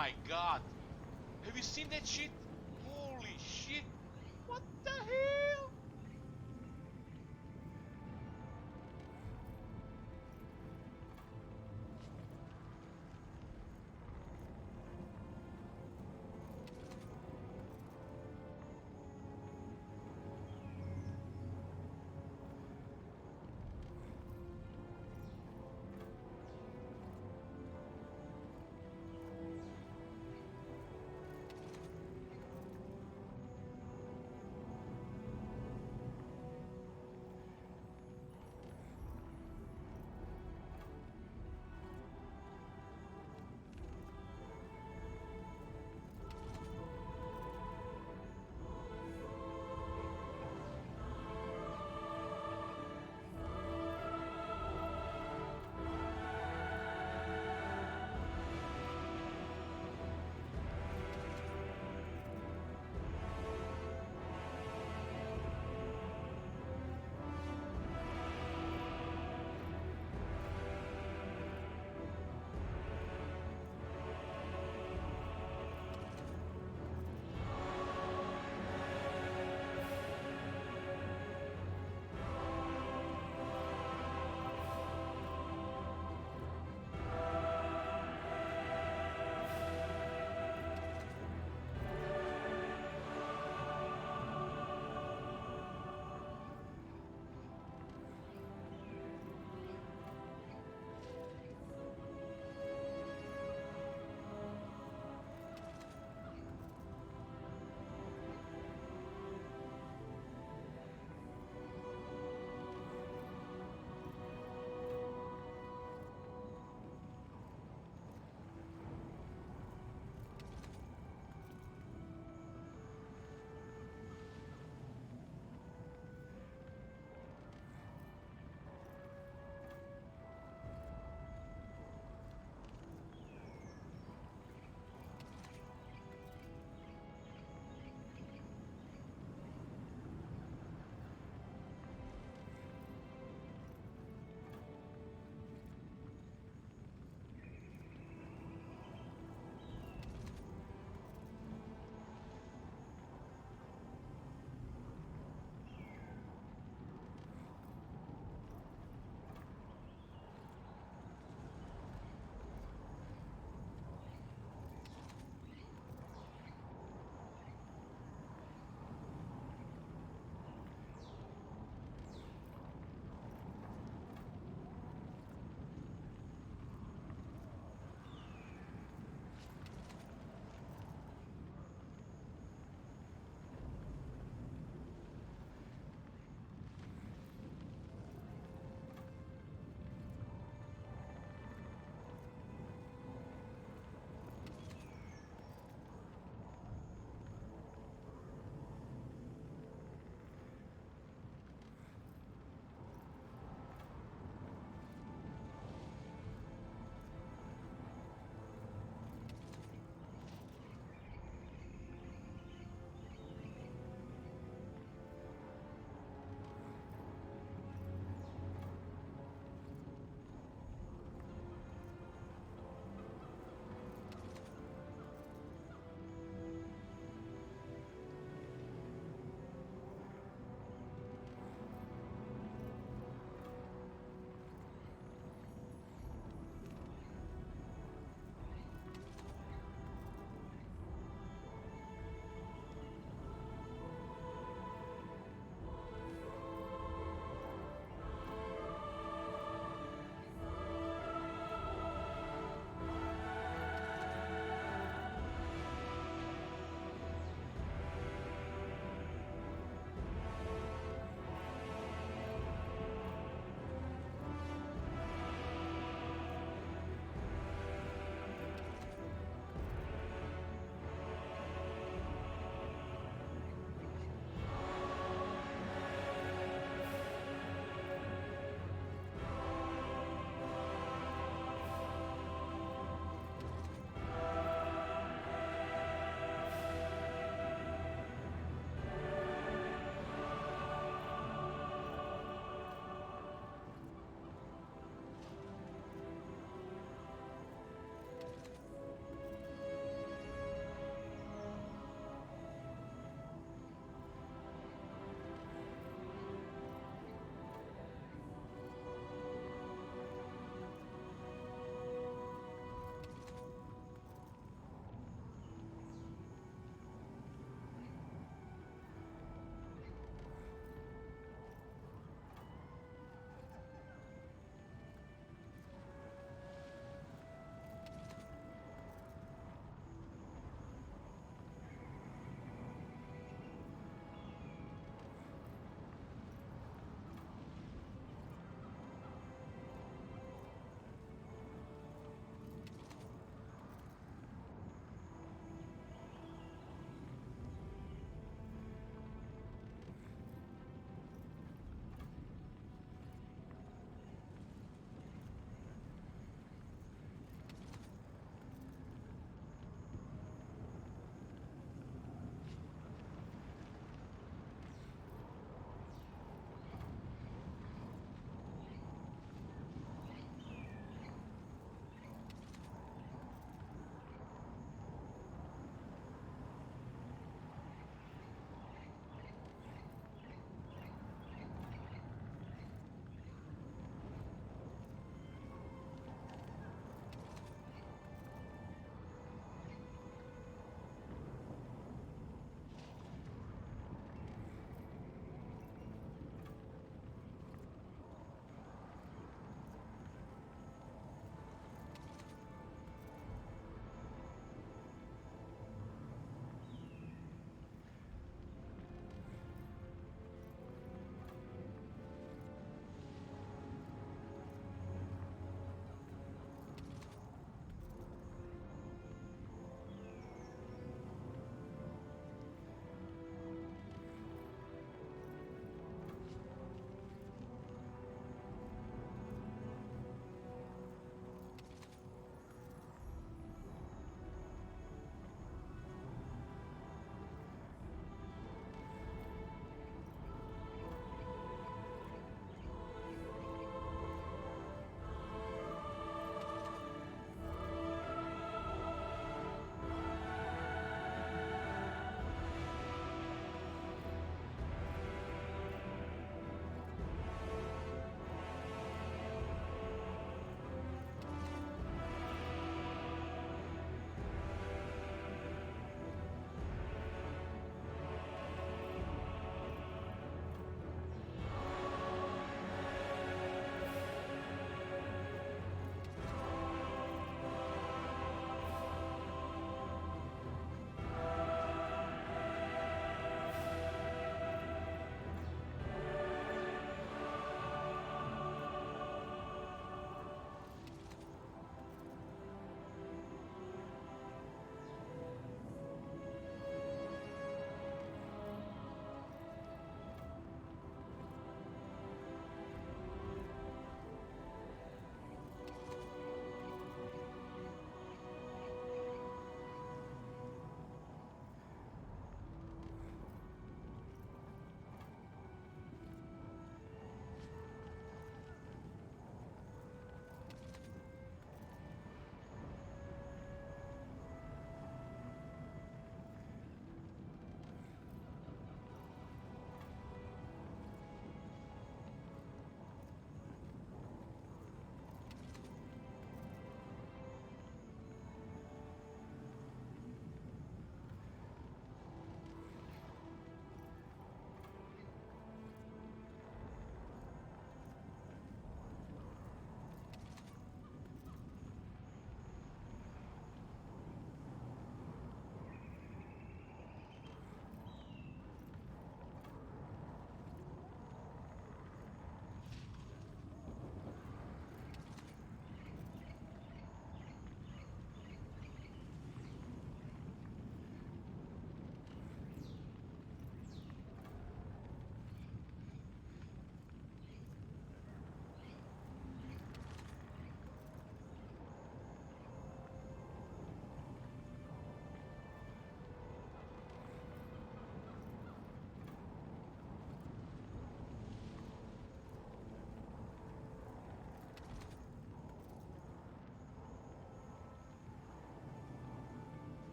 my god! Have you seen that shit? Holy shit! What the hell?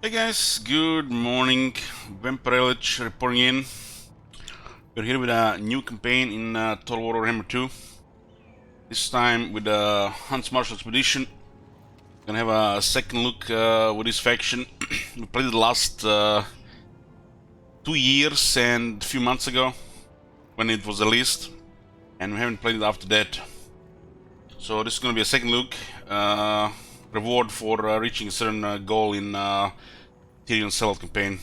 Hey guys, good morning. Vampire reporting in. We're here with a new campaign in Total War Warhammer 2. This time with the Huntsmarshal expedition. Gonna have a second look with this faction. We played it the last 2 years and a few months ago when it was released, and we haven't played it after that. So this is gonna be a second look. Reward for reaching a certain goal in Tyrion Sellout campaign.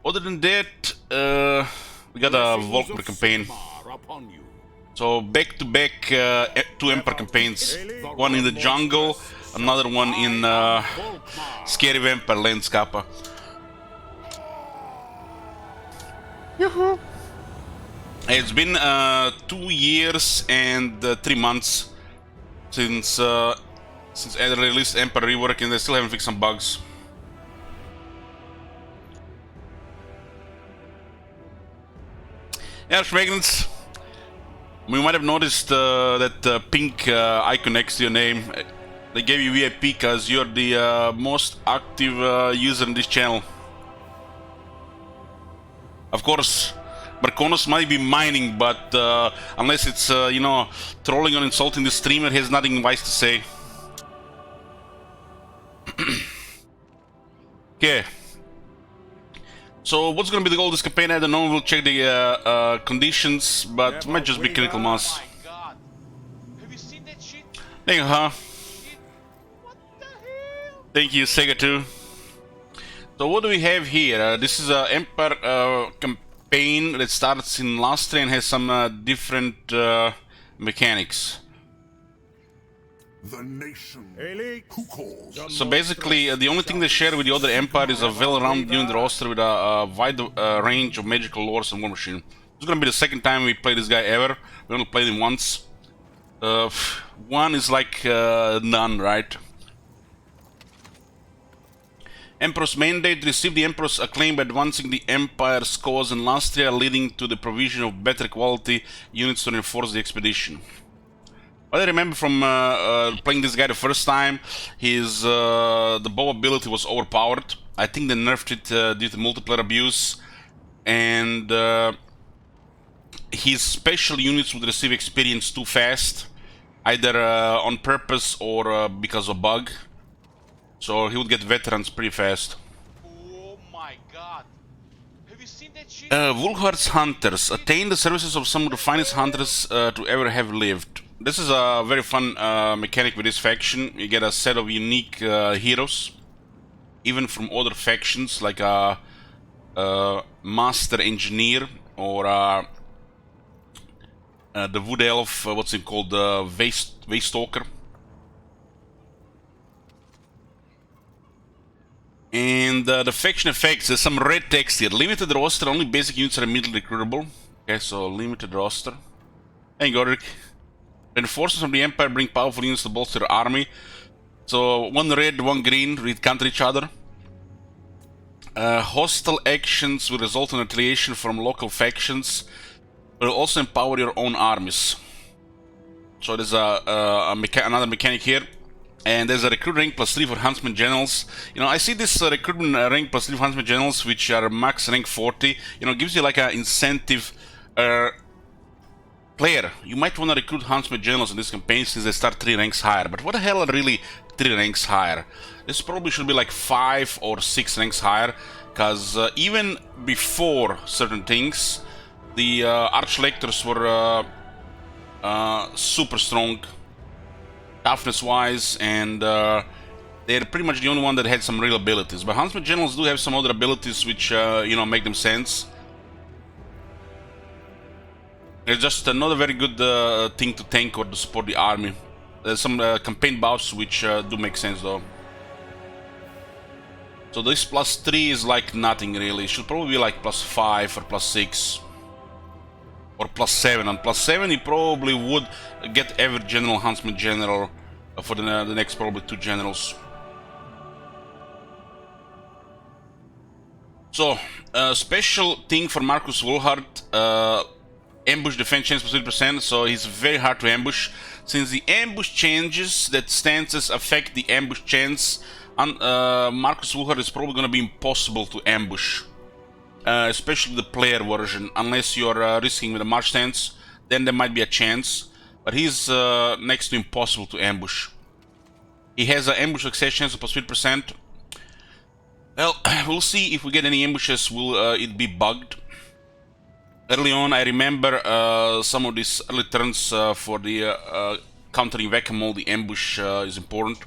Other than that, we got a Volkmar campaign. So back to back 2 Empire campaigns. One in the jungle, another one in Scary Vampire Lands Kappa. It's been 2 years and 3 months since I released Empire Rework, and they still haven't fixed some bugs. Yeah, Schmagnans, we might have noticed that pink icon next to your name. They gave you VIP because you're the most active user in this channel. Of course, Marconos might be mining, but unless it's, you know, trolling or insulting the streamer, he has nothing wise to say. Okay. So what's gonna be the goal of this campaign? I don't know. We'll check the conditions, but it might just be critical mass. Oh my god. Have you seen that shit? Thank you, huh? Shit. What the hell? Thank you, Sega 2. So what do we have here? This is an Empire campaign that starts in Lastria and has some different mechanics. The nation who calls. So basically, the only thing they share with the other Empire is a well-rounded unit roster with a wide range of magical lores and war machine. It's gonna be the second time we play this guy ever. We only played him once. One is like none, right? Emperor's mandate: receive the Emperor's acclaim by advancing the Empire's cause in Lastria, leading to the provision of better quality units to reinforce the expedition. What I remember from playing this guy the first time, his the bow ability was overpowered. I think they nerfed it due to multiplayer abuse, and his special units would receive experience too fast, either on purpose or because of bug. So he would get veterans pretty fast. Oh my god. Have you seen that shit? Wulhar's Hunters. Attain the services of some of the finest hunters to ever have lived. This is a very fun mechanic with this faction. You get a set of unique heroes, even from other factions, like a Master Engineer or the Wood Elf, what's it called, Waystalker. And the faction effects, there's some red text here. Limited roster, only basic units are immediately recruitable. Okay, so limited roster. Hey, Godric. Reinforcements from the Empire bring powerful units to bolster their army. So one red, one green, read counter each other. Hostile actions will result in retaliation from local factions, but will also empower your own armies. So there's another mechanic here. And there's a recruit rank +3 for Huntsman Generals. You know, I see this recruitment rank +3 for Huntsman Generals, which are max rank 40. You know, gives you like an incentive. Player, you might want to recruit Huntsman Generals in this campaign since they start 3 ranks higher. But what the hell are really 3 ranks higher? This probably should be like 5 or 6 ranks higher, because even before certain things, the Archlectors were super strong, toughness-wise, and they're pretty much the only one that had some real abilities. But Huntsman Generals do have some other abilities which, you know, make them sense. It's just another very good thing to tank or to support the army. There's some campaign buffs which do make sense though. So this +3 is like nothing really. It should probably be like +5 or +6. Or +7. On +7 you probably would get every general Huntsman General for the next probably 2 generals. So, special thing for Marcus Wulhart. Ambush defense chance +30%, so he's very hard to ambush. Since the ambush changes, that stances affect the ambush chance Marcus Wucher is probably going to be impossible to ambush, especially the player version, unless you're risking with a march stance. Then there might be a chance, but he's next to impossible to ambush. He has an ambush success chance of +50%. Well, we'll see if we get any ambushes. Will it be bugged? Early on, I remember some of these early turns for the countering whack-a-mole. The ambush is important.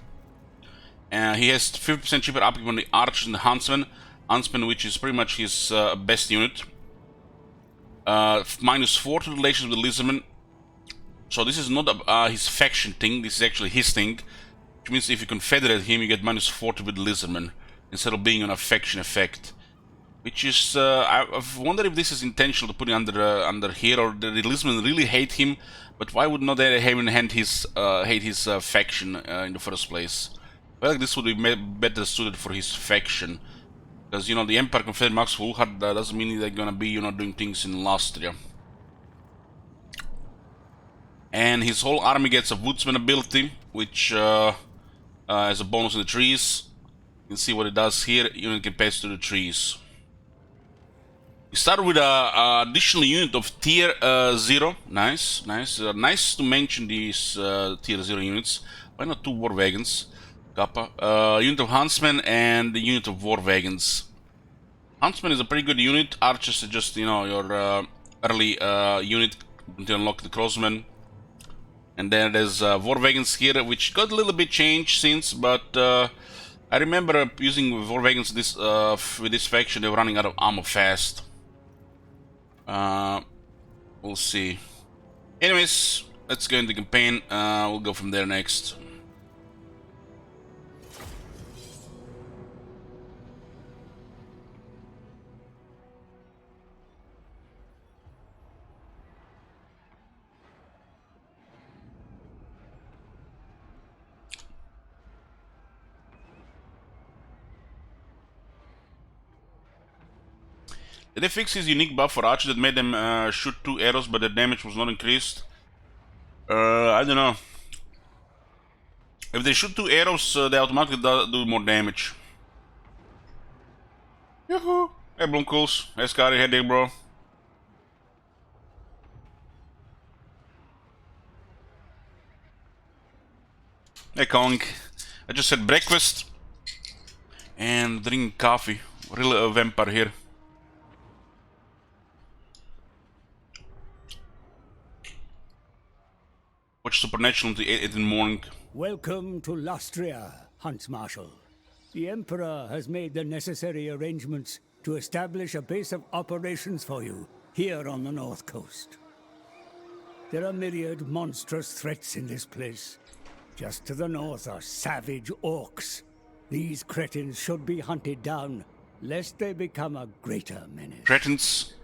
He has 50% cheaper upkeep on the archers and the huntsman. Huntsman, which is pretty much his best unit. -4 to relations with the lizardman. So this is not his faction thing. This is actually his thing. Which means if you confederate him, you get -40 with the lizardman instead of being on a faction effect. Which is, I wonder if this is intentional to put it under here, or the lizardmen really hate him. But why would not they have in hand hate his faction in the first place? Well, this would be better suited for his faction, because you know the Empire Confederate Max Fulhard doesn't mean they're gonna be doing things in Lastria. And his whole army gets a woodsman ability, which has a bonus in the trees. You can see what it does here. Unit can pass to the trees. We start with an additional unit of tier 0. Nice, nice. Nice to mention these tier 0 units. Why not 2 war wagons? Kappa. Unit of Huntsmen and the unit of war wagons. Huntsman is a pretty good unit. Archers are just, your early unit to unlock the crossmen. And then there's war wagons here, which got a little bit changed since, but I remember using war wagons with this faction. They were running out of ammo fast. We'll see. Anyways, let's go into the campaign. We'll go from there next. Did they fix his unique buff for archers that made them shoot 2 arrows but their damage was not increased? I don't know. If they shoot 2 arrows, they automatically do more damage. Yoo-hoo! Hey Blomkools, hey Scotty, hey Dick bro. Hey Kong. I just had breakfast and drinking coffee. Really a vampire here. Watch Supernatural until 8 in the morning. Welcome to Lastria, Huntsmarshal. The Emperor has made the necessary arrangements to establish a base of operations for you here on the north coast. There are myriad monstrous threats in this place. Just to the north are savage orcs. These cretins should be hunted down, lest they become a greater menace. Cretins.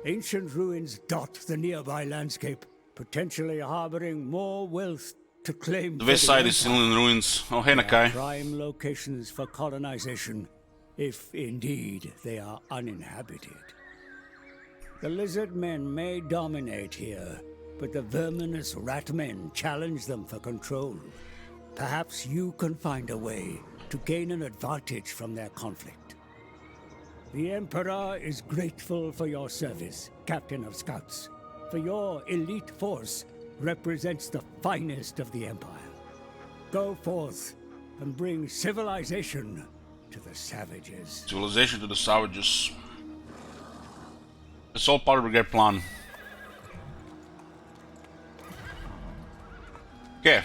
Ancient ruins dot the nearby landscape, potentially harboring more wealth to claim. The west side is still in ruins. Oh, hey, Nakai. Prime locations for colonization, if indeed they are uninhabited. The lizard men may dominate here, but the verminous rat men challenge them for control. Perhaps you can find a way to gain an advantage from their conflict. The Emperor is grateful for your service, Captain of Scouts. For your elite force represents the finest of the Empire. Go forth and bring civilization to the savages. Civilization to the savages. It's all part of the great plan. Okay.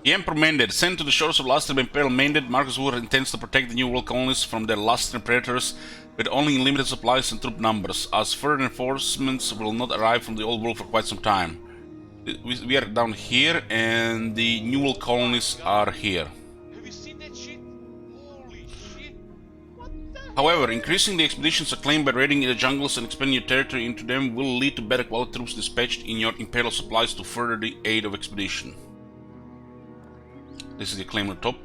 The Emperor Mandate. Sent to the shores of Lastria by Imperial Mandate, Marcus Wucher intends to protect the New World colonies from their Lastrian predators with only limited supplies and troop numbers, as further reinforcements will not arrive from the Old World for quite some time. We are down here, and the New World colonies are here. Have you seen that shit? Holy shit! What the? However, increasing the expeditions acclaimed by raiding the jungles and expanding your territory into them will lead to better quality troops dispatched in your Imperial supplies to further the aid of expedition. This is the claim on the top.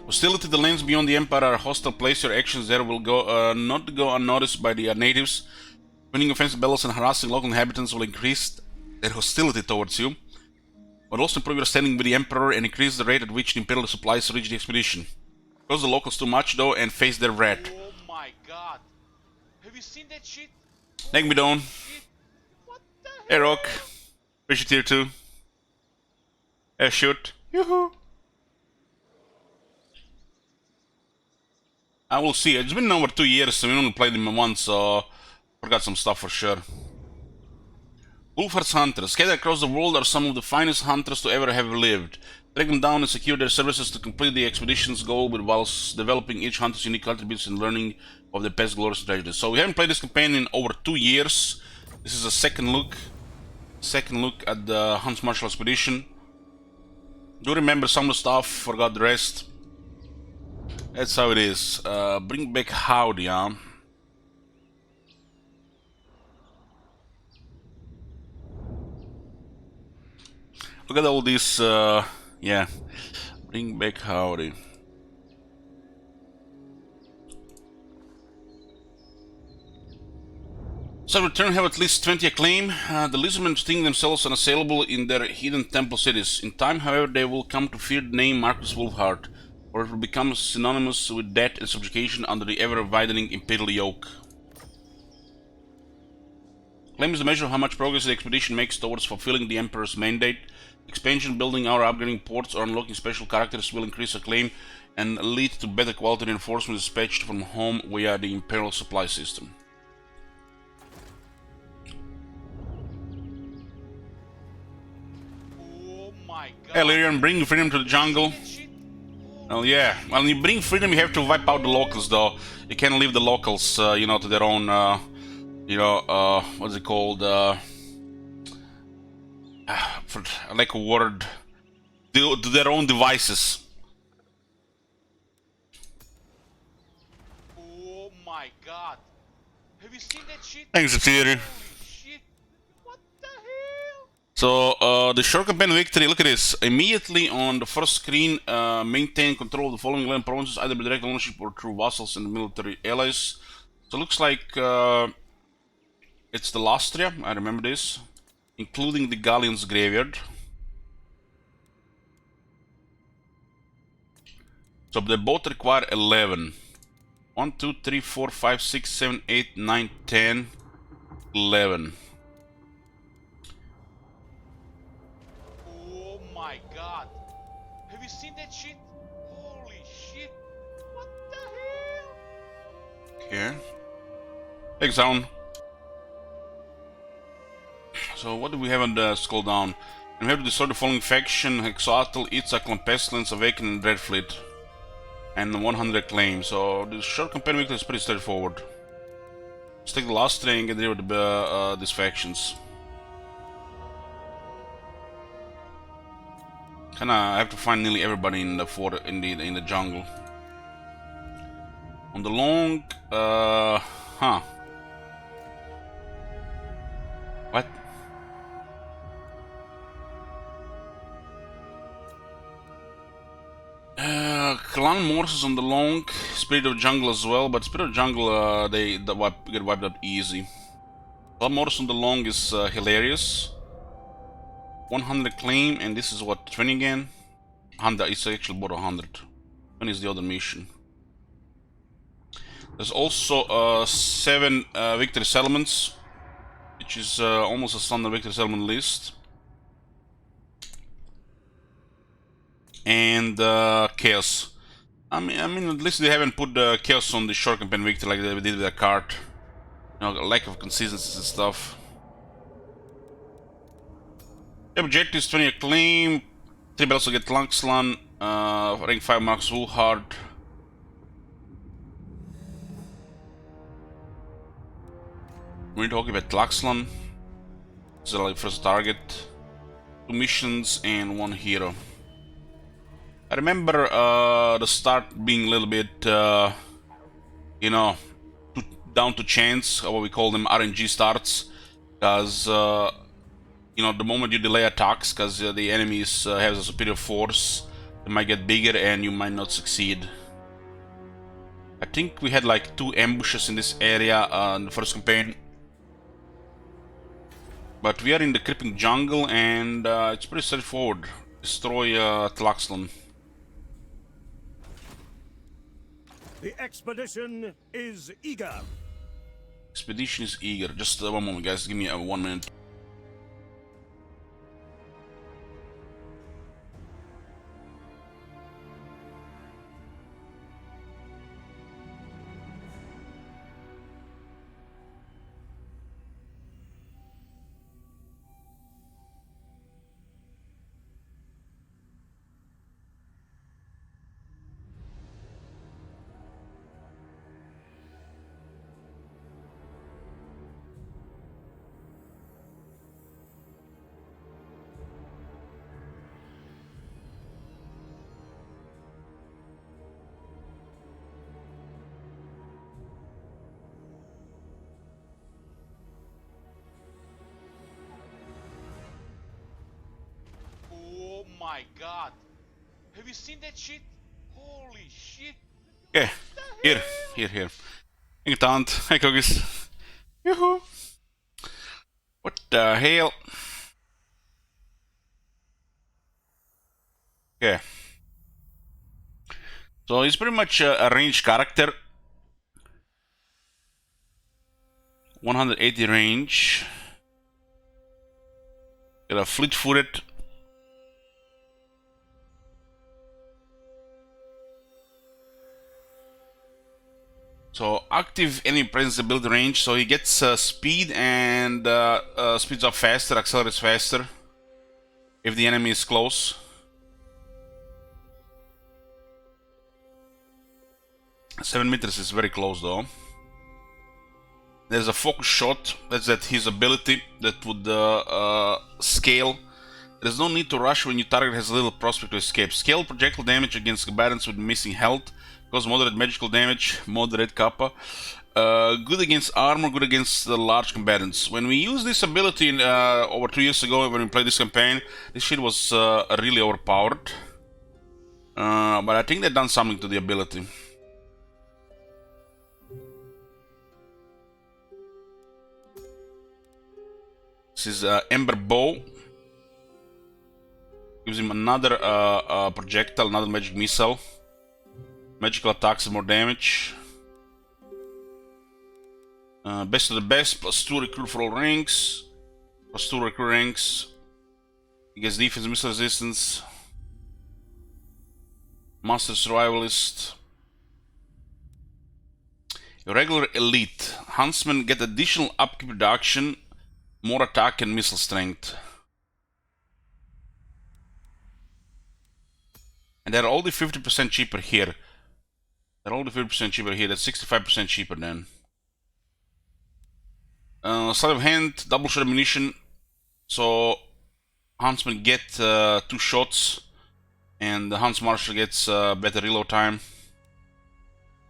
Hostility to the lands beyond the Empire are hostile. Place your actions there will not go unnoticed by the natives. Winning offensive battles and harassing local inhabitants will increase their hostility towards you. but also improve your standing with the Emperor and increase the rate at which the Imperial supplies reach the expedition. Cause the locals too much though and face their wrath. Oh my god. Have you seen that shit? Thank me, Dawn. Shit. What the Hey, hell? Rock. Appreciate tier 2. Hey, shoot. Yoo-hoo. I will see. It's been over 2 years, so we only played him once, so forgot some stuff for sure. Wolfheart's hunters. Scattered across the world are some of the finest hunters to ever have lived. Track them down and secure their services to complete the expedition's goal, but whilst developing each hunter's unique attributes and learning of their past glories and tragedies. So we haven't played this campaign in over 2 years. This is a second look at the Huntsmarshal expedition. Do remember some of the stuff, forgot the rest. That's how it is. Bring back Howdy, huh? Look at all this, yeah. Bring back Howdy. So return have at least 20 acclaim. The lizardmen think themselves unassailable in their hidden temple cities. In time, however, they will come to fear the name Marcus Wolfheart, or it will become synonymous with death and subjugation under the ever-widening imperial yoke. Claim is the measure of how much progress the expedition makes towards fulfilling the Emperor's mandate. Expansion, building or upgrading ports, or unlocking special characters will increase acclaim and lead to better quality reinforcements dispatched from home via the Imperial supply system. Oh my god. Hey Lyrian, bring freedom to the jungle. That shit? Well, yeah. When you bring freedom, you have to wipe out the locals, though. You can't leave the locals, you know, to their own, what's it called? For lack of word, to their own devices. Oh my god. Have you seen that shit? Thanks, Theory. Holy shit. What the hell? So, the short campaign victory, look at this. Immediately on the first screen, maintain control of the following 11 provinces, either by direct ownership or through vassals and military allies. So, looks like it's the Lastria, I remember this, including the Galleon's graveyard. So, they both require 11. 1, 2, 3, 4, 5, 6, 7, 8, 9, 10, 11. Oh my god. Have you seen that shit? Holy shit. What the hell? Okay. Thanks, Down. So what do we have on the scroll down? And we have to destroy the following faction: Hexatl, Itzak, Pestilence, Awaken, and Dreadfleet. And 100 claim. So the short campaign victory is pretty straightforward. Let's take the last train and get rid of these factions. Kinda have to find nearly everybody in the in the jungle. On the long, What? Clan Morses on the long, Spirit of Jungle as well, but Spirit of Jungle they get wiped out easy. Clan Morses on the long is hilarious. 100 claim, and this is what, 20 again? 100, it's actually about 100. 20 is the other mission. There's also 7 victory settlements, which is almost a standard victory settlement list. And Chaos. I mean, at least they haven't put Chaos on the short campaign victory like they did with the card. You know, lack of consistency and stuff. Objective is 20 acclaim. 3 bells to get Langslan. Rank 5 Marks Wolfheart. We're talking about Laxlan. This is like first target. 2 missions and 1 hero. I remember the start being a little bit, you know, down to chance, what we call them RNG starts, because you know, the moment you delay attacks, because the enemies have a superior force, they might get bigger and you might not succeed. I think we had like 2 ambushes in this area in the first campaign. But we are in the creeping jungle, and it's pretty straightforward. Destroy Tlaxlan. The expedition is eager. Expedition is eager. Just 1 moment, guys. Give me 1 minute. Oh my god. Have you seen that shit? Holy shit. Okay, here. Inget Hey, cookies. Yoo-hoo. What the hell? Okay. So he's pretty much a ranged character. 180 range. Got a fleet-footed. So active enemy presence ability range. So he gets speed and speeds up faster, accelerates faster if the enemy is close. Seven meters is very close though. There's a focus shot. That's his ability that would scale. There's no need to rush when your target has a little prospect to escape. Scale projectile damage against combatants with missing health. Cause moderate magical damage, moderate kappa. Good against armor, good against the large combatants. When we used this ability over 2 years ago, when we played this campaign, this shit was really overpowered. But I think they've done something to the ability. This is Ember Bow. Gives him another projectile, another magic missile. Magical attacks and more damage. Best of the best, +2 recruit for all ranks. +2 recruit ranks. He gets defense, missile resistance. Master Survivalist. Regular elite. Huntsmen get additional upkeep reduction, more attack and missile strength. And they're only 50% cheaper here. They're only 50% cheaper here. That's 65% cheaper then. Sleight of hand, double shot ammunition. So Huntsman get 2 shots, and the Huntsmarshal gets better reload time.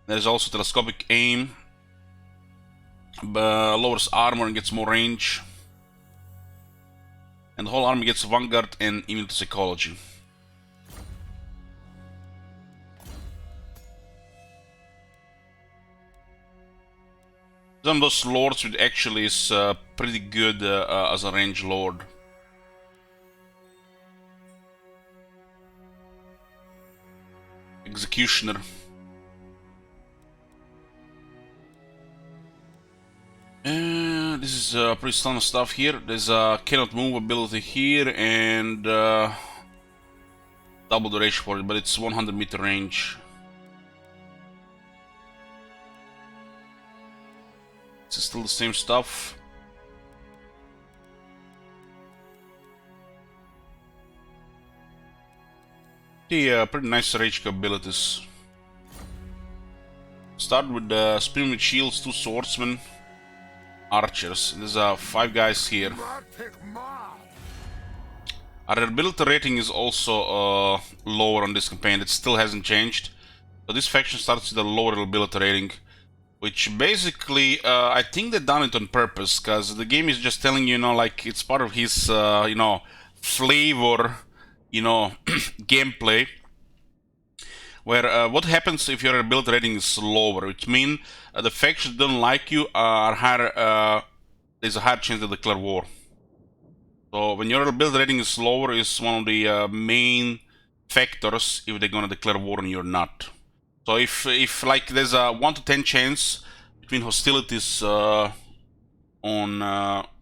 There's also telescopic aim. Lowers armor and gets more range. And the whole army gets vanguard and immune to psychology. Some of those lords which actually is pretty good as a range lord. Executioner. This is pretty standard stuff here. There's a cannot move ability here and double duration for it, but it's 100 meter range. It's still the same stuff. Yeah, pretty nice rage abilities. Start with the spearmen with shields, 2 swordsmen, archers. There's 5 guys here. Our ability rating is also lower on this campaign. It still hasn't changed. So this faction starts with a lower ability rating, which basically, I think they've done it on purpose, because the game is just telling you, like, it's part of his, flavor, gameplay. Where, what happens if your ability rating is lower? Which means the factions that don't like you are higher, there's a higher chance to declare war. So when your ability rating is lower is one of the main factors if they're gonna declare war on you or not. So if like there's a 1 to 10 chance between hostilities on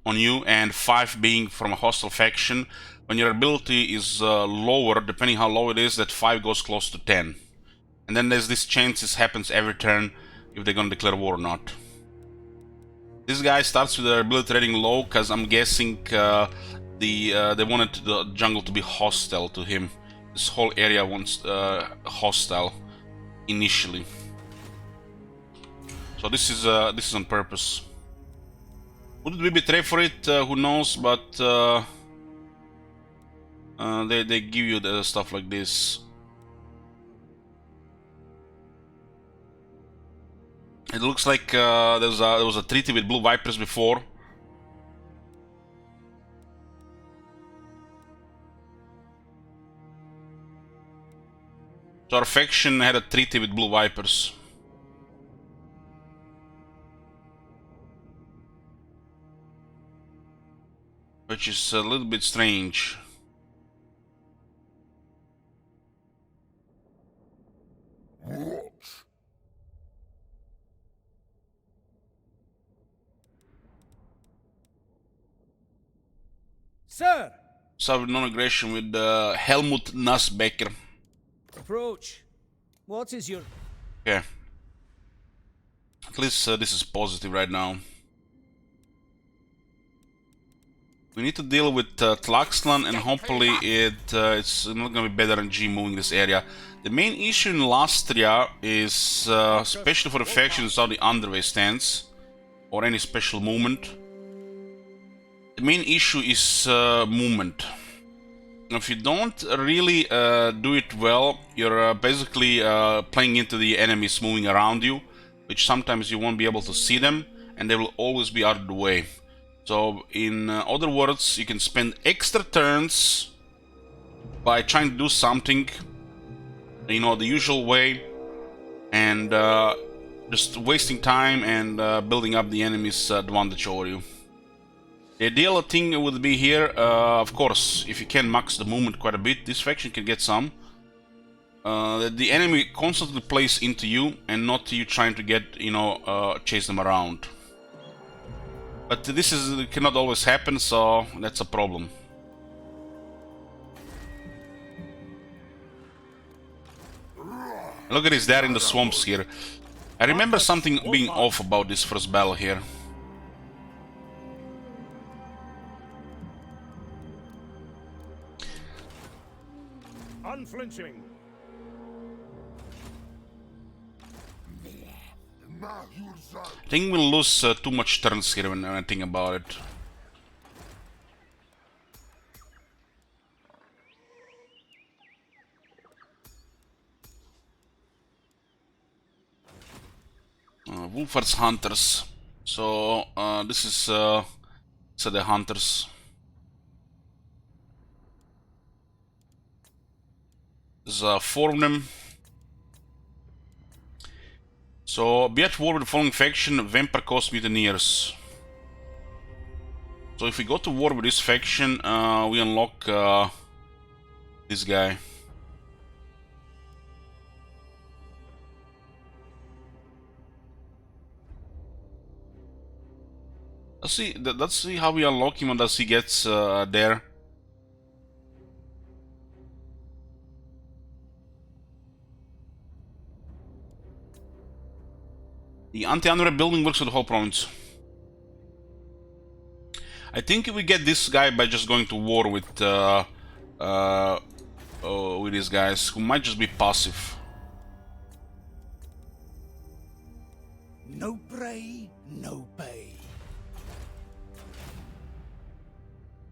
you and 5 being from a hostile faction, when your ability is lower, depending how low it is, that 5 goes close to 10. And then there's this chance this happens every turn if they're gonna declare war or not. This guy starts with their ability rating low because I'm guessing they wanted the jungle to be hostile to him. This whole area wants hostile initially. So this is on purpose. Would we betray for it? Who knows? But they give you the stuff like this. It looks like there was a treaty with Blue Vipers before. So our faction had a treaty with Blue Vipers. Which is a little bit strange. Sir! Sovereign non-aggression with Helmut Nussbecker. Approach. What is your... Okay. At least this is positive right now. We need to deal with Tlaxlan, and hopefully it's not gonna be better than G moving this area. The main issue in Lastria is, especially for the factions how the underway stands, or any special movement. The main issue is movement. If you don't really do it well, you're basically playing into the enemies moving around you, which sometimes you won't be able to see them, and they will always be out of the way. So, in other words, you can spend extra turns by trying to do something, you know, the usual way, and just wasting time and building up the enemy's advantage over you. The ideal thing would be here, of course, if you can max the movement quite a bit, this faction can get some. That the enemy constantly plays into you and not you trying to get, you know, chase them around. But this cannot always happen, so that's a problem. Look at this, they're in the swamps here. I remember something being off about this first battle here. Unflinching. I think we'll lose too much turns here when I think about it. Wolfard's Hunters. So this is so the Hunters. There's 4 of them. So, be at war with the following faction, Vampire Coast Mutineers. So if we go to war with this faction, we unlock this guy. Let's see how we unlock him and as he gets there. The anti-unrest building works with the whole province. I think we get this guy by just going to war with these guys, who might just be passive. No prey, no pay.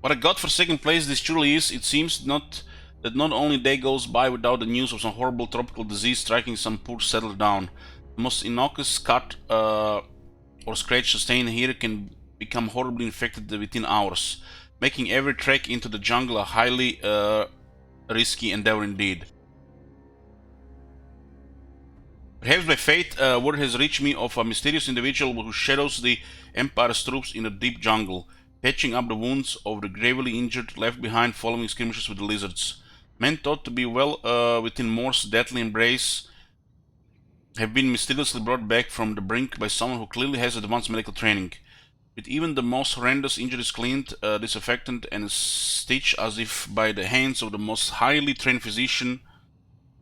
What a godforsaken place this truly is. It seems not only day goes by without the news of some horrible tropical disease striking some poor settler down. The most innocuous cut or scratch sustained here can become horribly infected within hours, making every trek into the jungle a highly risky endeavor indeed. Perhaps by fate, word has reached me of a mysterious individual who shadows the Empire's troops in the deep jungle. patching up the wounds of the gravely injured left behind following skirmishes with the lizards. Men thought to be well within Morse's deadly embrace have been mysteriously brought back from the brink by someone who clearly has advanced medical training. With even the most horrendous injuries cleaned, disinfected, and stitched as if by the hands of the most highly trained physician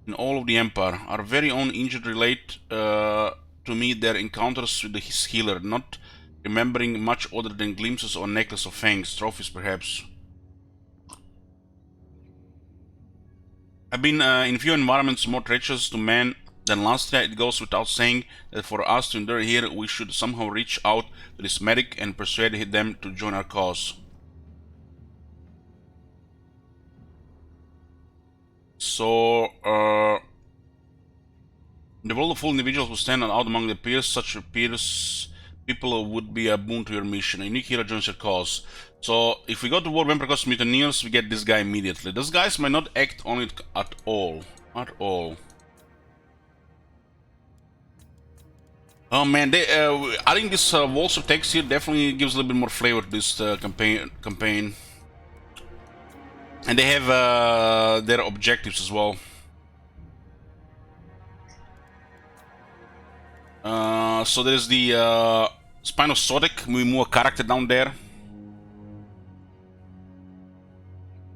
in all of the Empire, our very own injured relate to me their encounters with his healer, not remembering much other than glimpses of a necklace of fangs, trophies perhaps. I've been in few environments more treacherous to man than Lastria. It goes without saying that for us to endure here, we should somehow reach out to this medic and persuade them to join our cause. So, in the world of full individuals who stand out among the peers, such peers people would be a boon to your mission. A unique hero joins your cause. So, if we go to war vampire cost mutineers, we get this guy immediately. Those guys might not act on it at all. At all. Oh man, adding this walls of text here definitely gives a little bit more flavor to this campaign. And they have their objectives as well. So there's the Spinozotic. We move a character down there.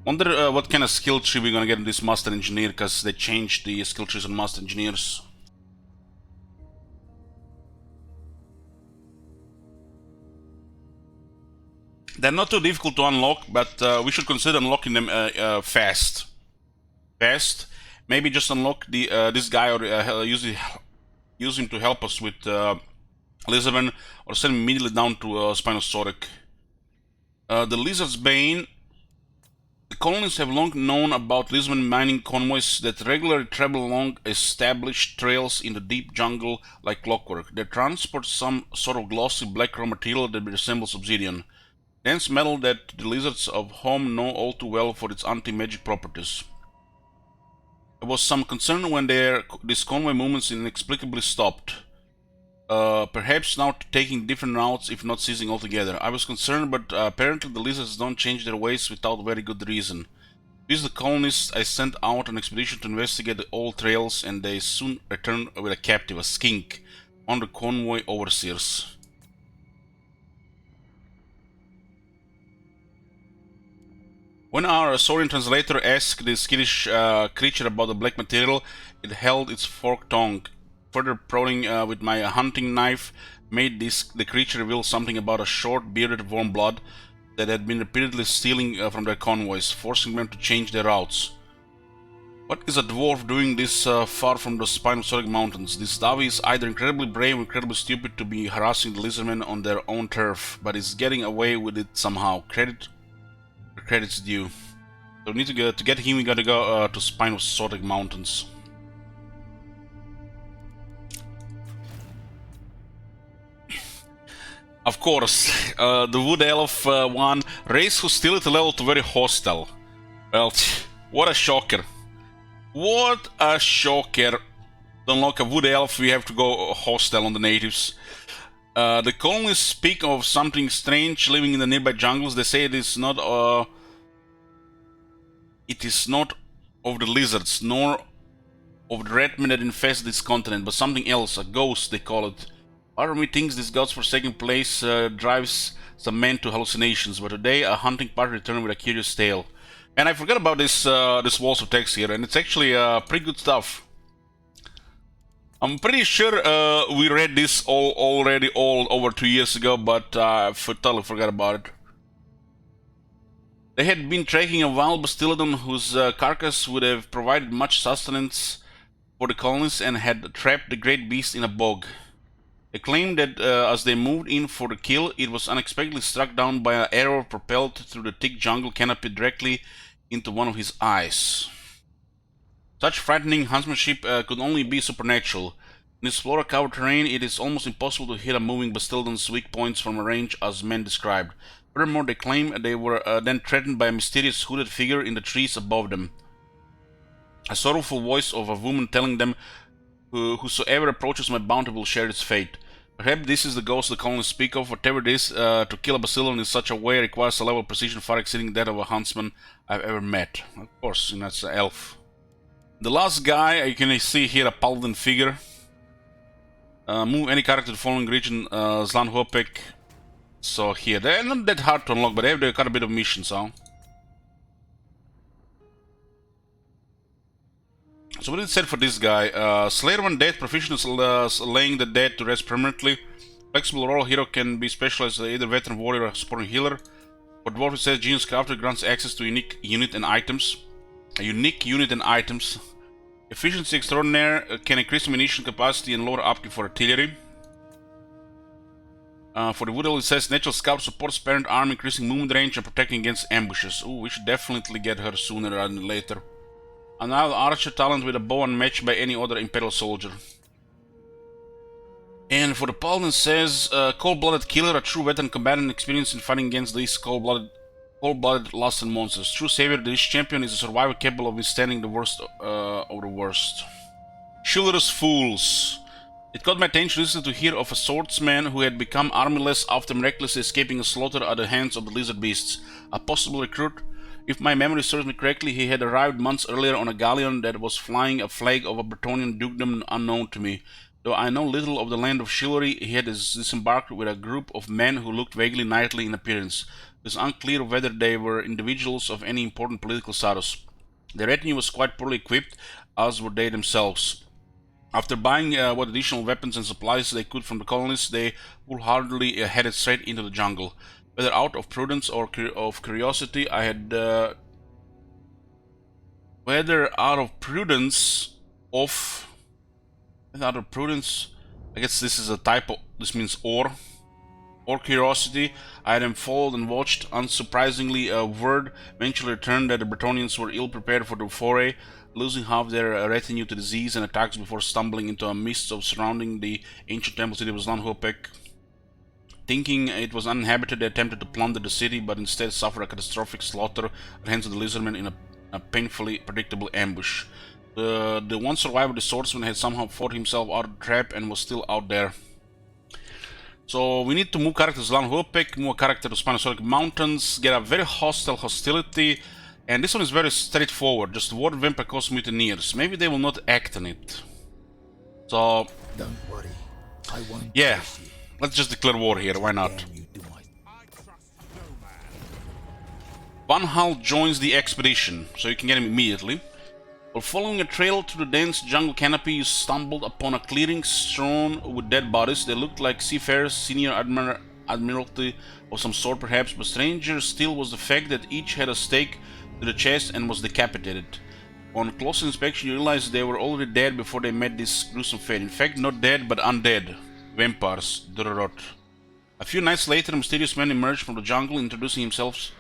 Wonder what kind of skill tree we're gonna get in this Master Engineer, because they changed the skill trees on Master Engineers. They're not too difficult to unlock, but we should consider unlocking them fast. Maybe just unlock the this guy or use him to help us with Lizardman, or send him immediately down to Spinosauric. The Lizard's Bane. The colonists have long known about Lizardman mining convoys that regularly travel along established trails in the deep jungle like clockwork. They transport some sort of glossy black raw material that resembles obsidian. Dense metal that the lizards of home know all too well for its anti-magic properties. There was some concern when these convoy movements inexplicably stopped. Perhaps now taking different routes if not ceasing altogether. I was concerned, but apparently the lizards don't change their ways without very good reason. These the colonists I sent out on an expedition to investigate the old trails, and they soon returned with a captive, a skink, one of the convoy overseers. When our Saurian translator asked the skittish creature about the black material, it held its forked tongue. Further prodding with my hunting knife made the creature reveal something about a short, bearded warm blood that had been repeatedly stealing from their convoys, forcing them to change their routes. What is a dwarf doing this far from the Spinosauric Mountains? This Davi is either incredibly brave or incredibly stupid to be harassing the lizardmen on their own turf, but is getting away with it somehow. Credit's due. So we need to get him. We gotta go to Spinosauric Mountains. Of course, the Wood Elf one, raise hostility level to very hostile. Well, what a shocker. What a shocker. To unlock a Wood Elf, we have to go hostile on the natives. The colonists speak of something strange living in the nearby jungles. They say it is not of the lizards, nor of the red men that infest this continent, but something else, a ghost they call it. Part of me thinks this god's-forsaken place drives some men to hallucinations, but today a hunting party returned with a curious tale. And I forgot about this walls of text here, and it's actually pretty good stuff. I'm pretty sure we read this already over 2 years ago, but I totally forgot about it. They had been tracking a wild Bastillodon whose carcass would have provided much sustenance for the colonists and had trapped the great beast in a bog. They claimed that as they moved in for the kill, it was unexpectedly struck down by an arrow propelled through the thick jungle canopy directly into one of his eyes. Such frightening huntsmanship could only be supernatural. In this flora-covered terrain, it is almost impossible to hit a moving Bastillodon's weak points from a range as men described. Furthermore, they claim they were then threatened by a mysterious hooded figure in the trees above them. A sorrowful voice of a woman telling them, "Whosoever approaches my bounty will share its fate." Perhaps this is the ghost the colonists speak of. Whatever it is, to kill a Bacillon in such a way requires a level of precision far exceeding that of a huntsman I've ever met. Of course, and that's an elf. The last guy, you can see here a paladin figure. Move any character to the following region, Zlanhopek. So here, they're not that hard to unlock, but they've got a bit of missions, huh? So what is it said for this guy? Slayer one dead, proficient in laying the dead to rest permanently. Flexible role hero can be specialized as either veteran warrior or supporting healer. For dwarf it says genius crafter grants access to unique unit and items. Efficiency extraordinaire can increase ammunition capacity and lower upkeep for artillery. For the wood elf it says natural scout supports parent arm, increasing movement range and protecting against ambushes. Ooh, we should definitely get her sooner rather than later. Another archer talent with a bow unmatched by any other Imperial soldier. And for the paladin says, cold-blooded killer, a true veteran combatant experienced in fighting against these cold-blooded lust and monsters. True savior, this champion is a survivor capable of withstanding the worst of the worst. Chivalrous fools. It caught my attention recently to hear of a swordsman who had become armyless after miraculously escaping a slaughter at the hands of the lizard beasts. A possible recruit. If my memory serves me correctly, he had arrived months earlier on a galleon that was flying a flag of a Bretonnian dukedom unknown to me. Though I know little of the land of chivalry, he had disembarked with a group of men who looked vaguely knightly in appearance. It was unclear whether they were individuals of any important political status. Their retinue was quite poorly equipped, as were they themselves. After buying what additional weapons and supplies they could from the colonists, they wholeheartedly headed straight into the jungle. Whether out of prudence or of curiosity, I guess this is a typo. This means or curiosity, I had them followed and watched. Unsurprisingly, word eventually returned that the Bretonnians were ill prepared for the foray, losing half their retinue to disease and attacks before stumbling into a mist of surrounding the ancient temple city of Zlanhopek. Thinking it was uninhabited, they attempted to plunder the city, but instead suffered a catastrophic slaughter at the hands of the lizardmen in a painfully predictable ambush. The one survivor, the swordsman, had somehow fought himself out of the trap and was still out there. So we need to move character to Zlanhopek, move a character to Spinosauric Mountains, get a very hostile hostility, and this one is very straightforward, just war vampire coast mutineers. Maybe they will not act on it. So Don't worry, I won't. yeah, let's just declare war here, why not? Van Hal joins the expedition, so you can get him immediately. While following a trail through the dense jungle canopy, you stumbled upon a clearing strewn with dead bodies. They looked like seafarers, senior admiralty of some sort perhaps, but stranger still was the fact that each had a stake to the chest and was decapitated. On close inspection, you realized they were already dead before they met this gruesome fate. In fact, not dead, but undead. Vampires. Durarot. A few nights later, a mysterious man emerged from the jungle, introducing himself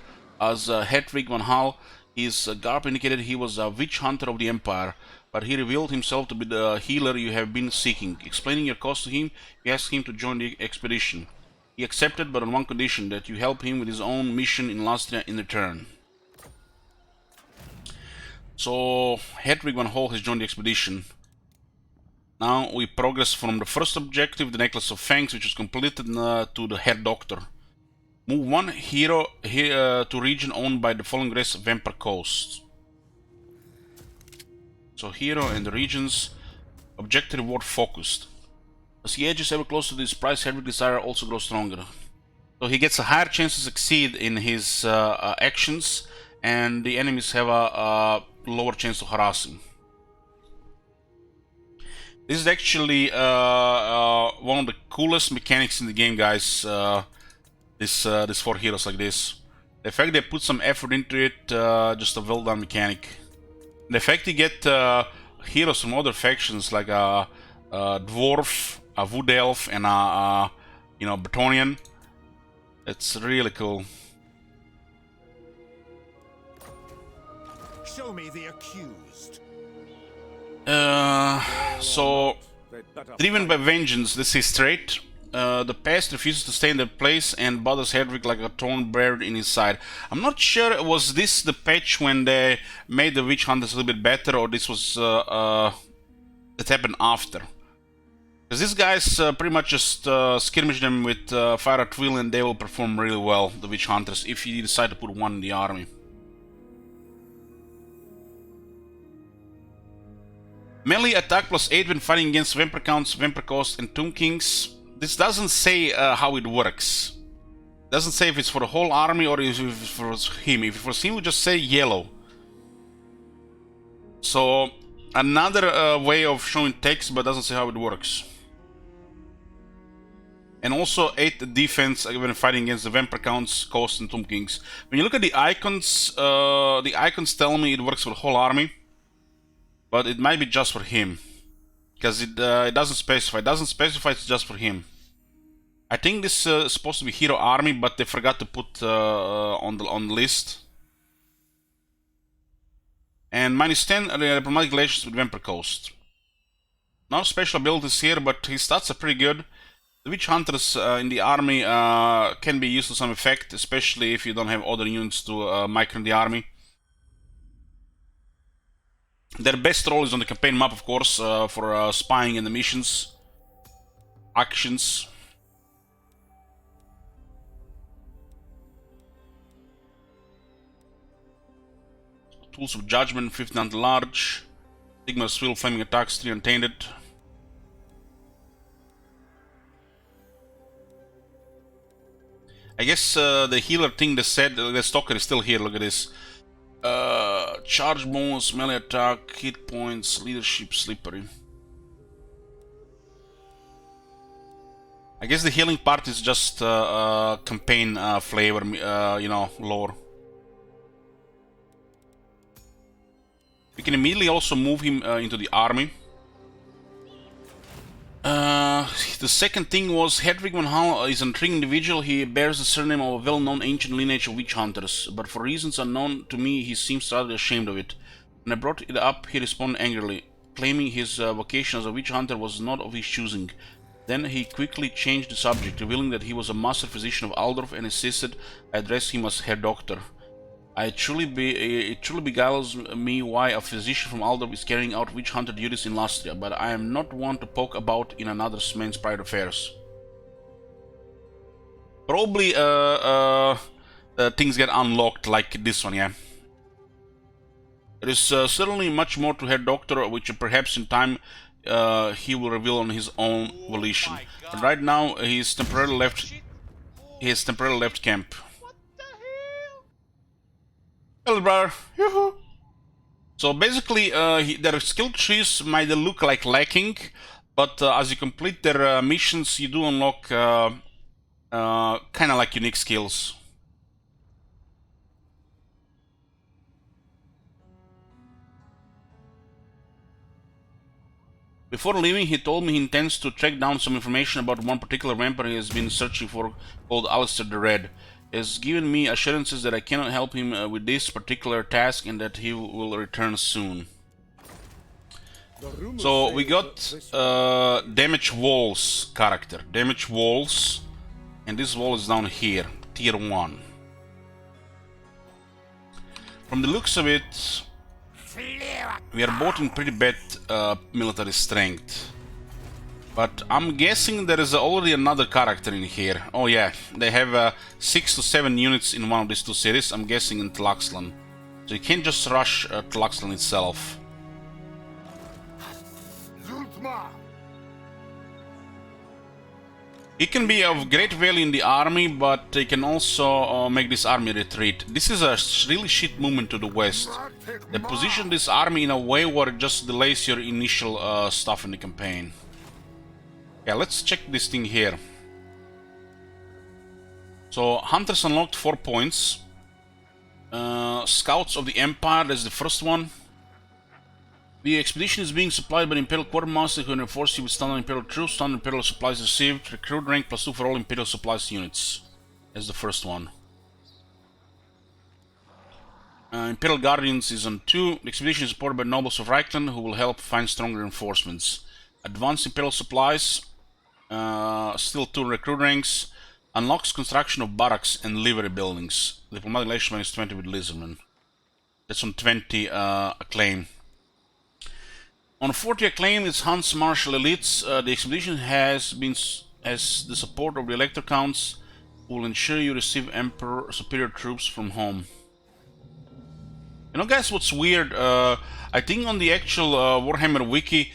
as Hedwig van Hal. His garb indicated he was a witch hunter of the Empire, but he revealed himself to be the healer you have been seeking. Explaining your cause to him, you asked him to join the expedition. He accepted, but on one condition, that you help him with his own mission in Lastria in return. So, Hedwig van Hal has joined the expedition. Now we progress from the first objective, the Necklace of Fangs, which was completed, to the Herr Doctor. Move one hero here to region owned by the following race of Vampire Coast. So hero and the regions, objective reward focused. As he edges ever closer to this prize, Hedwig's desire also grows stronger. So he gets a higher chance to succeed in his actions, and the enemies have a lower chance to harass him. This is actually one of the coolest mechanics in the game, guys. This 4 heroes like this. The fact they put some effort into it, just a well done mechanic. The fact you get heroes from other factions like a dwarf, a wood elf, and a Bretonnian. It's really cool. Show me the accused. So driven by vengeance, this is straight. The past refuses to stay in their place and bothers Hedwig like a thorn buried in his side. I'm not sure, was this the patch when they made the witch hunters a little bit better, or this was that happened after? Because these guys pretty much just skirmish them with fire at will and they will perform really well, the Witch Hunters, if you decide to put one in the army. Melee attack plus 8 when fighting against Vampire Counts, Vampire Coast and Tomb Kings. This doesn't say how it works. Doesn't say if it's for the whole army or if it's for him. If it's for him, we just say yellow. So another way of showing text, but doesn't say how it works. And also 8 defense when fighting against the Vampire Counts, Coast and Tomb Kings. When you look at the icons tell me it works for the whole army. But it might be just for him. Because it doesn't specify. It doesn't specify it's just for him. I think this is supposed to be hero army, but they forgot to put on the list. And -10 diplomatic relations with Vampire Coast. No special abilities here, but his stats are pretty good. The Witch Hunters in the army can be used to some effect, especially if you don't have other units to micro in the army. Their best role is on the campaign map, of course, for spying and the missions, actions. Tools of Judgment, 15 at large. Sigma's Swill, Flaming Attacks, 3 untainted. I guess the healer thing they said, the Stalker is still here, look at this. Charge bonus, melee attack, hit points, leadership, slippery. I guess the healing part is just campaign flavor, you know, lore. We can immediately also move him into the army. The second thing was Hedwig von Hall is an intriguing individual. He bears the surname of a well-known ancient lineage of witch hunters, but for reasons unknown to me, he seems rather ashamed of it. When I brought it up, he responded angrily, claiming his vocation as a witch hunter was not of his choosing. Then he quickly changed the subject, revealing that he was a master physician of Aldorf and insisted I address him as Herr Doctor. It truly beguiles me why a physician from Aldorf is carrying out witch hunter duties in Lastria, but I am not one to poke about in another man's private affairs. Probably things get unlocked like this one, yeah. There is certainly much more to Herr Doctor, which perhaps in time he will reveal on his own volition. But right now he is temporarily left camp. Hello, brother. Yoo-hoo. So basically, their skill trees might look like lacking, but as you complete their missions, you do unlock kind of like unique skills. Before leaving, he told me he intends to track down some information about one particular vampire he has been searching for, called Alistair the Red. He has given me assurances that I cannot help him with this particular task and that he will return soon. So we got Damage Walls character. Damage Walls. And this wall is down here. Tier 1. From the looks of it, we are both in pretty bad military strength. But I'm guessing there is already another character in here. Oh yeah, they have 6 to 7 units in one of these two cities. I'm guessing in Tlaxlan. So you can't just rush Tlaxlan itself. He can be of great value in the army, but he can also make this army retreat. This is a really shit movement to the west. They position this army in a way where it just delays your initial stuff in the campaign. Yeah, let's check this thing here. So, Hunters unlocked 4 points. Scouts of the Empire, that's the first one. The expedition is being supplied by the Imperial Quartermaster who reinforces you with standard Imperial troops, standard Imperial supplies received, recruit rank +2 for all Imperial supplies units. That's the first one. Imperial Guardians is on 2. The expedition is supported by nobles of Reichland who will help find stronger reinforcements. Advanced Imperial supplies, still 2 recruit ranks. Unlocks construction of barracks and livery buildings. Diplomatic relations is 20 with Lizardman. That's on 20 acclaim. On 40 acclaim, its Huntsmarshal elites, the expedition has the support of the elector counts, who will ensure you receive Emperor superior troops from home. You know, guys, what's weird? I think on the actual Warhammer wiki,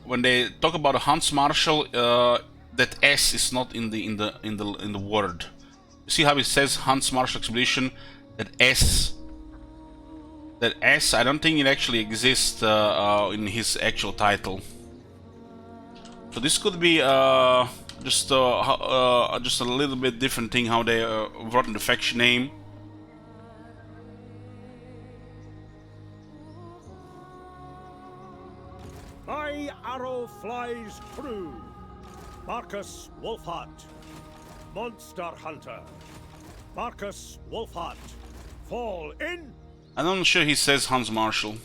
when they talk about a Huntsmarshal, that S is not in the word. You see how it says Huntsmarshal expedition? That S, I don't think it actually exists in his actual title. So this could be just a little bit different thing how they wrote in the faction name. My arrow flies true. Marcus Wolfhart, Monster Hunter. Marcus Wolfhart, fall in. I'm not sure he says Huntsmarshal.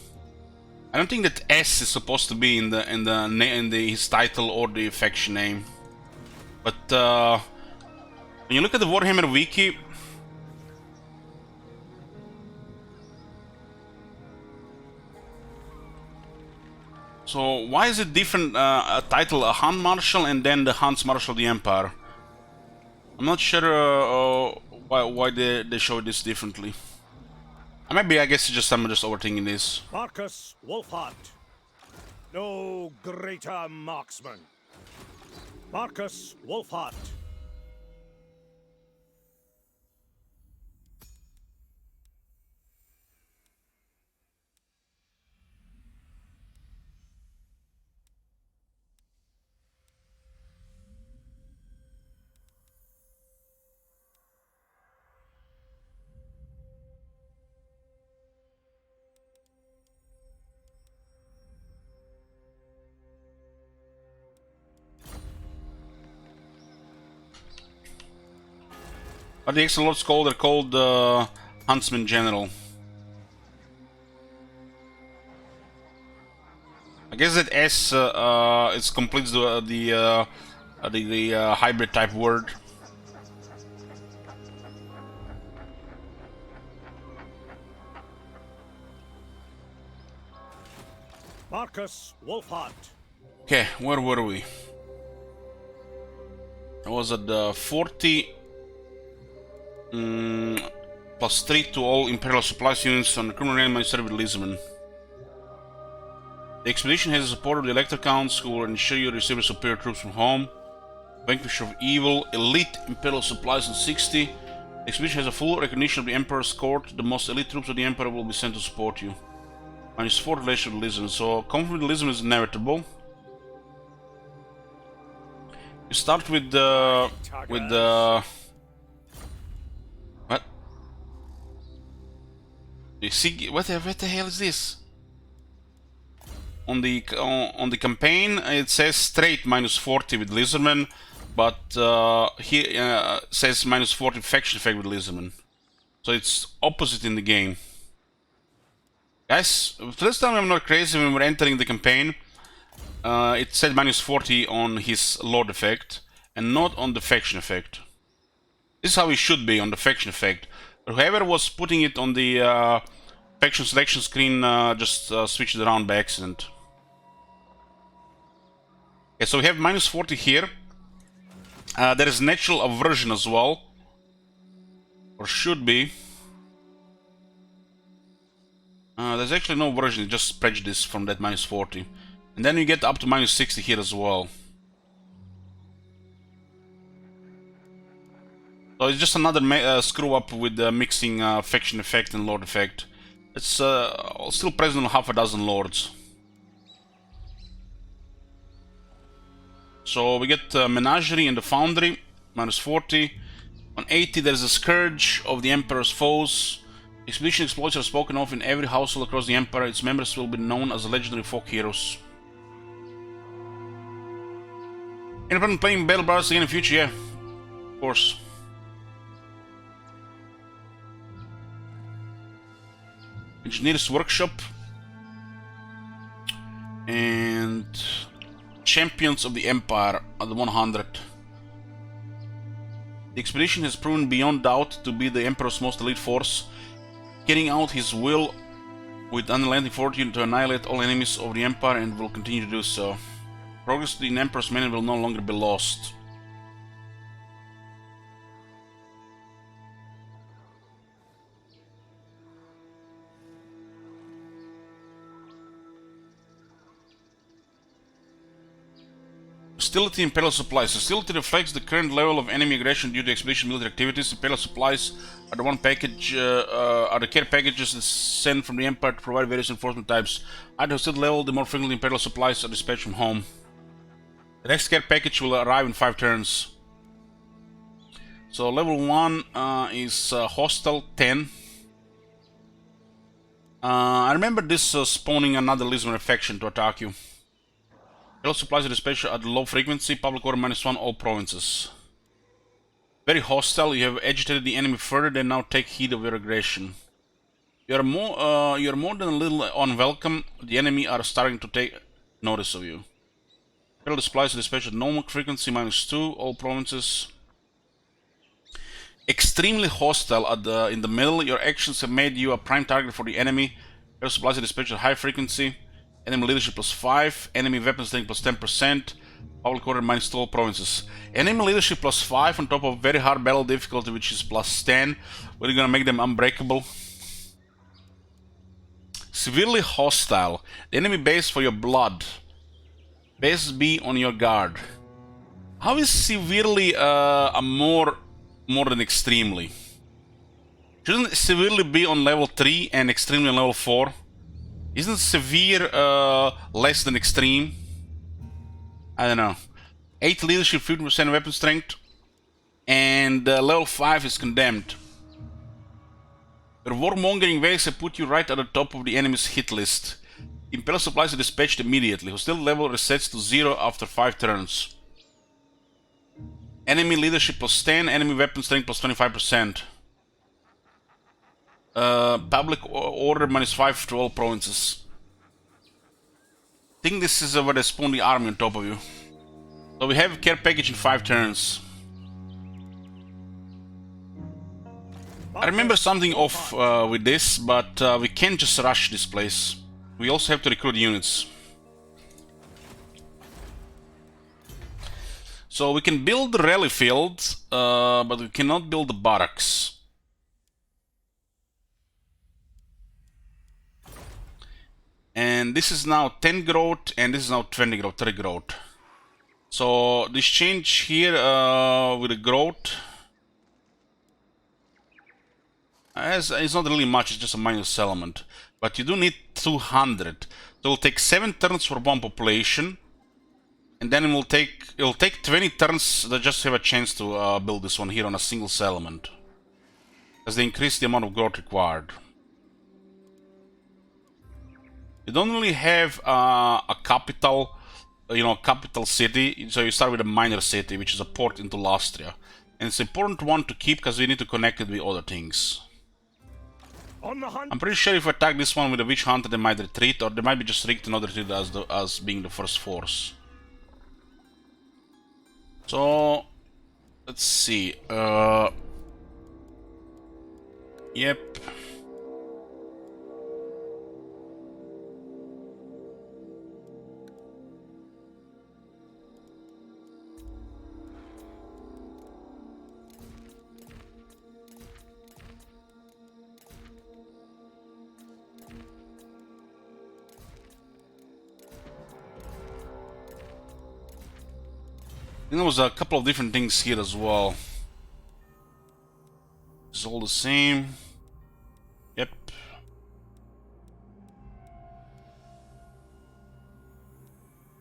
I don't think that S is supposed to be in his title or the faction name. But when you look at the Warhammer wiki, so why is it different title, a Huntsmarshal and then the Huntsmarshal of the Empire? I'm not sure why they show this differently. Maybe I guess I'm just overthinking this. Marcus Wolfhart, no greater marksman. Marcus Wolfhart. But the extra lords they're called Huntsman General. I guess that S it completes the hybrid type word. Marcus Wolfhart. Okay, where were we? I was at the 40 plus 3 to all Imperial supplies units on the criminal realm ministered with Lisbon. The expedition has the support of the elector counts who will ensure you receive superior troops from home. Vanquish of evil, elite Imperial supplies on 60. The expedition has a full recognition of the Emperor's court. The most elite troops of the Emperor will be sent to support you. Minus 4 relation with Lisbon, so conflict with Lisbon is inevitable. You start with the what? You see what the hell is this? On the campaign it says straight minus 40 with Lisbon, but here says minus 40 faction effect with Lisbon. So it's opposite in the game. Guys, this time I'm not crazy. When we're entering the campaign, it said minus 40 on his Lord effect and not on the faction effect. This is how it should be on the faction effect. But whoever was putting it on the faction selection screen just switched it around by accident. Okay, so we have minus 40 here. There is natural aversion as well, or should be. There's actually no aversion, it's just prejudice from that minus 40. And then you get up to minus 60 here as well. So it's just another screw up with mixing faction effect and lord effect. It's still present on half a dozen lords. So we get Menagerie and the Foundry, minus 40. On 80 there's a Scourge of the Emperor's foes. Expedition exploits are spoken of in every household across the Empire. Its members will be known as legendary folk heroes. Independent playing Battle Brothers again in the future, yeah. Of course. Engineer's Workshop. And Champions of the Empire at the 100. The expedition has proven beyond doubt to be the Emperor's most elite force, carrying out his will with unrelenting fortitude to annihilate all enemies of the Empire and will continue to do so. Progress in Emperor's Manor will no longer be lost. Hostility in Imperial Supplies. Hostility reflects the current level of enemy aggression due to expedition military activities. Imperial Supplies are the care packages that sent from the Empire to provide various enforcement types. At the hostility level, the more frequently Imperial Supplies are dispatched from home. The next care package will arrive in 5 turns. So level 1 is Hostile 10. I remember this spawning another Lisbon faction to attack you. Imperial Supplies are dispatched at low frequency, public order -1 all provinces. Very hostile, you have agitated the enemy further, they now take heed of your aggression. You are more than a little unwelcome, the enemy are starting to take notice of you. Imperial Supplies are dispatched at normal frequency -2 all provinces. Extremely hostile in the middle, your actions have made you a prime target for the enemy. Imperial Supplies are dispatched at high frequency. Enemy leadership +5, enemy weapon strength +10%, public order -2 all provinces. Enemy leadership +5 on top of very hard battle difficulty, which is +10. We're gonna make them unbreakable. Severely hostile. The enemy base for your blood. Base be on your guard. How is severely more than extremely? Shouldn't severely be on level 3 and extremely on level 4? Isn't severe less than extreme? I don't know. 8 leadership, 50% weapon strength, and level 5 is condemned. Your warmongering ways have put you right at the top of the enemy's hit list. Imperial Supplies are dispatched immediately. Hostility level resets to 0 after 5 turns. Enemy leadership +10, enemy weapon strength +25%. Public order -5 to all provinces. I think this is where they spawn the army on top of you. So we have a care package in 5 turns. I remember something off with this, but we can't just rush this place. We also have to recruit units. So we can build the rally field, but we cannot build the barracks. And this is now 10 growth, and this is now 20 growth, 30 growth. So this change here with the growth, it's not really much, it's just a minor settlement. But you do need 200. So it'll take 7 turns for one population, and then it'll take 20 turns that just have a chance to build this one here on a single settlement, as they increase the amount of growth required. You don't really have a capital, capital city, so you start with a minor city, which is a port into Lastria. And it's an important one to keep because we need to connect it with other things. On the hunt. I'm pretty sure if we attack this one with a witch hunter, they might retreat, or they might be just rigged another retreat as being the first force. So let's see. Yep. And there was a couple of different things here as well. It's all the same. Yep.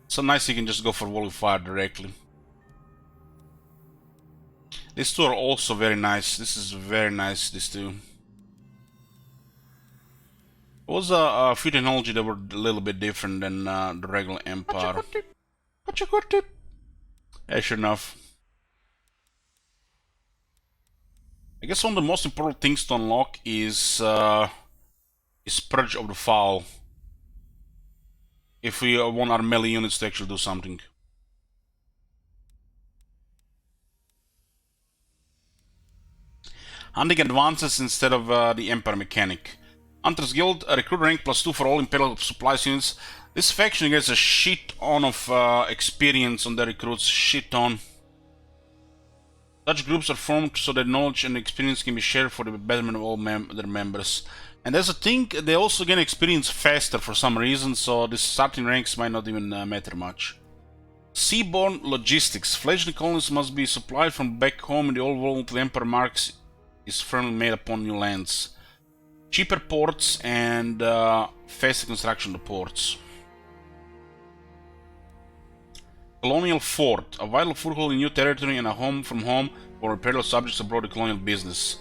So nice you can just go for volley fire directly. These two are also very nice. This is very nice, these two. It was a few technology that were a little bit different than the regular Empire. Gotcha, good tip. Yeah, sure enough. I guess one of the most important things to unlock is Purge of the Foul. If we want our melee units to actually do something. Hunting advances instead of the Empire mechanic. Hunter's Guild, a recruit rank +2 for all Imperial supplies units. This faction gets a shit ton of experience on their recruits, shit ton. Such groups are formed so that knowledge and experience can be shared for the betterment of all their members. And there's a thing, they also gain experience faster for some reason, so the starting ranks might not even matter much. Seaborne logistics. Fledgling colonies must be supplied from back home in the old world until the Emperor marks is firmly made upon new lands. Cheaper ports and faster construction of the ports. Colonial Fort. A vital foothold in new territory and a home from home for imperial subjects abroad the colonial business.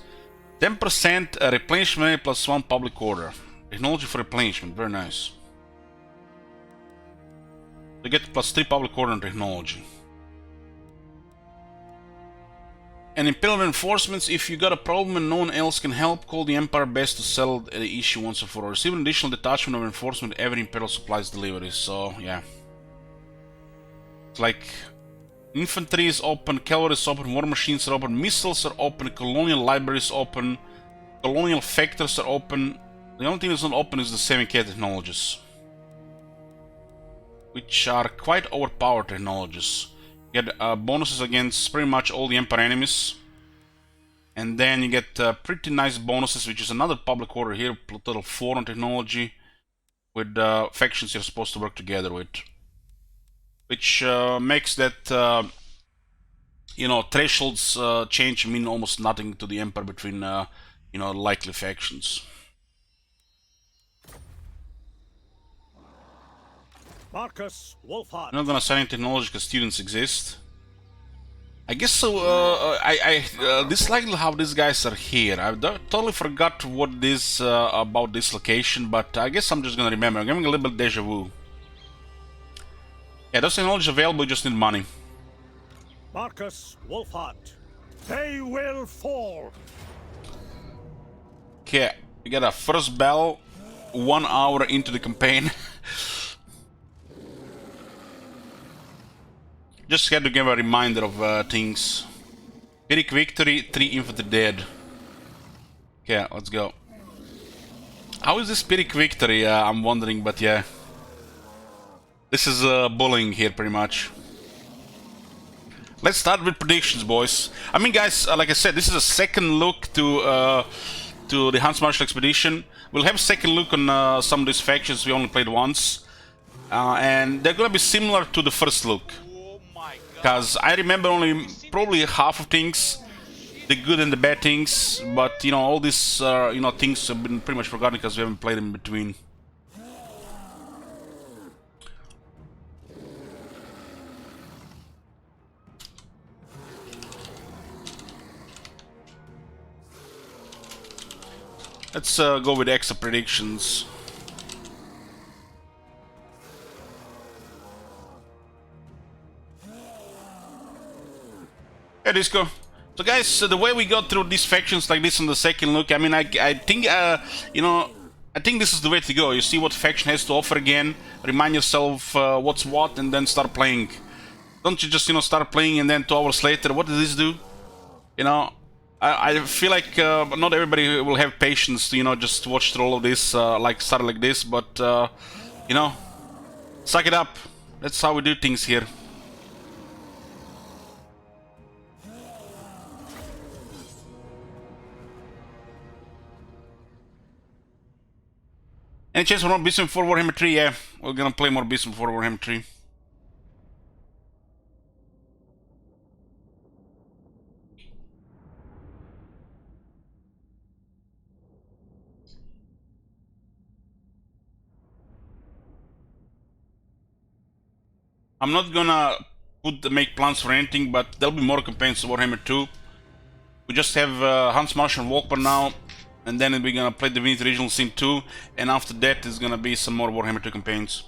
10% replenishment +1 public order. Technology for replenishment, very nice. They get +3 public order and technology. And Imperial reinforcements, if you got a problem and no one else can help, call the Empire best to settle the issue once and for all. Receive an additional detachment of reinforcement every Imperial supplies delivery, so yeah. It's like infantry is open, cavalry is open, war machines are open, missiles are open, colonial libraries open, colonial factors are open. The only thing that's not open is the semi-K technologies, which are quite overpowered technologies. You get bonuses against pretty much all the Empire enemies. And then you get pretty nice bonuses, which is another public order here, total 4 on technology, with factions you're supposed to work together with. Which makes that, you know, thresholds change mean almost nothing to the Empire between, you know, likely factions. Marcus Wolfhard. I'm not gonna assign technology because students exist. I guess so. I dislike how these guys are here. I totally forgot what this about this location, but I guess I'm just gonna remember. I'm getting a little bit deja vu. Yeah, those technologies available. You just need money. Marcus Wolfhard. They will fall. Okay, we got a first bell 1 hour into the campaign. Just had to give a reminder of things. Pyrrhic victory, 3 infantry dead. Okay, let's go. How is this Pyrrhic victory? I'm wondering, but yeah. This is bullying here, pretty much. Let's start with predictions, boys. I mean, guys, like I said, this is a second look to the Huntsmarshal expedition. We'll have a second look on some of these factions we only played once. And they're gonna be similar to the first look. Because I remember only probably half of things, the good and the bad things, but you know, all these you know, things have been pretty much forgotten because we haven't played them in between. Let's go with extra predictions. Yeah, Disco. So guys, the way we got through these factions like this on the second look, I mean, I think, you know, I think this is the way to go. You see what faction has to offer again, remind yourself what's what, and then start playing. Don't you just, you know, start playing and then 2 hours later, what does this do? You know, I feel like not everybody will have patience to, you know, just watch through all of this, like start like this, but, you know, suck it up. That's how we do things here. Any chance for more Beast for Warhammer 3? Yeah, we're gonna play more Beast for Warhammer 3. I'm not gonna make plans for anything, but there'll be more campaigns of Warhammer 2. We just have Huntsmarshal and Walkman now, and then we're gonna play Divinity Regional Sim 2, and after that is gonna be some more Warhammer 2 campaigns.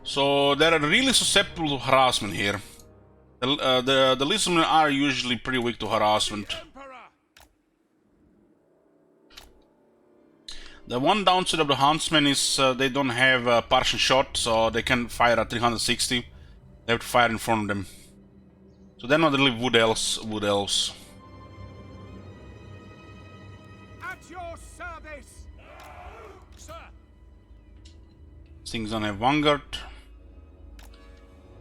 So they're really susceptible to harassment here. The Lizardmen are usually pretty weak to harassment. The one downside of the Huntsmen is they don't have partial shot, so they can fire at 360. They have to fight in front of them. So they're not really wood elves. At your service, sir. Things on a vanguard.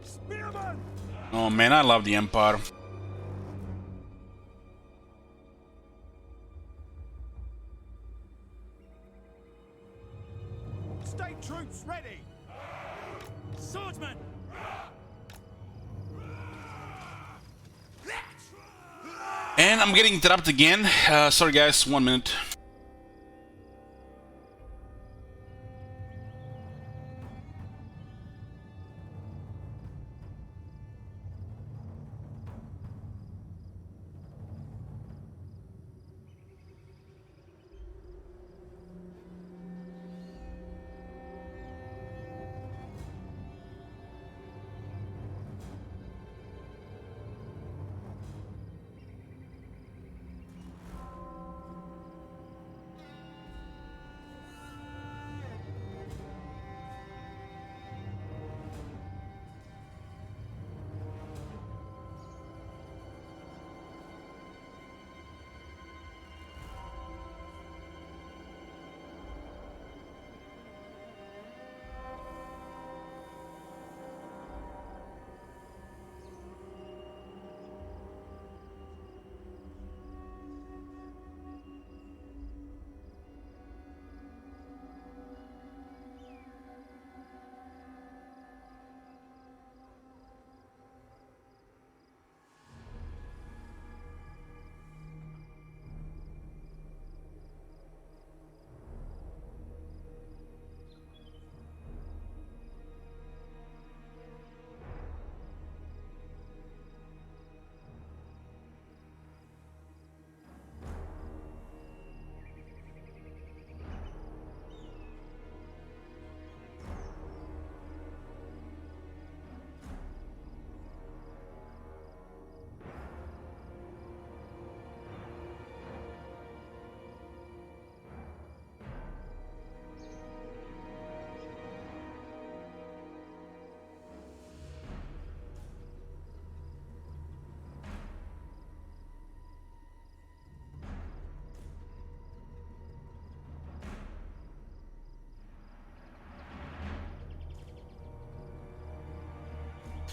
Spearman. Oh man, I love the Empire. State troops ready. Swordsman. And I'm getting interrupted again. Sorry guys, 1 minute.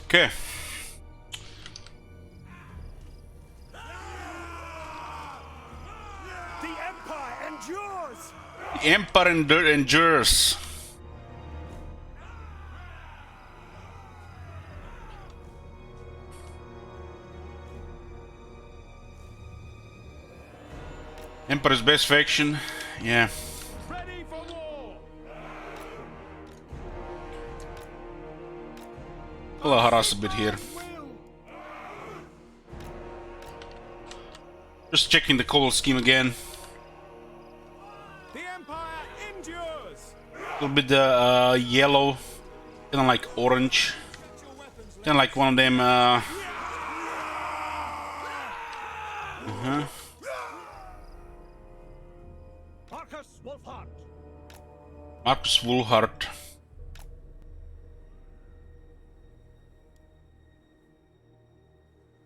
Okay. The Empire endures. The Empire endures. Empire's best faction, yeah. Ready for war. I'll harass a bit here. Just checking the color scheme again. The Empire endures. A little bit yellow, kind of like orange, kind of like one of them. Marcus Wolfhard. Marcus Woolhart.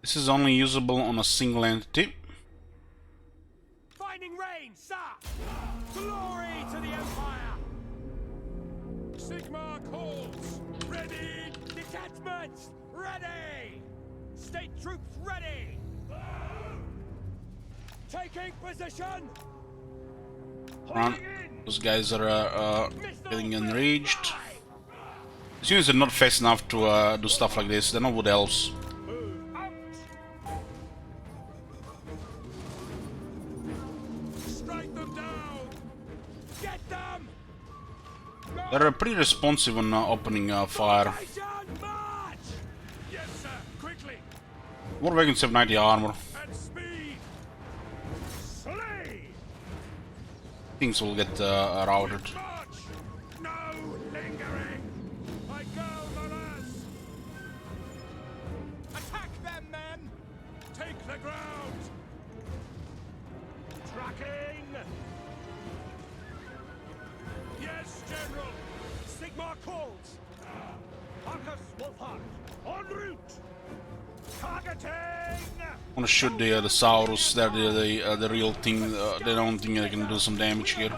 This is only usable on a single entity. Finding rain, sir. Glory to the Empire. Sigmar calls. Ready. Detachments ready. State troops ready. Taking position. Run. Those guys are getting enraged. These units are not fast enough to do stuff like this. They're not wood elves. Move out. Strike them down. Get them. They're pretty responsive on opening fire. Station march. Yes, sir. Quickly. War wagons have 90 armor. At speed. Slay. Things will get routed. March. No lingering. I go, Maras. Attack them, men. Take the ground. Tracking. Yes, General. Sigmar calls. Ready. March. Yes, sir. Quickly. War wagons have 90 armor. At speed. Slay. Things will get routed. Attack them, men. Take the ground. Tracking. Yes, General. Sigmar calls. Ready. March. Yes, sir. Quickly. War wagons have 90 armor. At speed. Slay. Things will get routed. Marcus Wolfhard, en route! Targeting! I want to shoot the Saurus. They're the real thing. They don't think they can do some damage here.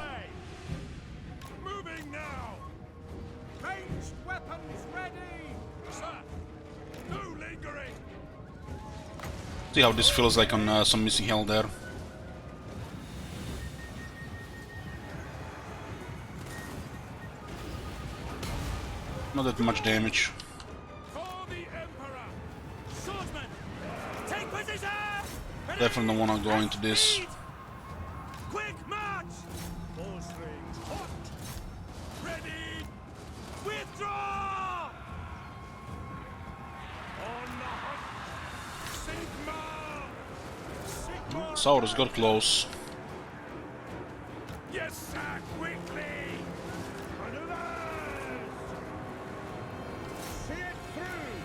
Moving now! Ranged weapons ready! Sir! No lingering! See how this feels like on some missing hell there. Not that much damage. For the Emperor! Swordsman! Take position! Definitely don't want to go into this. Quick march! Bowstrings hot! Ready! Withdraw! On the hunt! Sigma! Sigma! Saurus got close. Yes, sir! Quickly! Maneuvers! See it through!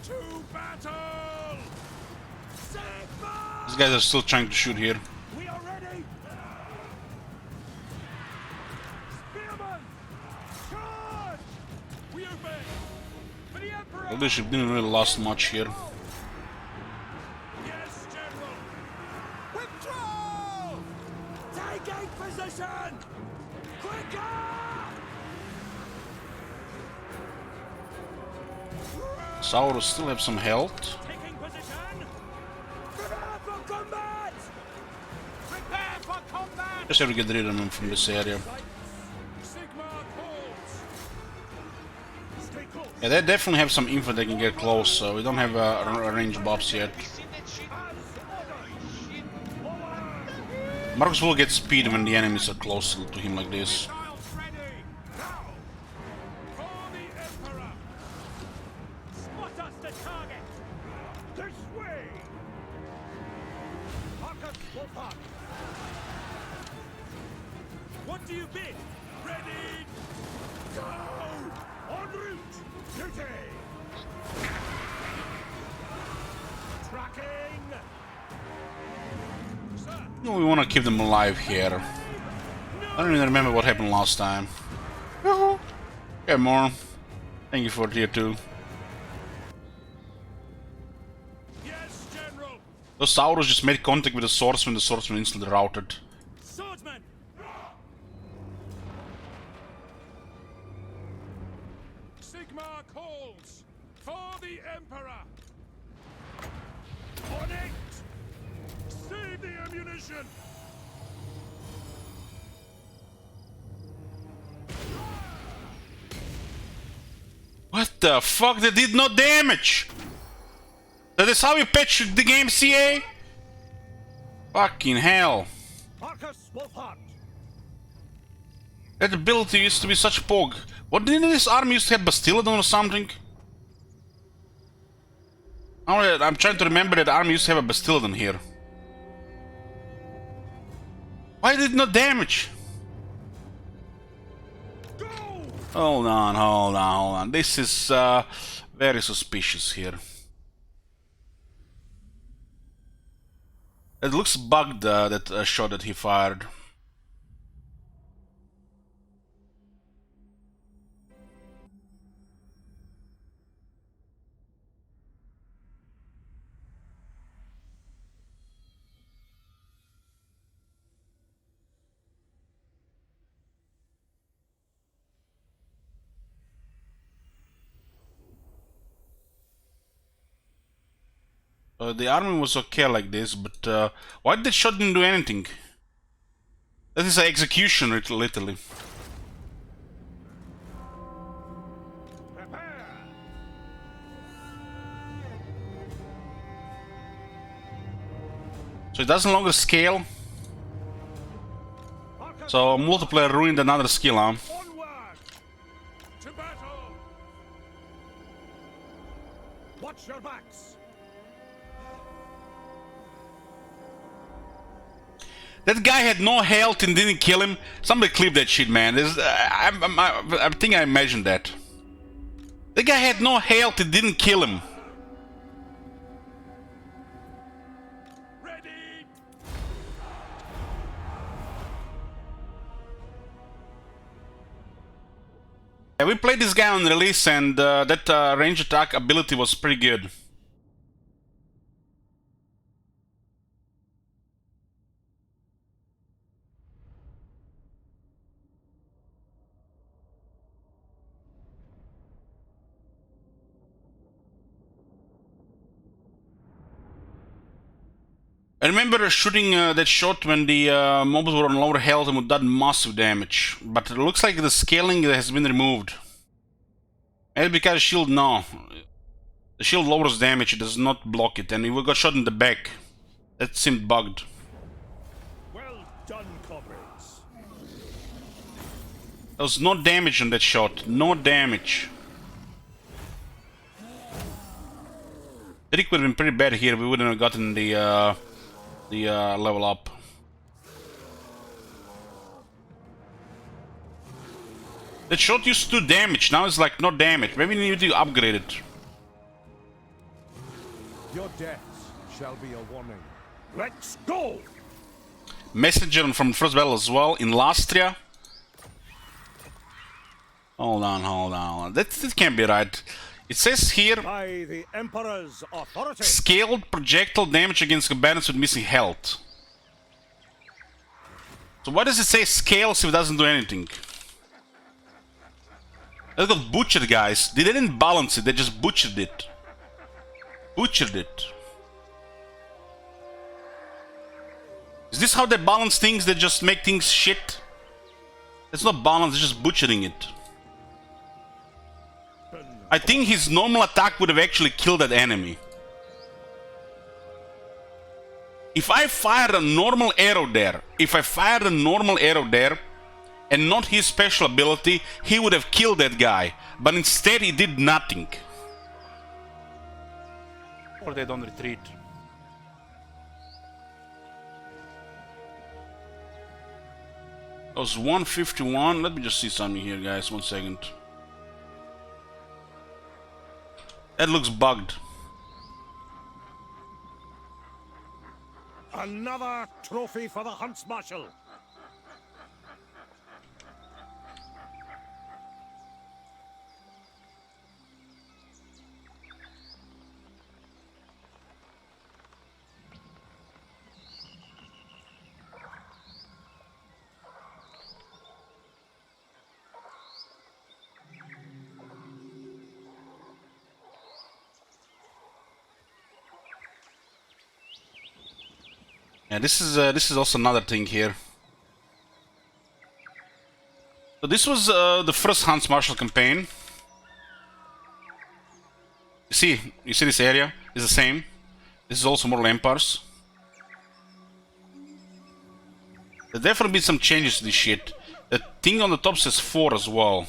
To battle! Sigma! These guys are still trying to shoot here. We are ready! Spearman! Charge! We obey! For the Emperor! The leadership didn't really last much here. Yes, General! Withdraw! Taking position! Quicker! Saurus still have some health. Taking position! Prepare for combat! Prepare for combat! Just have to get rid of them from this area. Sigma calls! Stay close! Yeah, they definitely have some info they can get close. So we don't have a range buffs yet. Have you seen that shit? As Holy shit! Marcus will get speed when the enemies are close to him like this. Missiles ready! Now! For the Emperor! Spot us the target! This way! Marcus Wolfhard! What do you bid? Ready! Go! En route! Duty! Tracking! Sir! You know, we want to keep them alive here. I don't even remember what happened last time. Yeah, more. Thank you for tier 2. Yes, General! Those Saurus just made contact with the swordsman instantly routed. Swordsman! Sigma calls for the Emperor! On it! Save the ammunition! What the fuck? They did no damage! That is how you patch the game, CA? Fucking hell. Marcus Wolfhard! That ability used to be such pog. What, didn't this army used to have Bastiladon or something? I'm trying to remember that army used to have a Bastiladon here. Why did it not damage? Go! Hold on. This is very suspicious here. It looks bugged, that shot that he fired. The army was okay like this, but why did that shot didn't do anything? That is an execution, literally. Prepare! So it doesn't longer scale. Marcus So multiplayer ruined another skill, huh? onward! To battle! Watch your backs! That guy had no health and didn't kill him. Somebody clip that shit, man. I think I imagined that. The guy had no health and didn't kill him. Ready! Yeah, we played this guy on release, and that range attack ability was pretty good. I remember shooting that shot when the mobs were on lower health and would done massive damage, but it looks like the scaling has been removed. Maybe because shield, no. The shield lowers damage, it does not block it, and we got shot in the back. That seemed bugged. Well done, comrades. There was no damage on that shot, no damage. The Rick would have been pretty bad here, we wouldn't have gotten the level up. That shot used to do damage, now it's like no damage. Maybe we need to upgrade it. Your deaths shall be a warning. Let's go! Messenger from first battle as well in Lastria. Hold on. That can't be right. It says here, By the Emperor's authority. scaled projectile damage against combatants with missing health. So why does it say scales if it doesn't do anything? That got butchered, guys. They didn't balance it, they just butchered it. Butchered it. Is this how they balance things? They just make things shit? It's not balance, it's just butchering it. I think his normal attack would have actually killed that enemy. If I fired a normal arrow there, and not his special ability, he would have killed that guy. But instead he did nothing. Or they don't retreat. That was 151. Let me just see something here, guys. 1 second. That looks bugged. Another trophy for the Huntsmarshal. Yeah, this is also another thing here. So this was the first Huntsmarshal campaign. You see this area is the same. This is also more Lampars. There's definitely been some changes to this shit. The thing on the top says 4 as well.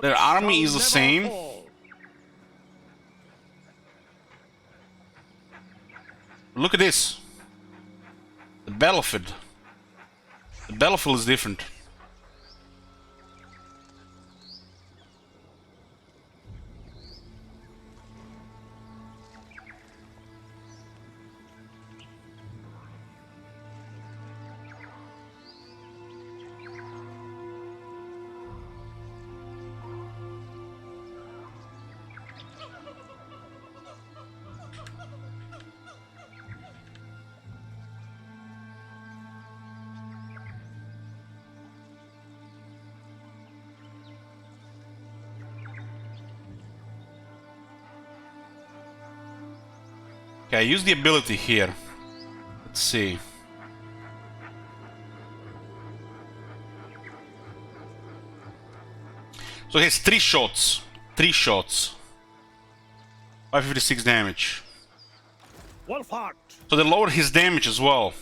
Their army is the same. Look at this. The battlefield. The battlefield is different. Okay, I use the ability here. Let's see. So he has 3 shots. 3 shots. 556 damage. Wolfhart. So they lower his damage as well.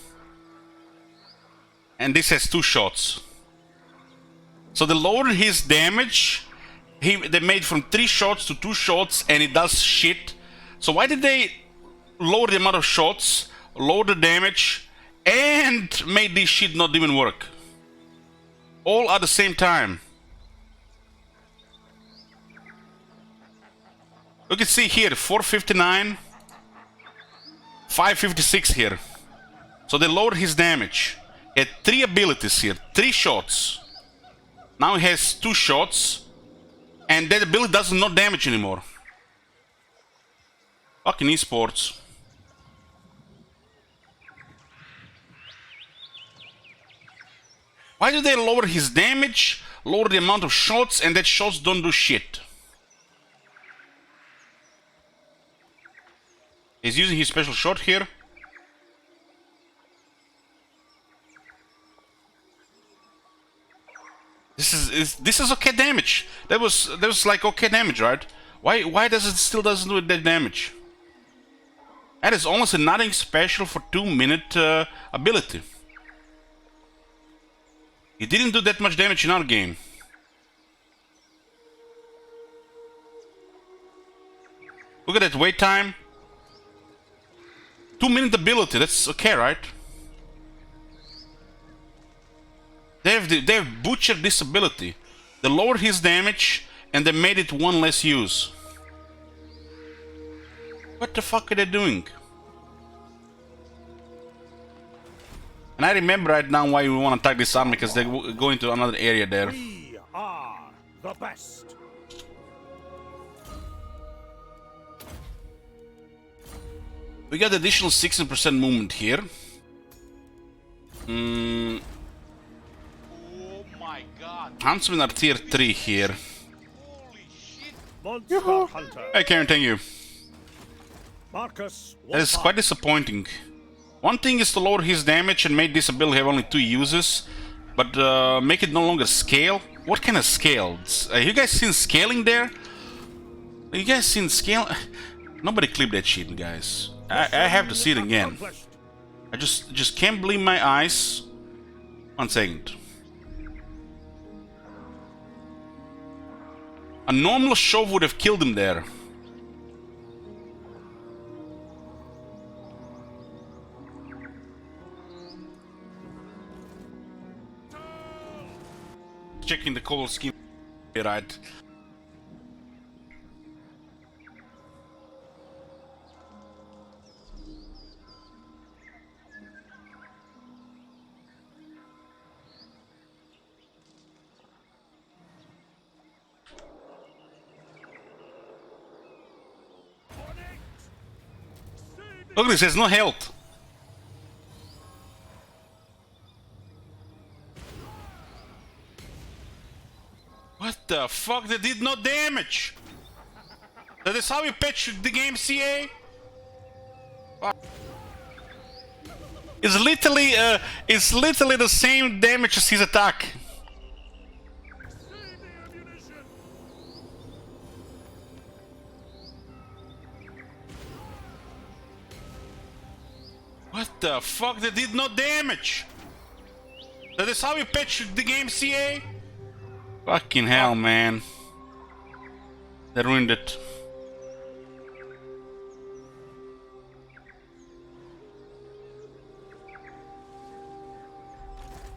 And this has 2 shots. So they lowered his damage. They made from 3 shots to 2 shots, and it does shit. So why did they lower the amount of shots, lower the damage, and made this shit not even work? All at the same time. You can see here, 459, 556 here. So they lowered his damage. He had 3 abilities here, 3 shots. Now he has 2 shots, and that ability does no damage anymore. Fucking esports. Why do they lower his damage, lower the amount of shots, and that shots don't do shit? He's using his special shot here. This is okay damage. That was like okay damage, right? Why does it still doesn't do that damage? That is almost a nothing special for 2-minute ability. He didn't do that much damage in our game. Look at that wait time. 2-minute ability, that's okay, right? They've butchered this ability. They lowered his damage and they made it 1 less use. What the fuck are they doing? And I remember right now why we want to attack this army, because they go into another area there. We are the best. We got additional 16% movement here. Oh my god. Huntsmen are tier 3 here. Holy shit. Monster Hunter. I can't thank you. Marcus. That is quite disappointing. One thing is to lower his damage and make this ability have only 2 uses, but make it no longer scale. What kind of scale? You guys seen scaling there? You guys seen scale? Nobody clipped that shit, guys. I have to see it again. I just can't believe my eyes. 1 second. A normal shove would have killed him there. Checking the color scheme, right? Look at this, there's no health. What the fuck? They did no damage. That is how you patch the game, CA? It's literally the same damage as his attack. What the fuck? They did no damage. That is how you patch the game, CA? Fucking hell, man. They ruined it.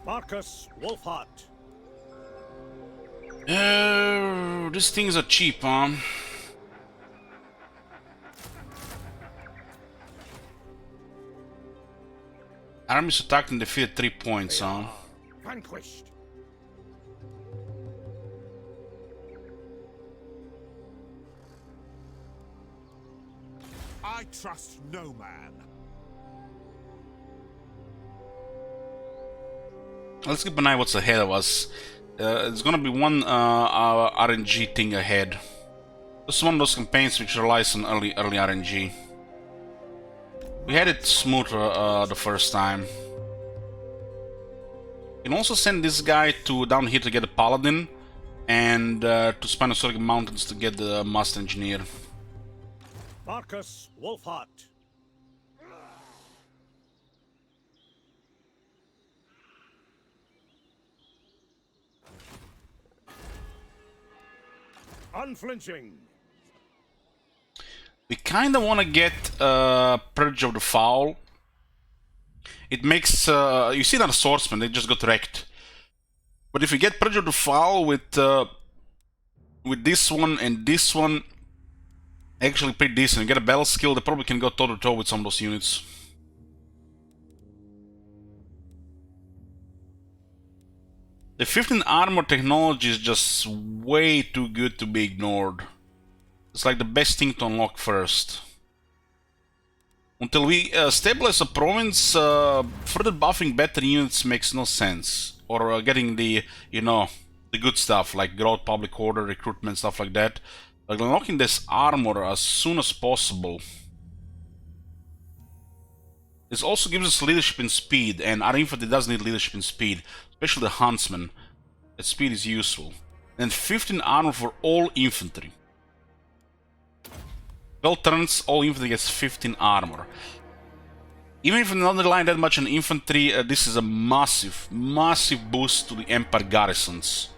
Marcus Wolfhart. These things are cheap, huh? Armies attacked and defeated 3 points, huh? Vanquished. I trust no man. Let's keep an eye what's ahead of us. It's gonna be one RNG thing ahead. This is one of those campaigns which relies on early RNG. We had it smoother the first time. You can also send this guy down here to get a paladin, and to Spinosauric Mountains to get the Master Engineer. Marcus Wolfhart. Unflinching. We kinda wanna get Purge of the Foul. It makes you see that swordsman, they just got wrecked. But if we get Purge of the Foul with this one and this one, actually pretty decent. You get a battle skill, they probably can go toe to toe with some of those units. The 15 armor technology is just way too good to be ignored. It's like the best thing to unlock first. Until we stabilize a province, further buffing better units makes no sense. Or getting the, you know, the good stuff like growth, public order, recruitment, stuff like that. Like unlocking this armor as soon as possible. This also gives us leadership and speed, and our infantry does need leadership and speed, especially the huntsman. That speed is useful. And 15 armor for all infantry. 12 turns, all infantry gets 15 armor. Even if we don't rely that much on infantry, this is a massive, massive boost to the Empire garrisons.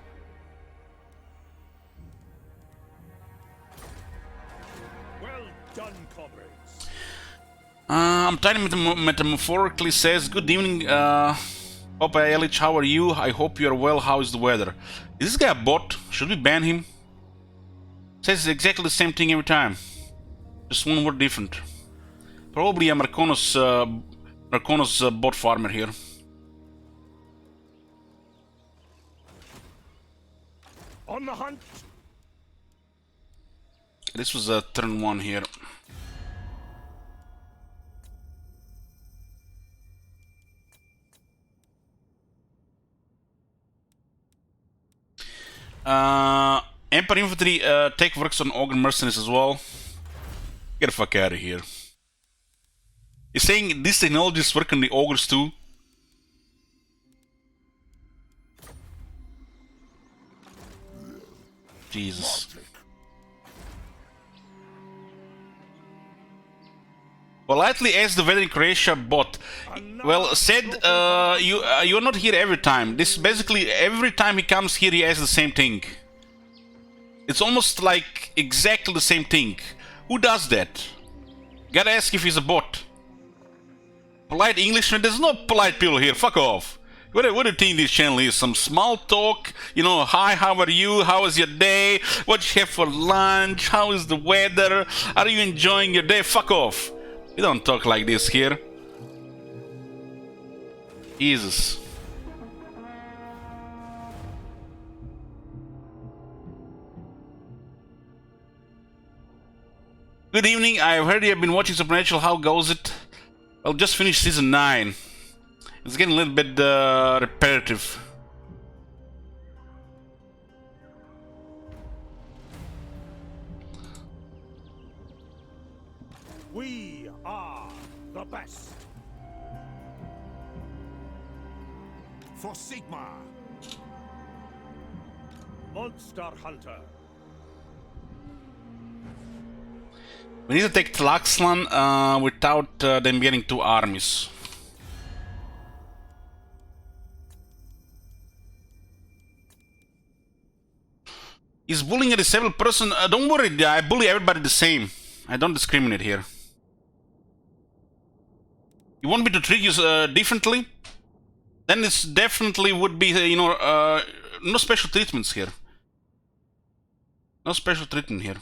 Well done, comrades. Untitled metaphorically says, "Good evening, Papa Elich, how are you? I hope you are well. How is the weather?" Is this guy a bot? Should we ban him? Says exactly the same thing every time. Just one word different. Probably a Marconos bot farmer here. On the hunt. This was a turn 1 here. Emperor Infantry tech works on Ogre Mercenaries as well. Get the fuck out of here. You're saying these technologies work on the Ogres too? Jesus. Politely ask the veteran Croatia bot. Well, said you're not here every time. This basically every time he comes here he asks the same thing. It's almost like exactly the same thing. Who does that? Gotta ask if he's a bot. Polite Englishman? There's no polite people here. Fuck off. What do you think this channel is? Some small talk? You know, hi, how are you? How was your day? What you have for lunch? How is the weather? Are you enjoying your day? Fuck off. We don't talk like this here. Jesus. Good evening, I've heard you have been watching Supernatural, how goes it? Well, just finished season 9. It's getting a little bit repetitive. We are the best. For Sigma. Monster Hunter. We need to take Tlaxlan without them getting 2 armies. Is bullying a disabled person? Don't worry, I bully everybody the same. I don't discriminate here. You want me to treat you differently? Then this definitely would be, you know, no special treatments here. No special treatment here.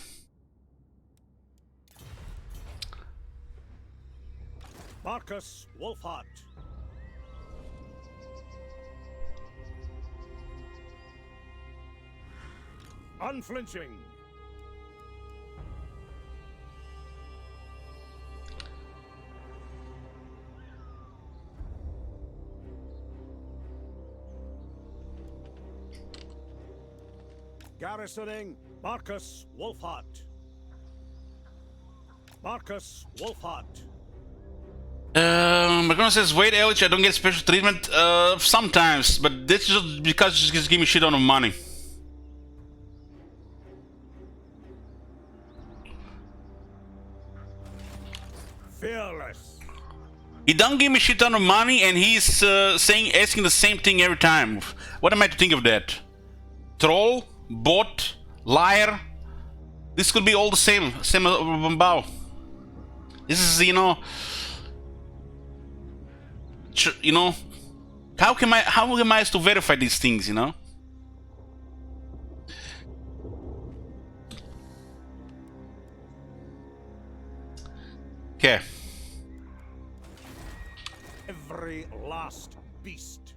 Marcus Wolfhart. Unflinching. Garrisoning Marcus Wolfhart. Marcus Wolfhart. McGonagall says, wait, Elich, I don't get special treatment. Sometimes, but that's just because you just give me shit on the money. Fearless. He don't give me shit on the money, and he's asking the same thing every time. What am I to think of that? Troll, bot, liar. This could be all the same as Bow. This is, you know, how am I to verify these things, you know? Okay. Every last beast.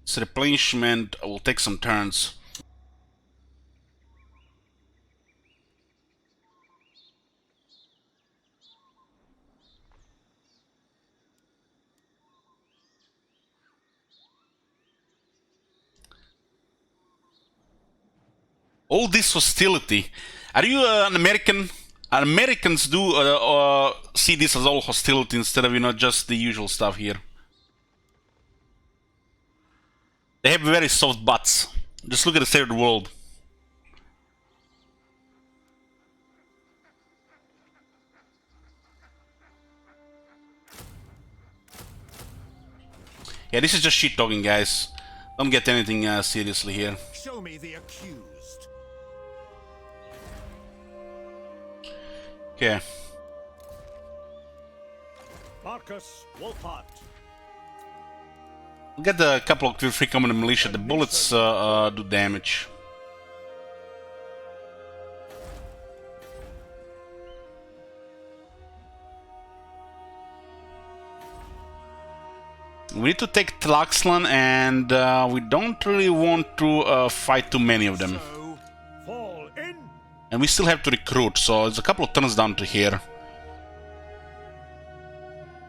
This replenishment will take some turns. All this hostility. Are you an American? Americans do see this as all hostility instead of, you know, just the usual stuff here. They have very soft butts. Just look at the third world. Yeah, this is just shit talking, guys. Don't get anything seriously here. Show me the accused. Okay. Marcus Wolfhart. We'll get a couple of free common militia. The bullets do damage. We need to take Tlaxlan, and we don't really want to fight too many of them. So, fall in. And we still have to recruit, so it's a couple of turns down to here.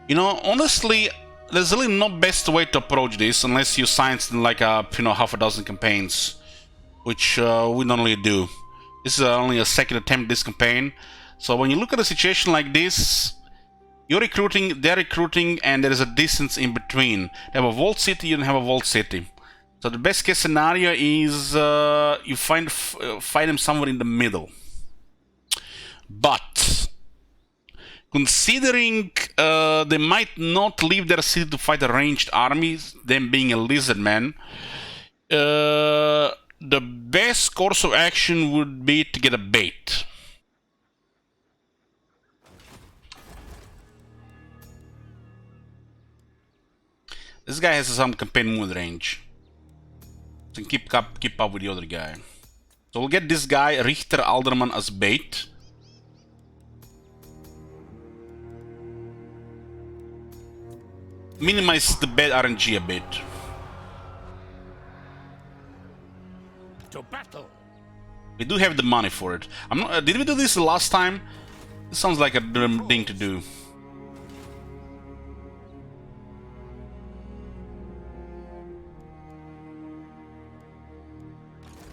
You know, honestly, there's really no best way to approach this unless you sign like half a dozen campaigns, which we normally do. This is only a second attempt this campaign, so when you look at a situation like this, you're recruiting, they're recruiting, and there is a distance in between. They have a vault city, you don't have a vault city. So the best case scenario is you find them somewhere in the middle. But considering they might not leave their city to fight a ranged army, them being a lizard man, the best course of action would be to get a bait. This guy has some campaign mood range. So keep up with the other guy. So we'll get this guy, Richter Alderman, as bait. Minimize the bad RNG a bit. To battle. We do have the money for it. I'm not. Did we do this the last time? This sounds like a dumb thing to do.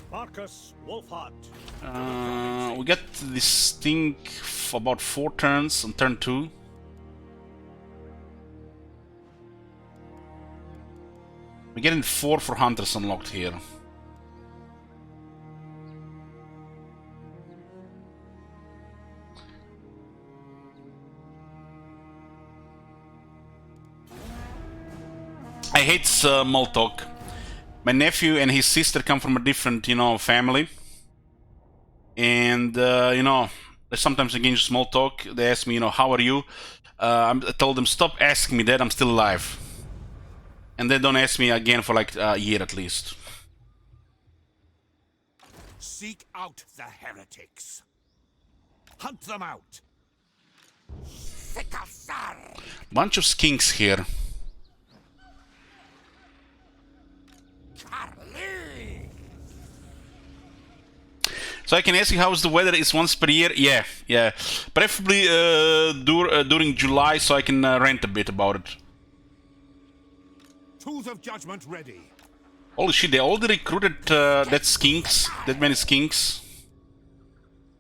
Marcus Wolfhart. We get this thing for about 4 turns on turn 2. We're getting 4 for hunters unlocked here. I hate small talk. My nephew and his sister come from a different, family. And, they sometimes engage small talk. They ask me, how are you? I told them, stop asking me that, I'm still alive. And they don't ask me again for like a year at least. Seek out the heretics. Hunt them out. Bunch of skinks here. So I can ask you how's the weather? It's once per year? Yeah. Preferably during July, so I can rant a bit about it. Tools of judgment ready. Holy shit, they already recruited that many skinks.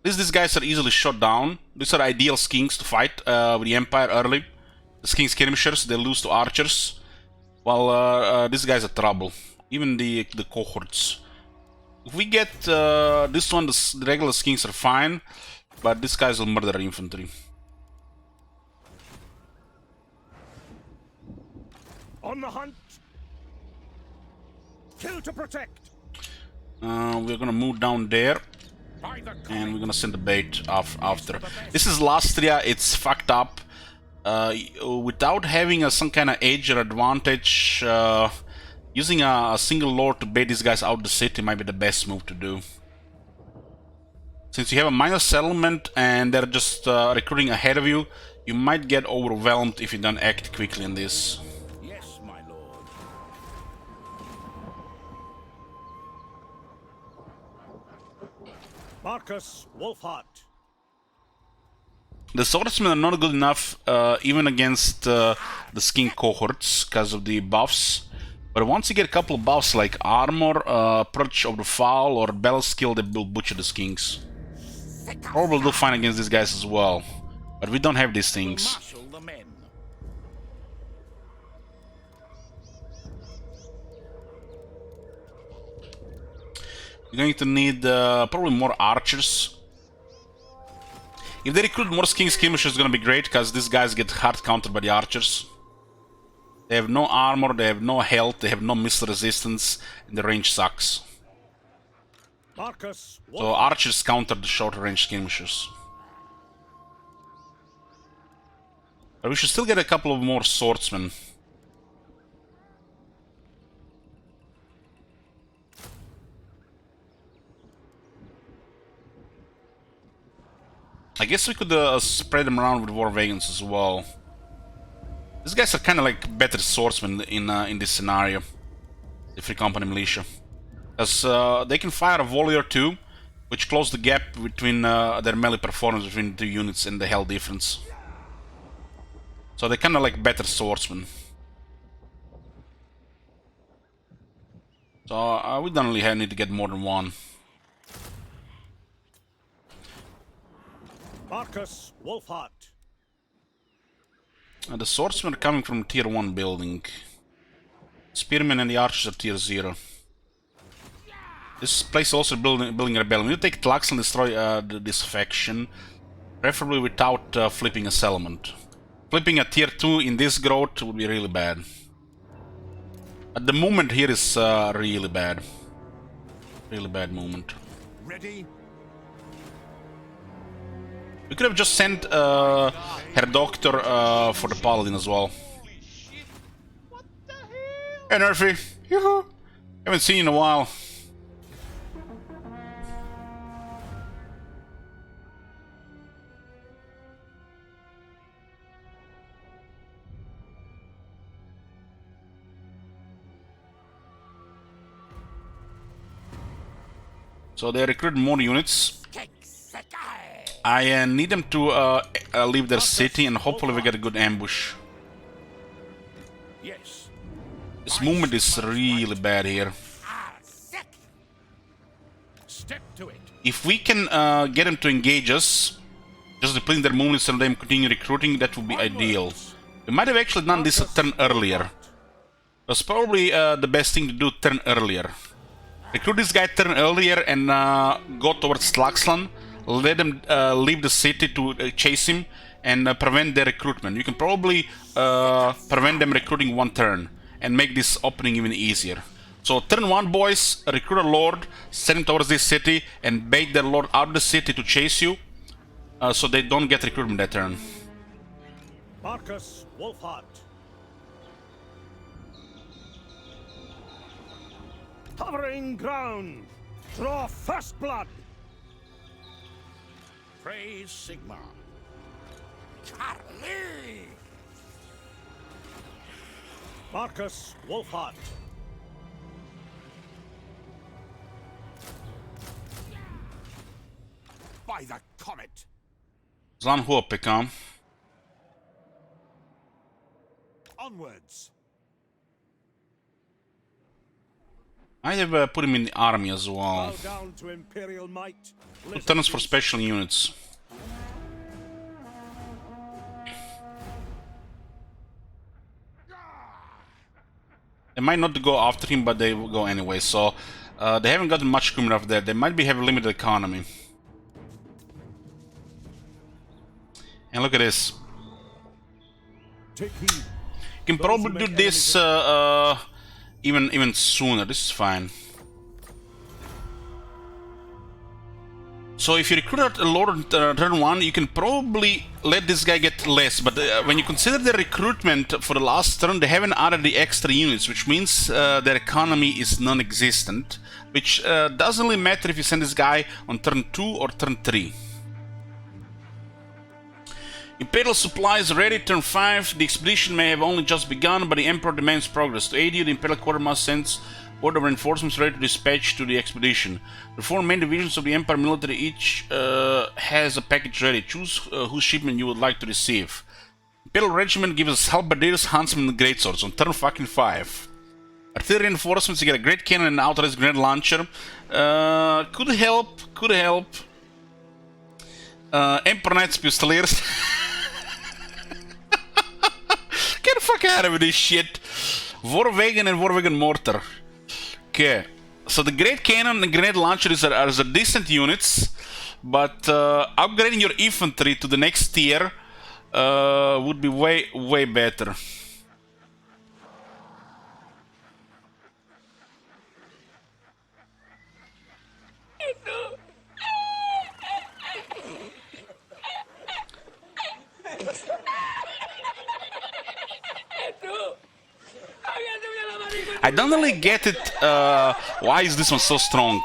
These guys are easily shot down. These are ideal skinks to fight with the Empire early. The skink skirmishers, they lose to archers. While these guys are trouble. Even the cohorts. If we get this one, the regular skinks are fine. But these guys will murder infantry. On the hunt. Kill to protect. We're gonna move down there. And we're gonna send the bait after. This is Lastria, it's fucked up. Without having some kind of edge or advantage, using a single lord to bait these guys out the city might be the best move to do. Since you have a minor settlement and they're just recruiting ahead of you, you might get overwhelmed if you don't act quickly in this. Yes, my lord. Marcus Wolfhart. The swordsmen are not good enough even against the skin cohorts because of the buffs. But once you get a couple of buffs like armor, Purge of the Foul, or Battle Skill, they will butcher the skins. Probably do fine against these guys as well. But we don't have these things. Marshal the men. We're going to need probably more archers. If they recruit more skin skirmishers, it's gonna be great, because these guys get hard countered by the archers. They have no armor, they have no health, they have no missile resistance, and the range sucks. Marcus So archers counter the shorter range skirmishers. But we should still get a couple of more swordsmen. I guess we could spread them around with war wagons as well. These guys are kind of like better swordsmen in this scenario. The Free Company Militia. Because they can fire a volley or two, which close the gap between their melee performance between the two units and the health difference. So they're kind of like better swordsmen. So we don't really need to get more than one. Marcus Wolfhart. The swordsmen are coming from tier 1 building. Spearmen and the archers are tier 0. This place also building a rebellion. We take Tlax and destroy this faction, preferably without flipping a settlement. Flipping a tier 2 in this growth would be really bad. But the movement here is really bad. Really bad movement. Ready? We could have just sent Herr Doctor for the Paladin as well. Holy shit! What the hell? Hey Nerfy! Yoo-hoo! Haven't seen you in a while. So they recruit more units. I need them to leave their city, and hopefully we get a good ambush. Yes. This movement is really bad here. Step to it. If we can get them to engage us, just depleting their movements and them continue recruiting, that would be ideal. We might have actually done this a turn earlier. That's probably the best thing to do, turn earlier. Recruit this guy turn earlier and go towards Tlaxlan. Let them leave the city to chase him and prevent their recruitment. You can probably prevent them recruiting one turn and make this opening even easier. So turn 1, boys, recruit a lord, send him towards this city and bait their lord out of the city to chase you, so they don't get recruitment that turn. Marcus Wolfhart. Covering ground. Draw first blood. Praise Sigma. Charlie. Marcus Wolfhart. By the comet. Zlan chłopyka. Onwards. I have put him in the army as well. Bow down to Imperial might. 2 turns for special units. They might not go after him, but they will go anyway, so they haven't gotten much coming off there. They might be having limited economy. And look at this. Take heed. You can probably do this even sooner. This is fine. So if you recruit a lord on turn 1, you can probably let this guy get less. But when you consider the recruitment for the last turn, they haven't added the extra units, which means their economy is non-existent. Which doesn't really matter if you send this guy on turn 2 or turn 3. Imperial supplies ready, turn 5. The expedition may have only just begun, but the Emperor demands progress. To aid you, the Imperial Quartermaster sends Order reinforcements ready to dispatch to the expedition. The 4 main divisions of the Empire military each has a package ready. Choose whose shipment you would like to receive. Imperial Regiment gives us halberdiers, huntsmen, and greatswords on turn fucking 5. Artillery reinforcements, you get a great cannon and an authorized grenade launcher. Could help, could help. Emperor Knights Pistoliers. Get the fuck out of this shit. Warwagon and Warwagon Mortar. Okay, so the Great Cannon and Grenade Launcher are decent units, but upgrading your infantry to the next tier would be way better. I don't really get it, why is this one so strong?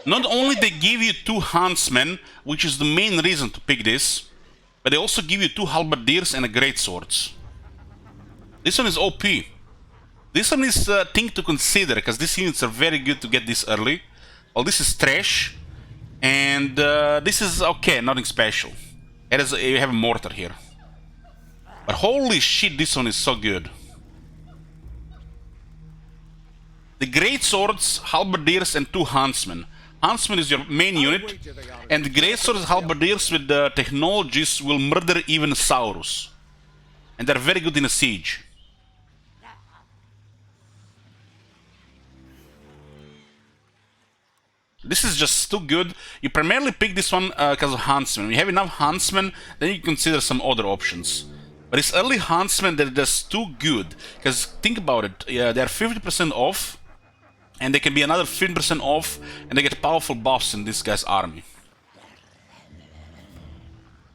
Not only they give you 2 huntsmen, which is the main reason to pick this, but they also give you 2 halberdiers and a greatswords. This one is OP. This one is a thing to consider, because these units are very good to get this early. Well, this is trash, and this is okay, nothing special. You have a mortar here. But holy shit, this one is so good. The greatswords, halberdiers, and 2 huntsmen. Huntsman is your main unit, and greatswords, halberdiers with the technologies will murder even Saurus. And they're very good in a siege. This is just too good. You primarily pick this one because of huntsmen. When you have enough huntsmen, then you consider some other options. But this early huntsmen, they're just too good. Because think about it, they're 50% off, and they can be another 15% off, and they get powerful buffs in this guy's army.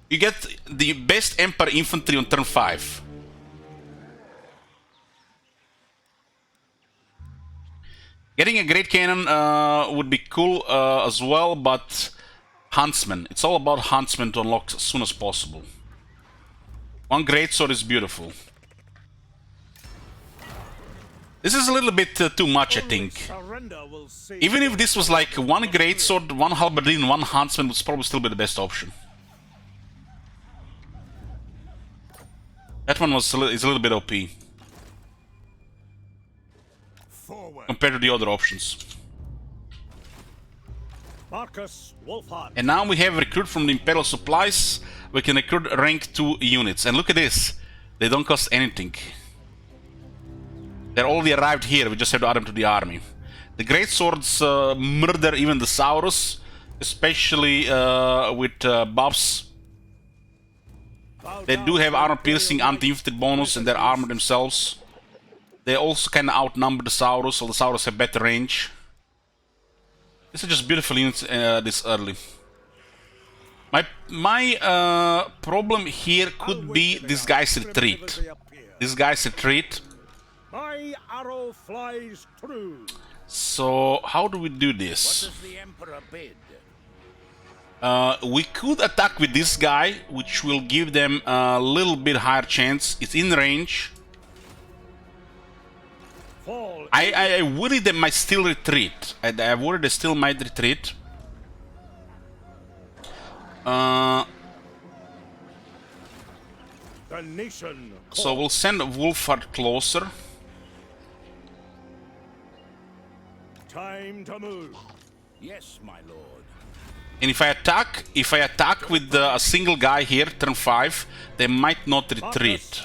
You get the best Emperor infantry on turn 5. Getting a great cannon would be cool as well, but huntsmen. It's all about huntsmen to unlock as soon as possible. 1 greatsword is beautiful. This is a little bit too much, I think. Even if this was like 1 greatsword, 1 halberdier, and 1 huntsman would probably still be the best option. That one is a little bit OP compared to the other options. And now we have recruit from the Imperial Supplies. We can recruit rank 2 units. And look at this. They don't cost anything. They're already arrived here. We just have to add them to the army. The greatswords murder even the Saurus, especially with buffs. They do have armor piercing, anti-infantry bonus, and their armor themselves. They also kind of outnumber the Saurus, so the Saurus have better range. These are just beautiful units this early. My problem here could be this guy's retreat. This guy's retreat. My arrow flies true. So how do we do this? What does the Emperor bid? We could attack with this guy, which will give them a little bit higher chance. It's in range. I worry they might still retreat. I worry they still might retreat. So we'll send Wolfhard closer. Time to move. Yes, my lord. And if I attack with a single guy here, turn 5, they might not retreat.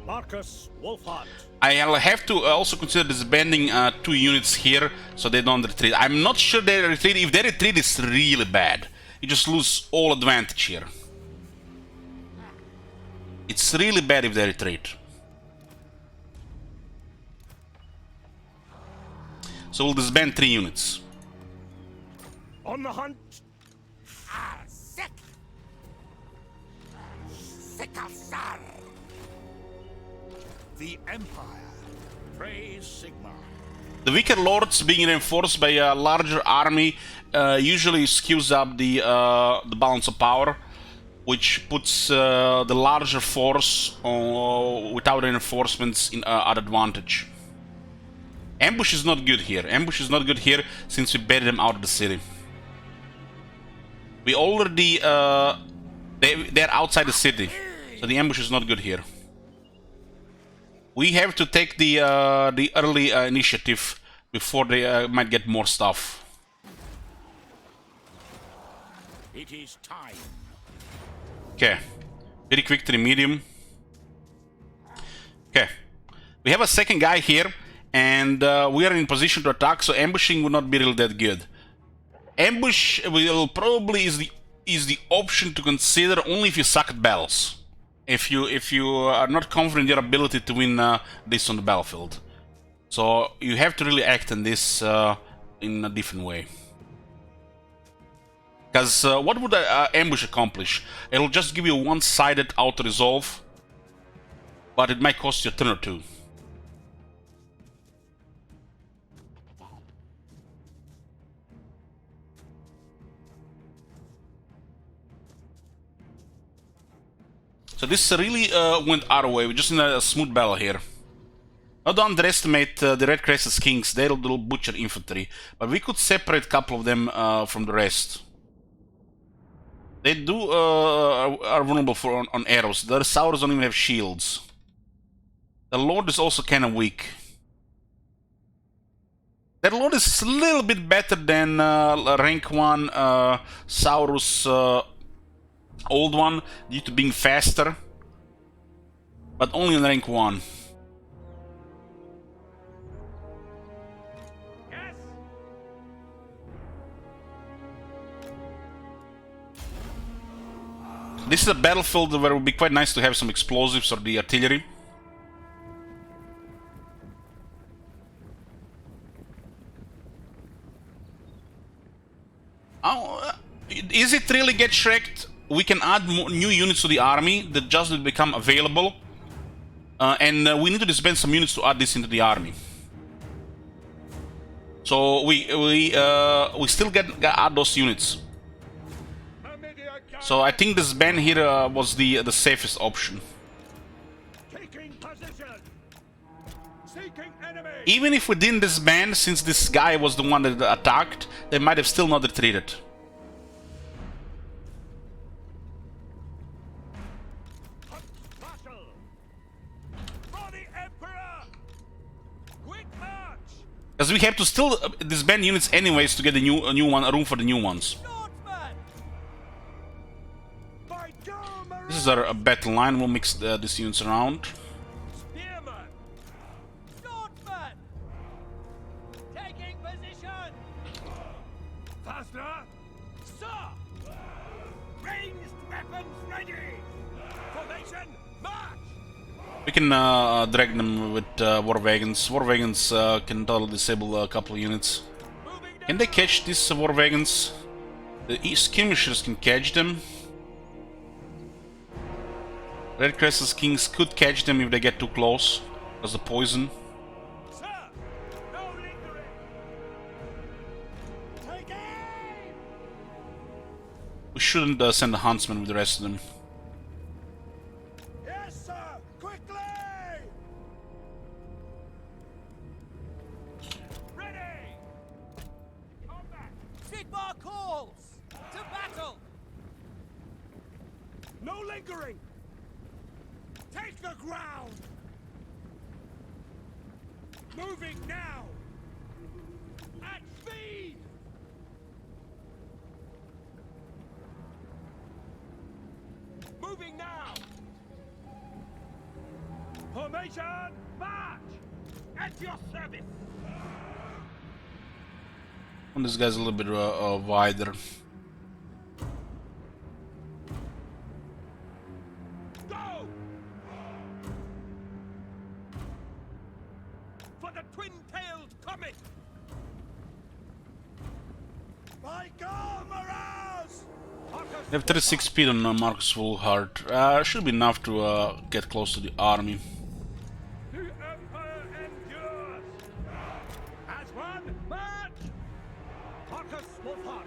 Marcus Wolfhard. I'll have to also consider disbanding 2 units here so they don't retreat. I'm not sure they retreat. If they retreat, it's really bad. You just lose all advantage here. It's really bad if they retreat. So we'll disband 3 units. On the hunt. Sick. Sikasar. The Empire. Praise Sigmar. The weaker lords being reinforced by a larger army usually skews up the balance of power. which puts the larger force without reinforcements at advantage. Ambush is not good here. Ambush is not good here since we baited them out of the city. We already... they're outside the city, so the ambush is not good here. We have to take the early initiative before they might get more stuff. It is time. Okay. Very quick to the medium. Okay. We have a second guy here, and we are in position to attack, so ambushing would not be really that good. Ambush will probably is the option to consider only if you suck at battles. If you are not confident in your ability to win this on the battlefield. So you have to really act in this in a different way. Because what would ambush accomplish? It'll just give you a one-sided auto-resolve, but it might cost you a turn or two. So this really went our way. We're just in a smooth battle here. Not to underestimate the Red Crested Kings. They'll butcher infantry, but we could separate a couple of them from the rest. They are vulnerable on arrows. The Saurus don't even have shields. The Lord is also kind of weak. That Lord is a little bit better than rank 1 Saurus old one due to being faster, but only in rank 1. Yes. This is a battlefield where it would be quite nice to have some explosives or the artillery. Is it really get shreked? We can add new units to the army that just will become available, and we need to disband some units to add this into the army. So we still get add those units. So I think this ban here was the safest option. Taking position. Seeking enemy. Even if we didn't disband, since this guy was the one that attacked, they might have still not retreated. Huntsmarshal. For the Emperor. Quick march. Because we have to still disband units anyways to get the new one room for the new ones. Swordsman. By Dome. This is our battle line. We'll mix these units around. Spearman. Swordsman. Taking position. Faster. Sir. Ranged weapons ready. Formation. March. We can drag them with war wagons. War wagons can totally disable a couple of units. Moving down. Can they catch these war wagons? The skirmishers can catch them. Red Crested Kings could catch them if they get too close, because the poison. Sir. No lingering. Take aim. We shouldn't send the huntsman with the rest of them. Yes, sir. Quickly. Ready. Combat. Sigmar calls to battle. No lingering. Take the ground. Moving now. At speed. Moving now. Formation, march. At your service. And this guy's a little bit wider. Go. For the twin-tailed comet. By God, Miraz! They have 36 speed on Marcus Wolfhard. Should be enough to get close to the army. The Empire endures! As one, march! Marcus Wolfhard!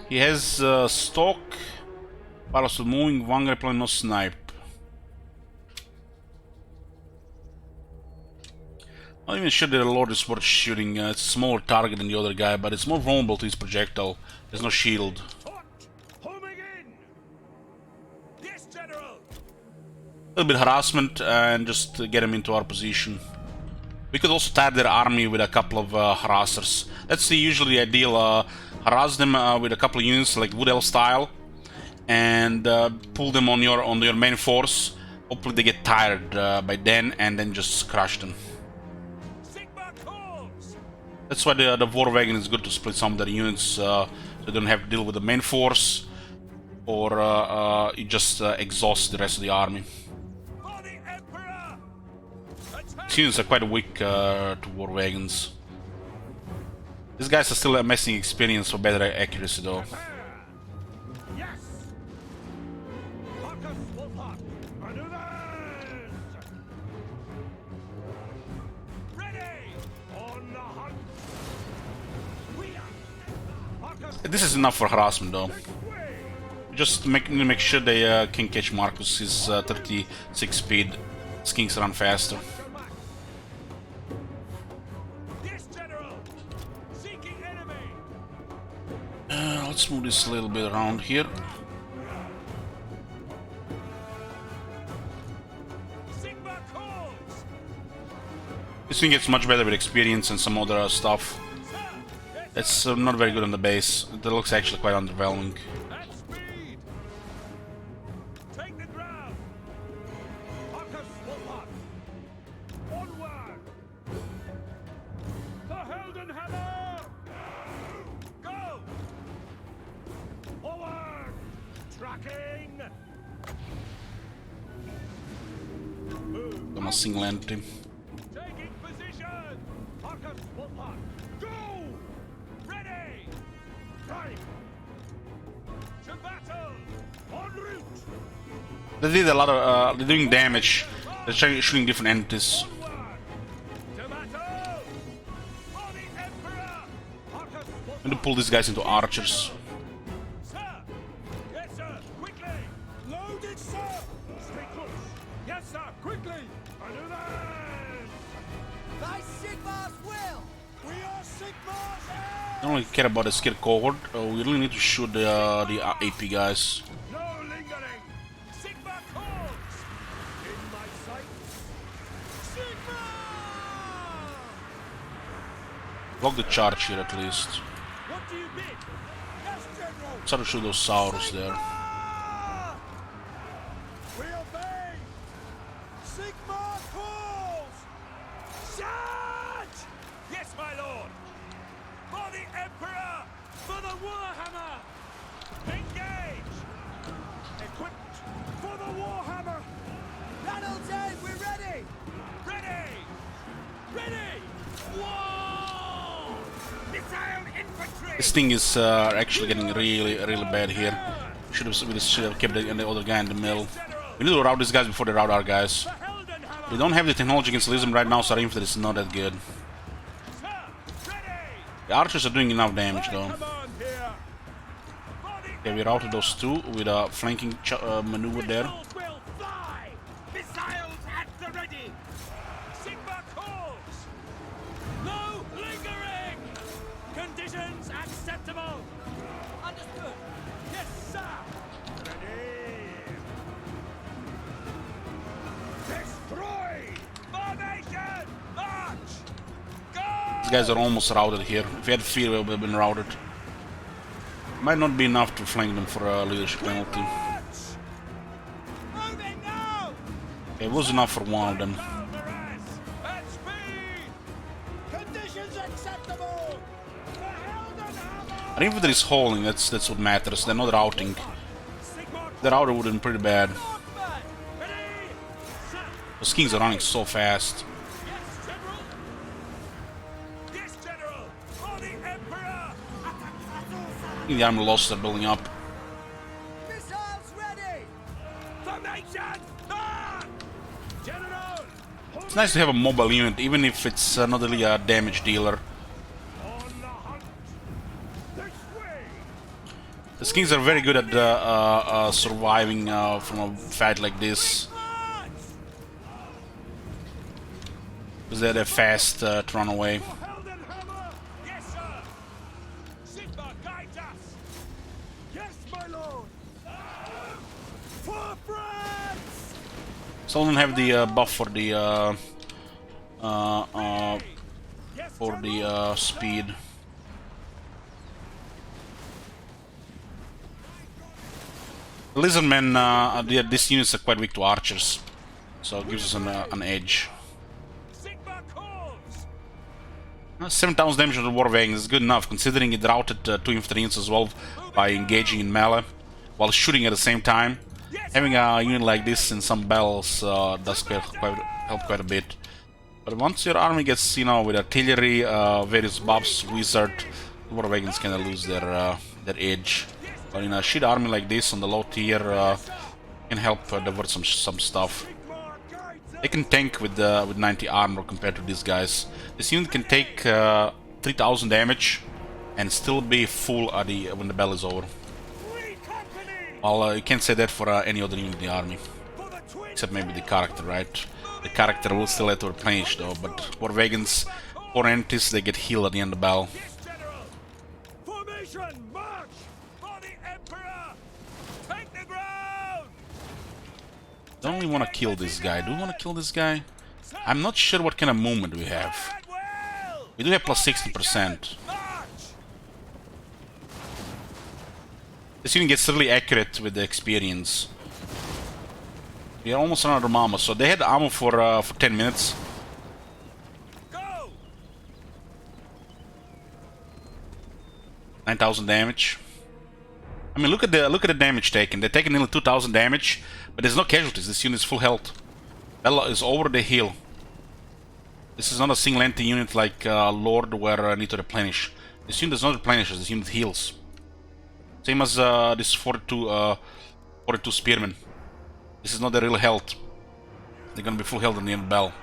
He has stock, Pilots are moving, one airplane, no snipe. Not even sure that the Lord is worth shooting. It's a smaller target than the other guy, but it's more vulnerable to his projectile. There's no shield. Homing in. Yes, General. A little bit harassment and just get him into our position. We could also tag their army with a couple of harassers. That's usually the ideal. Harass them with a couple of units like Wood Elf style, and pull them on your main force. Hopefully they get tired by then, and then just crush them. That's why the war wagon is good to split some of their units, so they don't have to deal with the main force, or you just exhaust the rest of the army. These units are quite weak to war wagons. These guys are still amassing experience for better accuracy though. This is enough for harassment though. Just need to make sure they can catch Marcus. His 36 speed. Skinks run faster. Let's move this a little bit around here. This thing gets much better with experience and some other stuff. It's not very good on the base. That looks actually quite underwhelming. I'm a single entry. Taking position. Go. Ready. Right. To battle. En route. They did a lot of they're doing damage. They're shooting different entities. To battle. For the Emperor. I'm gonna pull these guys into archers. Sir. Yes, sir. Quickly. Loaded, sir. Stay close. Yes, sir. Quickly. By Sigmar's will! We are Sigmar's heirs! I don't really care about the skill cohort. We really need to shoot the AP guys. No lingering! Sigmar calls! In my sight! Sigmar! Block the charge here at least. What do you bid? Yes, General! Try to shoot those Saurus there. We obey! Sigmar calls! Charge! Yes, my lord! For the Emperor! For the Warhammer! Engage! Equipped for the Warhammer! Ronald's End, we're ready! Ready! Ready! Whoa! Missile infantry! This thing is actually getting really bad here. We should have kept the other guy in the middle. We need to rout these guys before they rout our guys. We don't have the technology against Lism right now, so our infantry is not that good. The archers are doing enough damage though. Okay, we routed those two with a flanking maneuver there. Missiles at the ready! Sigmar calls! No lingering! Conditions acceptable! Understood! Yes, sir! Ready! Destroy! Formation! March! Go! These guys are almost routed here. If we had fear, we would have been routed. Might not be enough to flank them for a leadership penalty. March! Moving now! It was enough for one of them. At speed! Conditions acceptable! The Heldenhammer! Our infantry is holding, that's what matters. They're not routing. The router would have been pretty bad. Northman! Ready! Sir! Those kings are running so fast. Yes, General! Yes, General! For the Emperor! I think the army losses are building up. Missiles ready! Formation! Ah! General! It's nice to have a mobile unit, even if it's not really a damage dealer. On the hunt! This way! The skins are very good at surviving from a fight like this. Because they're fast to run away. Yes, sir. Sigma, guide us. Yes, my lord. For France. Some of them have the buff for the Yes, General. speed. The Lizardmen, these units are quite weak to archers, so it gives us an edge. Sigma calls. 7,000 damage on the War Wagons is good enough, considering it routed 2 infantry units as well by engaging in melee, while shooting at the same time. Having a unit like this in some battles does help quite a bit. But once your army gets, you know, with artillery, various buffs, wizard, the War Wagons kind of lose their edge. But in a shit army like this on the low tier, can help divert some stuff. They can tank with 90 armor compared to these guys. This unit can take 3,000 damage and still be full when the battle is over. Well, you can't say that for any other unit in the army, except maybe the character, right? The character will still have to replenish though, but War Wagons, 4 entities, they get healed at the end of the battle. Yes, General. Formation, march for the Emperor. Take the ground. Don't we want to kill this guy? Do we want to kill this guy? I'm not sure what kind of movement we have. At will. We do have plus 60%. March. This unit gets really accurate with the experience. We are almost on out of armor, so they had ammo for 10 minutes. Go. 9,000 damage. I mean, look at the damage taken. They're taking nearly 2,000 damage, but there's no casualties. This unit is full health. Battle is over, the heal. This is not a single anti-unit like Lord where I need to replenish. This unit does not replenish, this unit heals. Same as this 42 spearmen. This is not their real health. They're gonna be full health in the end of the battle.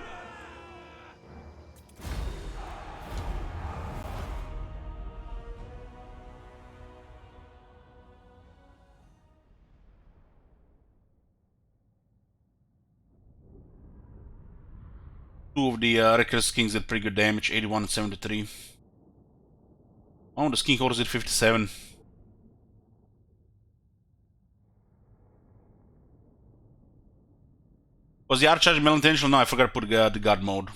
Two of the Reckless Kings did pretty good damage, 81 and 73. Oh, the King Horse did 57. Was the arch charge malintentional? No, I forgot to put the guard mode.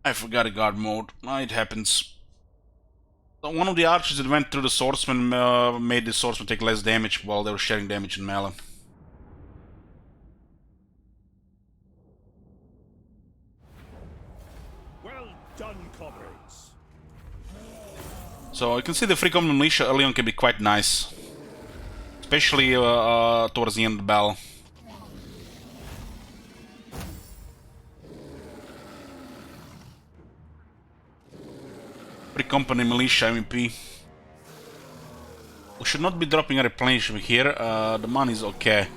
I forgot the guard mode. No, it happens. So one of the archers that went through the swordsman made the swordsman take less damage while they were sharing damage in melee. Well done, comrades. So you can see the free common militia early on can be quite nice. Especially towards the end of the battle. Free company militia MEP. We should not be dropping a replenishment here. The money is okay.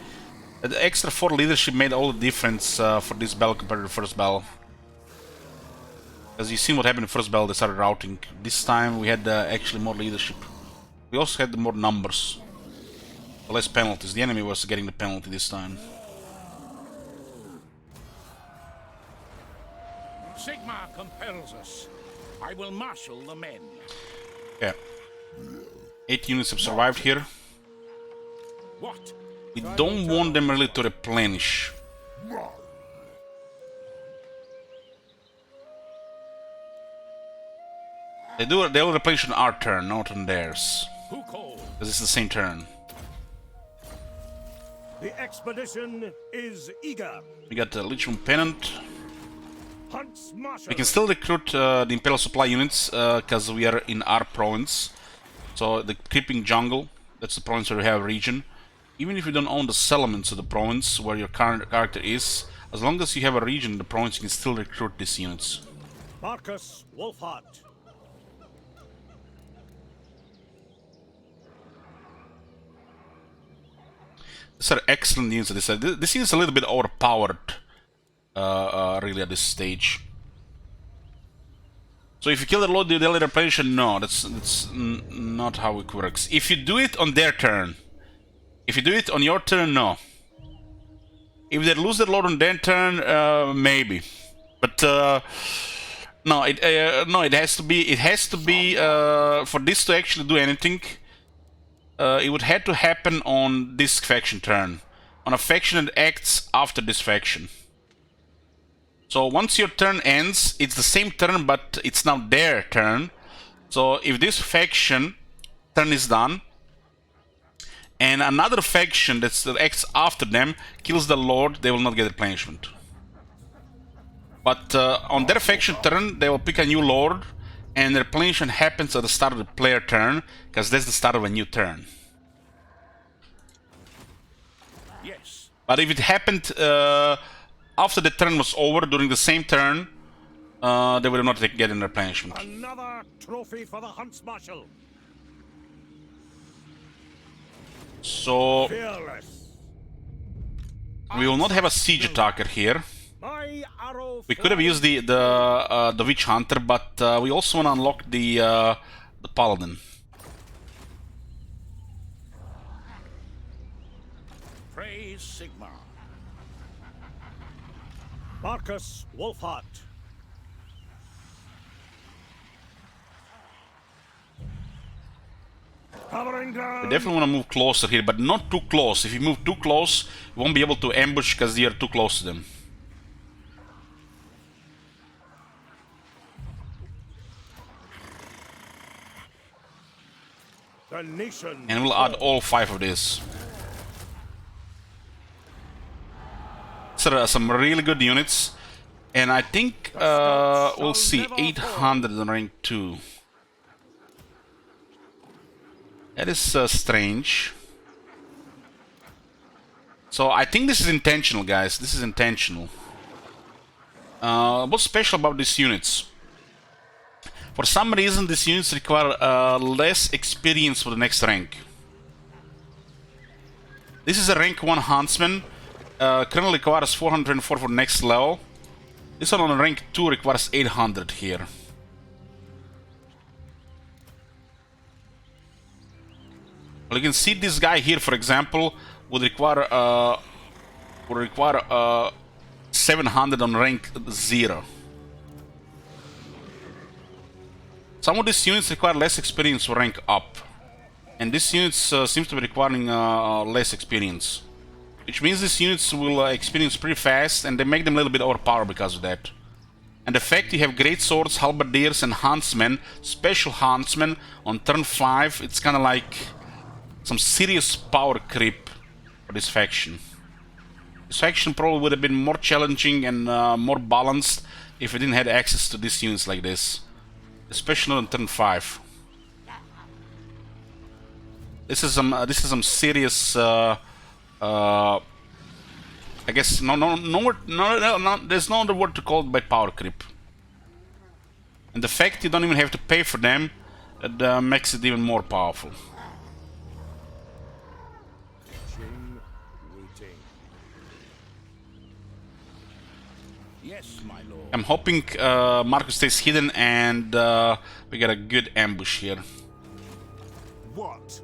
The extra 4 leadership made all the difference for this battle compared to the first battle. As you seen what happened in the first battle, they started routing. This time we had actually more leadership. We also had more numbers. Less penalties. The enemy was getting the penalty this time. Sigma compels us. I will marshal the men. Yeah. 8 units have survived here. What? We don't want them really to replenish. They'll replenish on our turn, not on theirs. Who called? Because it's the same turn. The expedition is eager. We got the Legion Pennant. Huntsmarshal. We can still recruit the Imperial Supply units because we are in our province. So the Creeping Jungle, that's the province where we have a region. Even if you don't own the settlements of the province where your current character is, as long as you have a region in the province, you can still recruit these units. Marcus Wolfhart. These are excellent units. This unit is a little bit overpowered, really, at this stage. So if you kill the lord, do they replenish? No, that's not how it works. If you do it on their turn, if you do it on your turn, no. If they lose their lord on their turn, maybe. But no, it has to be. It has to be for this to actually do anything. It would have to happen on this faction turn, on a faction that acts after this faction. So once your turn ends, it's the same turn, but it's now their turn. So if this faction turn is done, and another faction that acts after them kills the lord, they will not get replenishment. But on their faction turn, they will pick a new lord, and the replenishment happens at the start of the player turn, because that's the start of a new turn. Yes. But if it happened after the turn was over, during the same turn, they will not get an replenishment. Another trophy for the Huntsmarshal. So Fearless. we will not have a siege attacker here. My arrow. We could have used the witch hunter, but we also want to unlock the paladin. Praise Sigmar. Marcus Wolfhart. Covering We ground. definitely want to move closer here, but not too close. If you move too close, you won't be able to ambush because you're too close to them. The nation. And we'll add all 5 of these. So some really good units. And I think we'll see 800 in rank 2. That is strange. So I think this is intentional, guys. This is intentional. What's special about these units? For some reason, these units require less experience for the next rank. This is a rank 1 Huntsman. Currently requires 404 for next level. This one on rank 2 requires 800 here. Well, you can see this guy here, for example, would require 700 on rank 0. Some of these units require less experience for rank up, and this units seems to be requiring less experience, which means these units will experience pretty fast, and they make them a little bit overpowered because of that. And the fact you have great swords, halberdiers, and huntsmen, special huntsmen on turn 5, it's kind of like some serious power creep for this faction. This faction probably would have been more challenging and more balanced if it didn't have access to these units like this, especially on turn 5. This is some serious. I guess no, there's no other word to call it but power creep. And the fact you don't even have to pay for them, that makes it even more powerful. Yes, my lord. I'm hoping Marcus stays hidden and we get a good ambush here. What?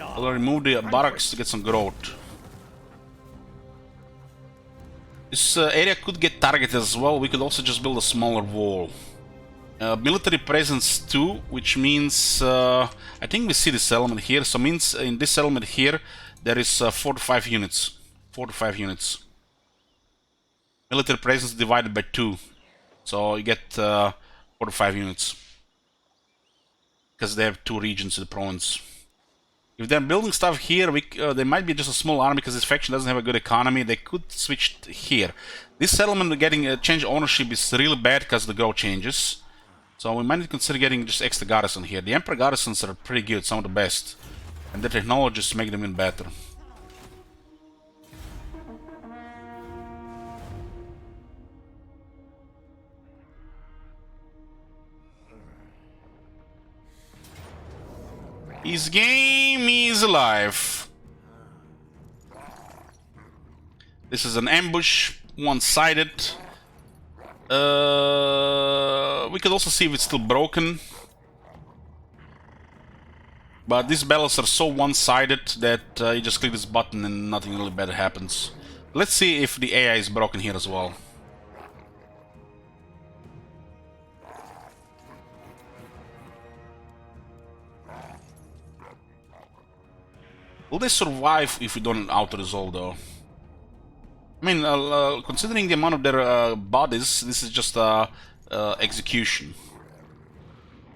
I'll remove the barracks to get some growth. This area could get targeted as well. We could also just build a smaller wall. Military presence 2, which means I think we see this element here. So means in this element here there is 4 to 5 units. 4 to 5 units. Military presence divided by 2, so you get 4 to 5 units because they have 2 regions in the province. If they're building stuff here, they might be just a small army because this faction doesn't have a good economy. They could switch here. This settlement getting change ownership is really bad because the growth changes. So we might consider getting just extra garrison here. The Emperor garrisons are pretty good, some of the best. And the technologies make them even better. His game is alive. This is an ambush, one-sided. We could also see if it's still broken. But these battles are so one-sided that you just click this button and nothing really bad happens. Let's see if the AI is broken here as well. Will they survive if we don't auto-resolve though? I mean, considering the amount of their bodies, this is just execution.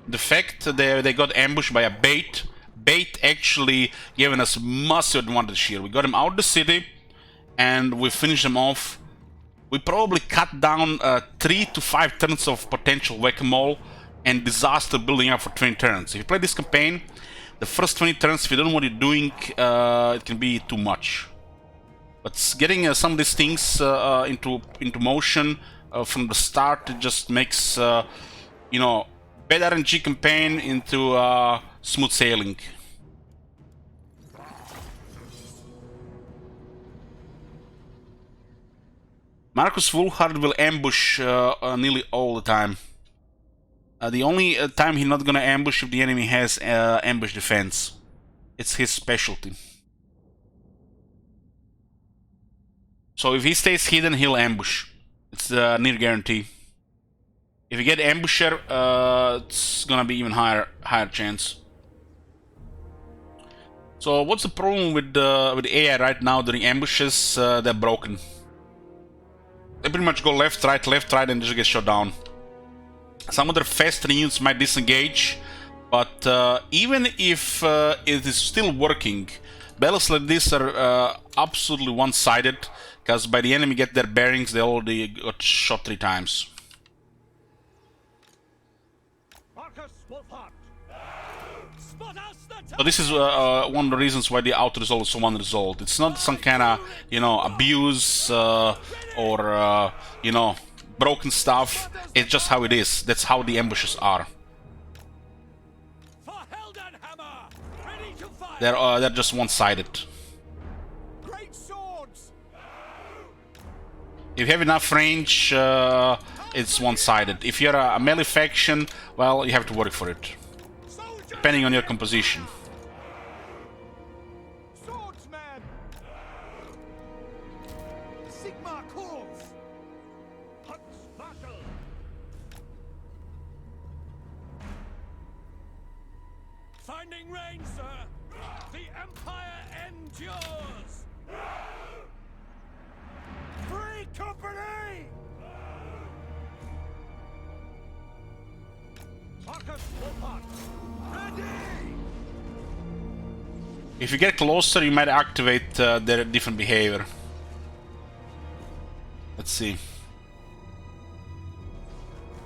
The fact that they got ambushed by a bait actually giving us massive advantage here. We got him out of the city, and we finished him off. We probably cut down 3 to 5 turns of potential whack-a-mole and disaster building up for 20 turns. If you play this campaign, the first 20 turns, if you don't know what you're doing, it can be too much. But getting some of these things into motion from the start, it just makes, you know, bad RNG campaign into smooth sailing. Marcus Woolhard will ambush nearly all the time. The only time he's not gonna ambush if the enemy has ambush defense. It's his specialty. So if he stays hidden, he'll ambush. It's a near guarantee. If you get ambusher, it's gonna be even higher chance. So what's the problem with the AI right now during ambushes? They're broken. They pretty much go left, right, and just get shot down. Some of their faster units might disengage, but even if it is still working, battles like this are absolutely one-sided, because by the enemy get their bearings, they already got shot 3 times. So this is one of the reasons why the auto-resolve is so one-resolved. It's not some kind of, you know, abuse or, you know, broken stuff. It's just how it is. That's how the ambushes are. They're just one-sided. If you have enough range, it's one-sided. If you're a melee faction, well, you have to work for it, depending on your composition. Swordsman! Sigmar calls! Huntsmarshal! Finding range, sir! The Empire endures! Free company! Marcus Wolfhard! Ready! If you get closer, you might activate their different behavior. Let's see.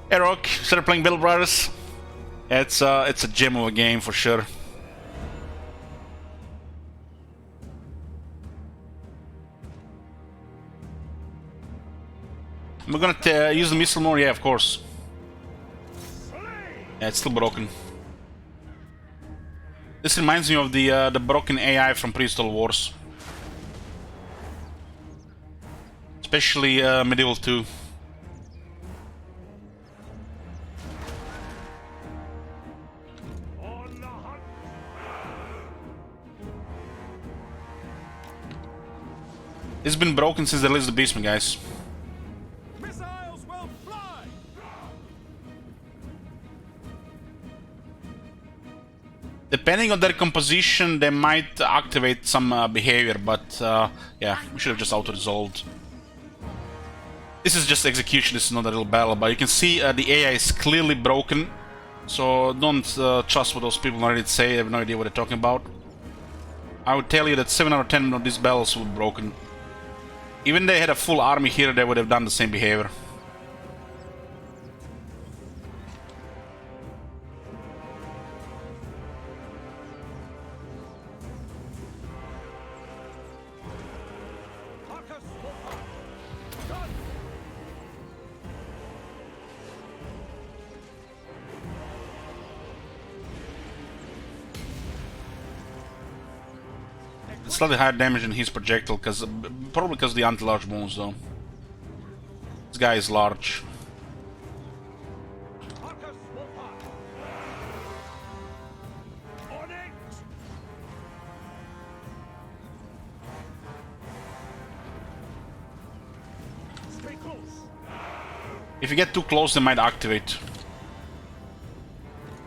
Hey Rock, started playing Battle Brothers. It's a gem of a game for sure. We're gonna use the missile more, yeah, of course. Yeah, it's still broken. This reminds me of the broken AI from Pre-Total Wars, especially Medieval 2. It's been broken since they released the Beastman, guys. Missiles will fly! Depending on their composition, they might activate some behavior, but yeah, we should have just auto-resolved. This is just execution, this is not a real battle, but you can see the AI is clearly broken, so don't trust what those people already say. They have no idea what they're talking about. I would tell you that 7 out of 10 of these battles were broken. Even if they had a full army here, they would have done the same behavior. Marcus Wolfhard! Gun! It's slightly higher damage than his projectile, because probably because of the anti-large bones, though. This guy is large. Marcus, Wolfhard. On it! Stay close. If you get too close, they might activate.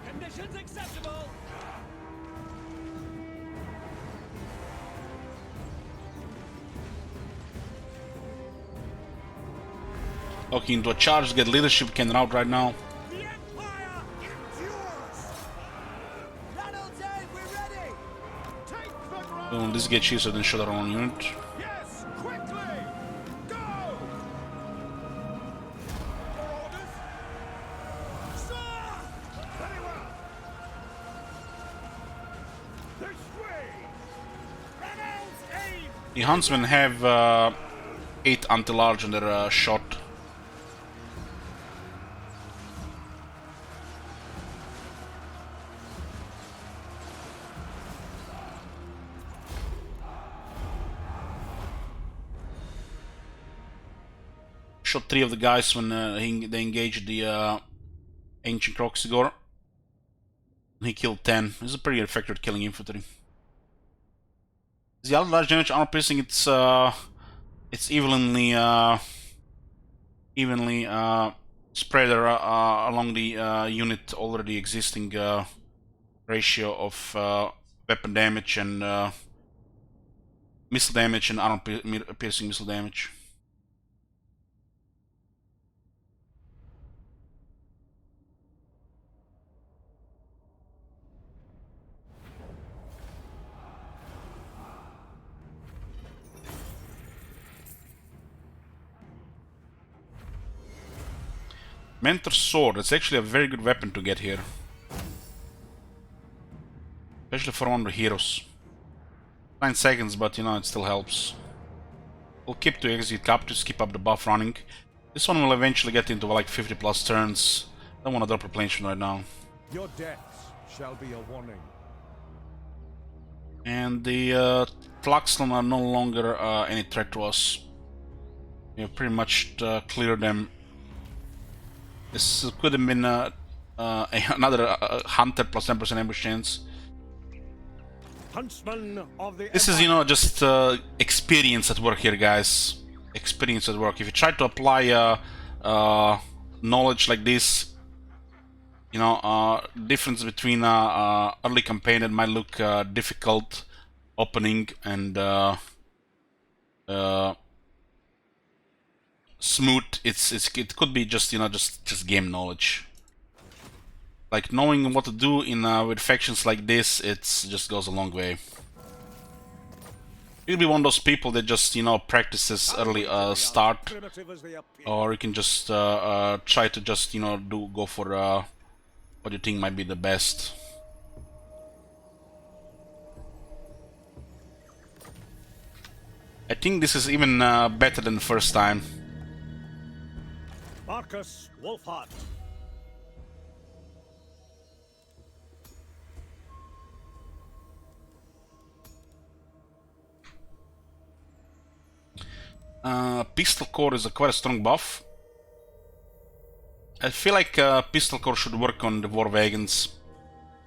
Conditions acceptable. Looking into a charge, get leadership, can route right now. The Empire endures. Ronald Dave, we're ready. Take the ground. Boom, this gets cheaper than shot our own unit. Yes, quickly. Go. Your orders. Sir. Very well. This way. Ronald's aim. The Huntsmen have 8 anti-large on their shot. Shot 3 of the guys when they engaged the ancient Croxigor. He killed 10. This is a pretty effective at killing infantry. The other large damage armor piercing, it's evenly spread along the unit already existing ratio of weapon damage and missile damage and armor piercing missile damage. Mentor's Sword, it's actually a very good weapon to get here. Especially for one of the heroes. 9 seconds, but you know, it still helps. We'll keep to execute captures, keep up the buff running. This one will eventually get into like 50 plus turns. Don't want to drop replenishment right now. Your deaths shall be a warning. And the Tlaxlan are no longer any threat to us. We have pretty much cleared them. This could have been another hunter plus 10% ambush chance. Huntsman of the This is, you know, just experience at work here, guys. Experience at work. If you try to apply knowledge like this, you know, difference between early campaign that might look difficult opening and smooth. It could be just, you know, just game knowledge. Like knowing what to do in with factions like this, it's just goes a long way. You'll be one of those people that just, you know, practices early start, or you can just try to just, you know, go for what you think might be the best. I think this is even better than the first time. Marcus Wolfhard. Pistol Core is quite a strong buff. I feel like Pistol Core should work on the war wagons.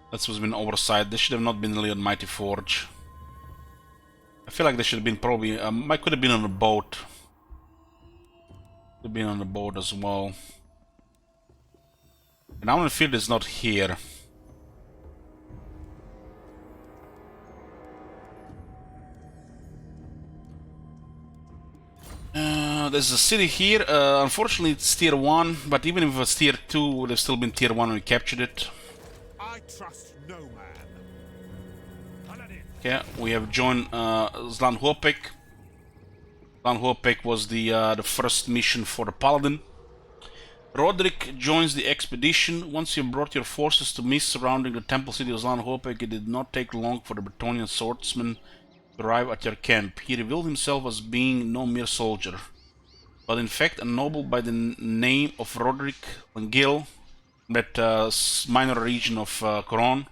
That's what's been oversight. They should have not been really on Mighty Forge. I feel like they should have been probably... could have been on a boat. Could have been on the boat as well. And Iron Field is not here. There's a city here. Unfortunately, it's tier 1, but even if it was tier 2, it would have still been tier 1 when we captured it. I trust no man. Okay, we have joined Zlan Huopek. Zlan Huopek was the first mission for the Paladin. Roderick joins the expedition. Once you brought your forces to mist surrounding the temple city of Zlan Huopek, it did not take long for the Bretonnian swordsman to arrive at your camp. He revealed himself as being no mere soldier, but in fact a noble by the name of Roderick Langil, that minor region of Coron.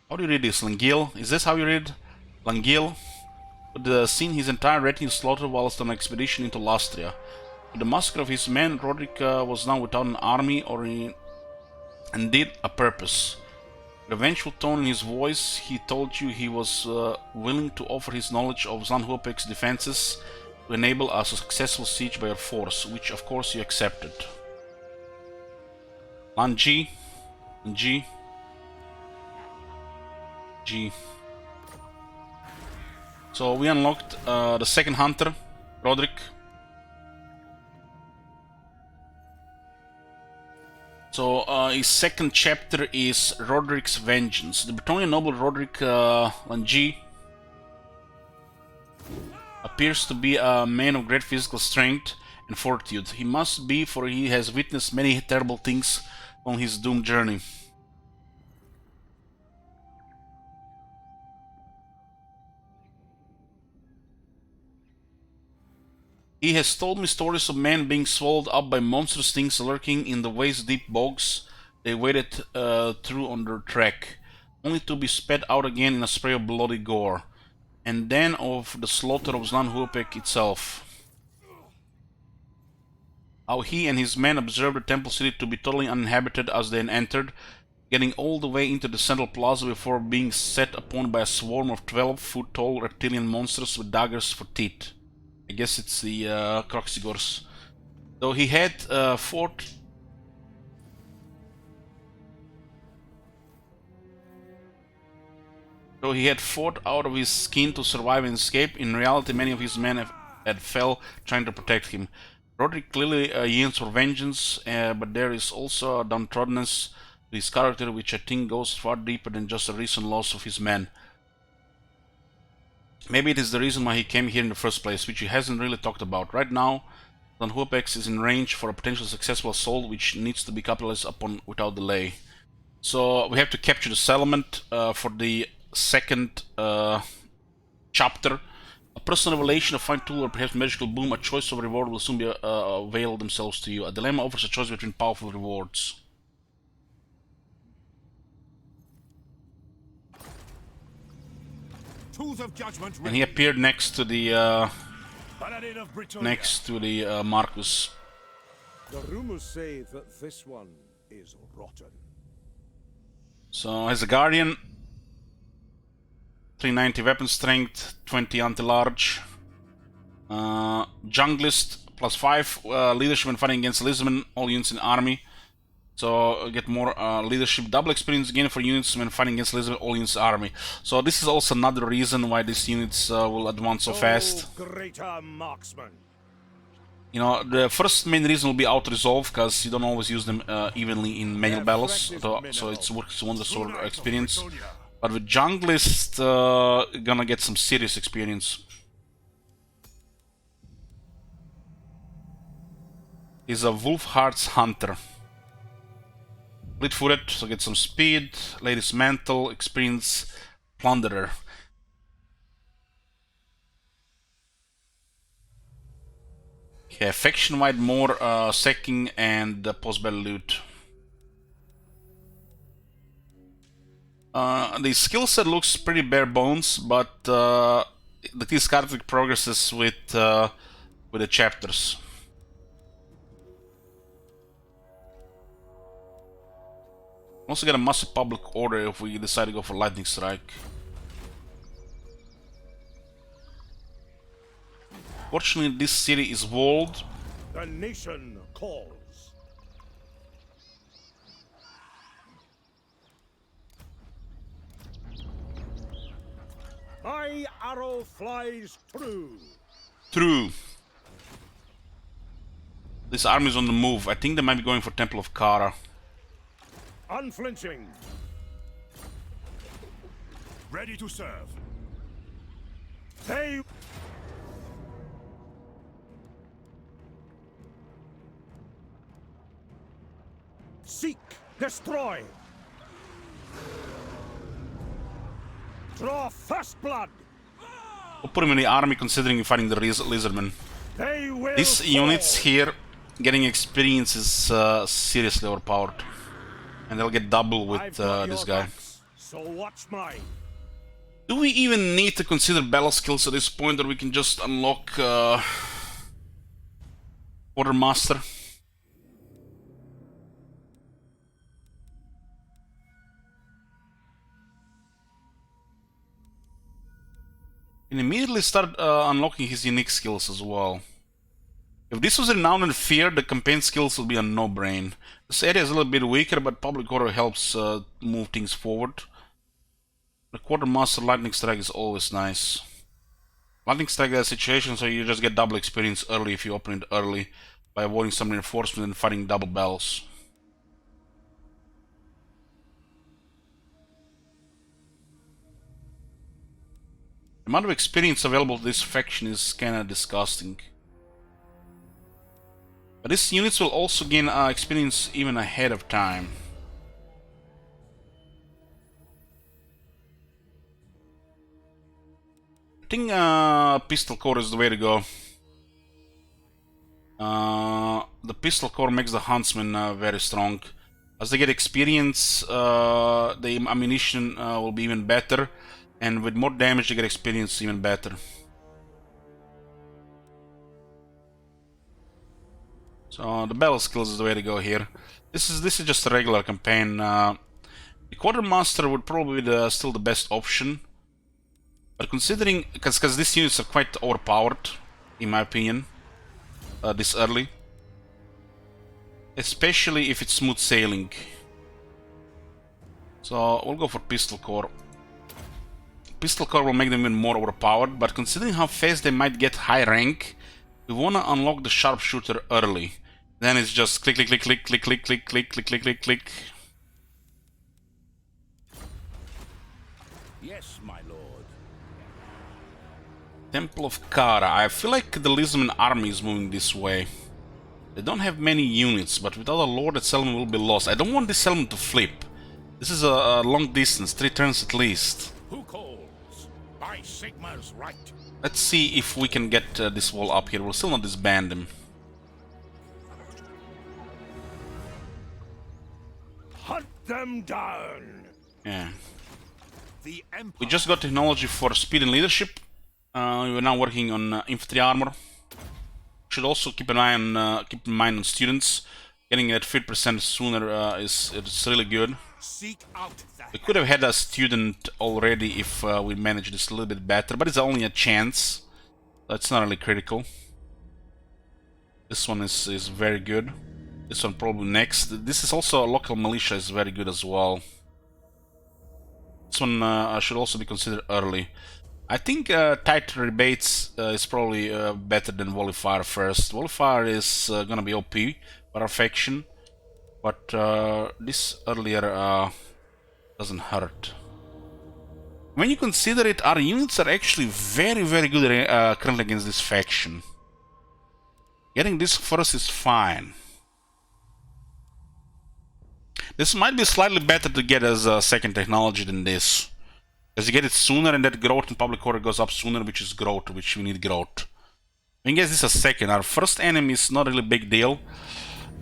How do you read this? Langil? Is this how you read? Langil? but seen his entire retinue slaughtered whilst on an expedition into Lastria. With the massacre of his men, Roderick was now without an army and did a purpose. With a vengeful tone in his voice, he told you he was willing to offer his knowledge of Zandvoort's defenses to enable a successful siege by your force, which of course you accepted. Lan G. G. G. So we unlocked the second hunter, Roderick. So his second chapter is Roderick's Vengeance. The Bretonnian noble Roderick Langy appears to be a man of great physical strength and fortitude. He must be, for he has witnessed many terrible things on his doomed journey. He has told me stories of men being swallowed up by monstrous things lurking in the waist-deep bogs they waded through on their trek, only to be spat out again in a spray of bloody gore, and then of the slaughter of Zandvoort itself. How he and his men observed the temple city to be totally uninhabited as they entered, getting all the way into the central plaza before being set upon by a swarm of 12-foot-tall reptilian monsters with daggers for teeth. I guess it's the Croxigors. Though he had fought out of his skin to survive and escape, in reality many of his men had fell trying to protect him. Roderick clearly yearns for vengeance, but there is also a downtroddenness to his character which I think goes far deeper than just the recent loss of his men. Maybe it is the reason why he came here in the first place, which he hasn't really talked about. Right now, Zandvoort is in range for a potentially successful assault, which needs to be capitalized upon without delay. So we have to capture the settlement for the second chapter. A personal revelation, a fine tool, or perhaps magical boom, a choice of reward will soon be avail themselves to you. A dilemma offers a choice between powerful rewards. Of judgment And he appeared next to the Marcus. The rumors say that this one is rotten. So as a guardian, 390 weapon strength, 20 anti-large, junglist +5 leadership when fighting against Lisbon, all units in army. So get more leadership, double experience again for units when fighting against Lisbon, all units army. So this is also another reason why these units will advance so fast. Greater marksman. You know, the first main reason will be auto-resolve, because you don't always use them evenly in manual battles, so it works wonders for experience. But with junglist, gonna get some serious experience. He's a Wolfheart's Hunter. Fleet-footed, so get some speed, Lady's Mantle, experience, Plunderer. Okay, faction-wide more sacking and post-battle loot. The skill set looks pretty bare bones, but this character progresses with the chapters. Also get a massive public order if we decide to go for lightning strike. Fortunately, this city is walled. The nation calls. My arrow flies true. True. This army is on the move. I think they might be going for Temple of Kara. Unflinching. ready to serve. They... Seek, destroy. Draw first blood. We'll put him in the army considering fighting the lizardmen. They will These fall. units here getting experience is seriously overpowered. And they'll get double with I've got this your guy. backs, so watch mine. Do we even need to consider battle skills at this point, or we can just unlock Quartermaster? And immediately start unlocking his unique skills as well. If this was Renown and Fear, the campaign skills would be a no-brain. This area is a little bit weaker, but Public Order helps move things forward. The Quartermaster Lightning Strike is always nice. Lightning Strike is a situation so you just get double experience early if you open it early by avoiding some reinforcement and fighting double battles. The amount of experience available to this faction is kinda disgusting. But these units will also gain experience even ahead of time. I think Pistol Core is the way to go. The Pistol Core makes the Huntsman very strong. As they get experience, the ammunition will be even better, and with more damage they get experience even better. So the battle skills is the way to go here. This is just a regular campaign. The Quartermaster would probably be still the best option. But considering, because these units are quite overpowered, in my opinion, this early. Especially if it's smooth sailing. So we'll go for Pistol Core. Pistol Core will make them even more overpowered, but considering how fast they might get high rank, we wanna unlock the Sharpshooter early. Then it's just click, click, click, click, click, click, click, click, click, click, click, click. Yes, my lord. Temple of Kara. I feel like the Lisbon army is moving this way. They don't have many units, but without a lord, that settlement will be lost. I don't want this settlement to flip. This is a long distance, 3 turns at least. Who calls? By Sigmar's right. Let's see if we can get this wall up here. We'll still not disband him. Hunt them down. Yeah. The Empire. We just got technology for speed and leadership. We're now working on infantry armor. Should also keep an eye on keep in mind on students. Getting at 50% sooner is really good. Seek out the We could have had a student already if we managed this a little bit better, but it's only a chance. That's not really critical. This one is very good. This one probably next. This is also a local militia is very good as well. This one should also be considered early. I think tight rebates is probably better than Volifier first. Volifier is gonna be OP for our faction, but this earlier doesn't hurt. When you consider it, our units are actually very, very good currently against this faction. Getting this first is fine. This might be slightly better to get as a second technology than this. Because you get it sooner and that growth in public order goes up sooner, which is growth, which we need growth. We can get this a second. Our first enemy is not really a big deal.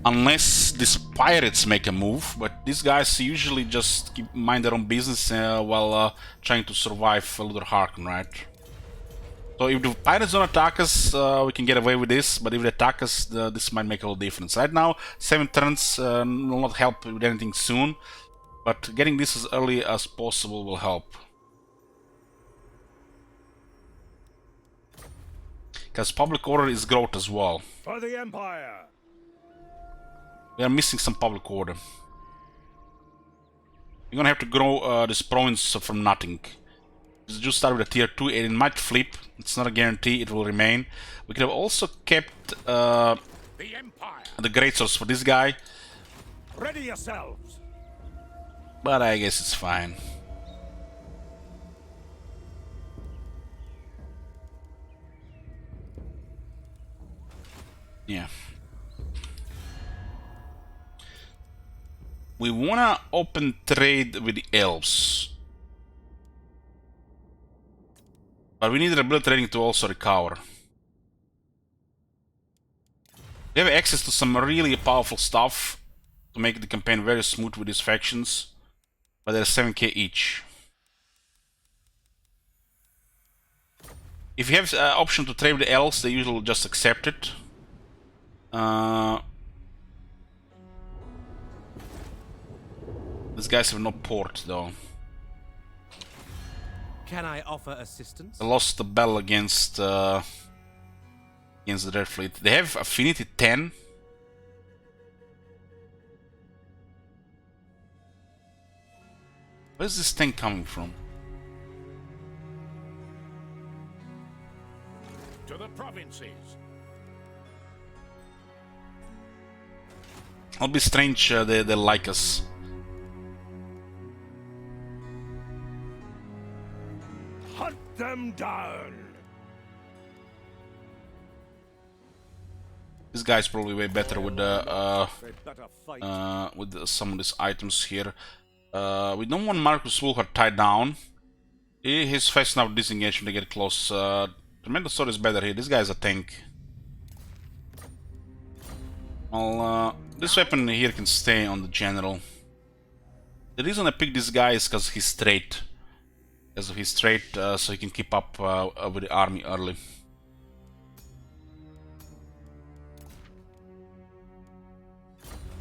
Unless these pirates make a move, but these guys usually just mind their own business while trying to survive Luther Harkon, right? So if the pirates don't attack us, we can get away with this, but if they attack us, this might make a little difference. Right now, 7 turns will not help with anything soon, but getting this as early as possible will help. Because public order is growth as well. For the Empire. We are missing some public order. We're gonna have to grow this province from nothing. Just start with a tier 2 and it might flip. It's not a guarantee, it will remain. We could have also kept the Empire. the great source for this guy, Ready yourselves. but I guess it's fine. Yeah. We wanna open trade with the elves. But we need rebel trading to also recover. We have access to some really powerful stuff to make the campaign very smooth with these factions. But they're 7k each. If you have option to trade with the elves, they usually just accept it. These guys have no port though. Can I offer assistance? They lost the battle against the Red Fleet. They have affinity 10. Where's this tank coming from? To the provinces. It'll be strange they like us. Hunt them down. This guy's probably way better with the They'd better fight. with some of these items here. We don't want Marcus Woolhart tied down. He's fast enough to disengage when they get close. Tremendous Sword is better here. This guy's a tank. Well, this weapon here can stay on the general. The reason I picked this guy is because he's straight. Because he's straight, so he can keep up with the army early.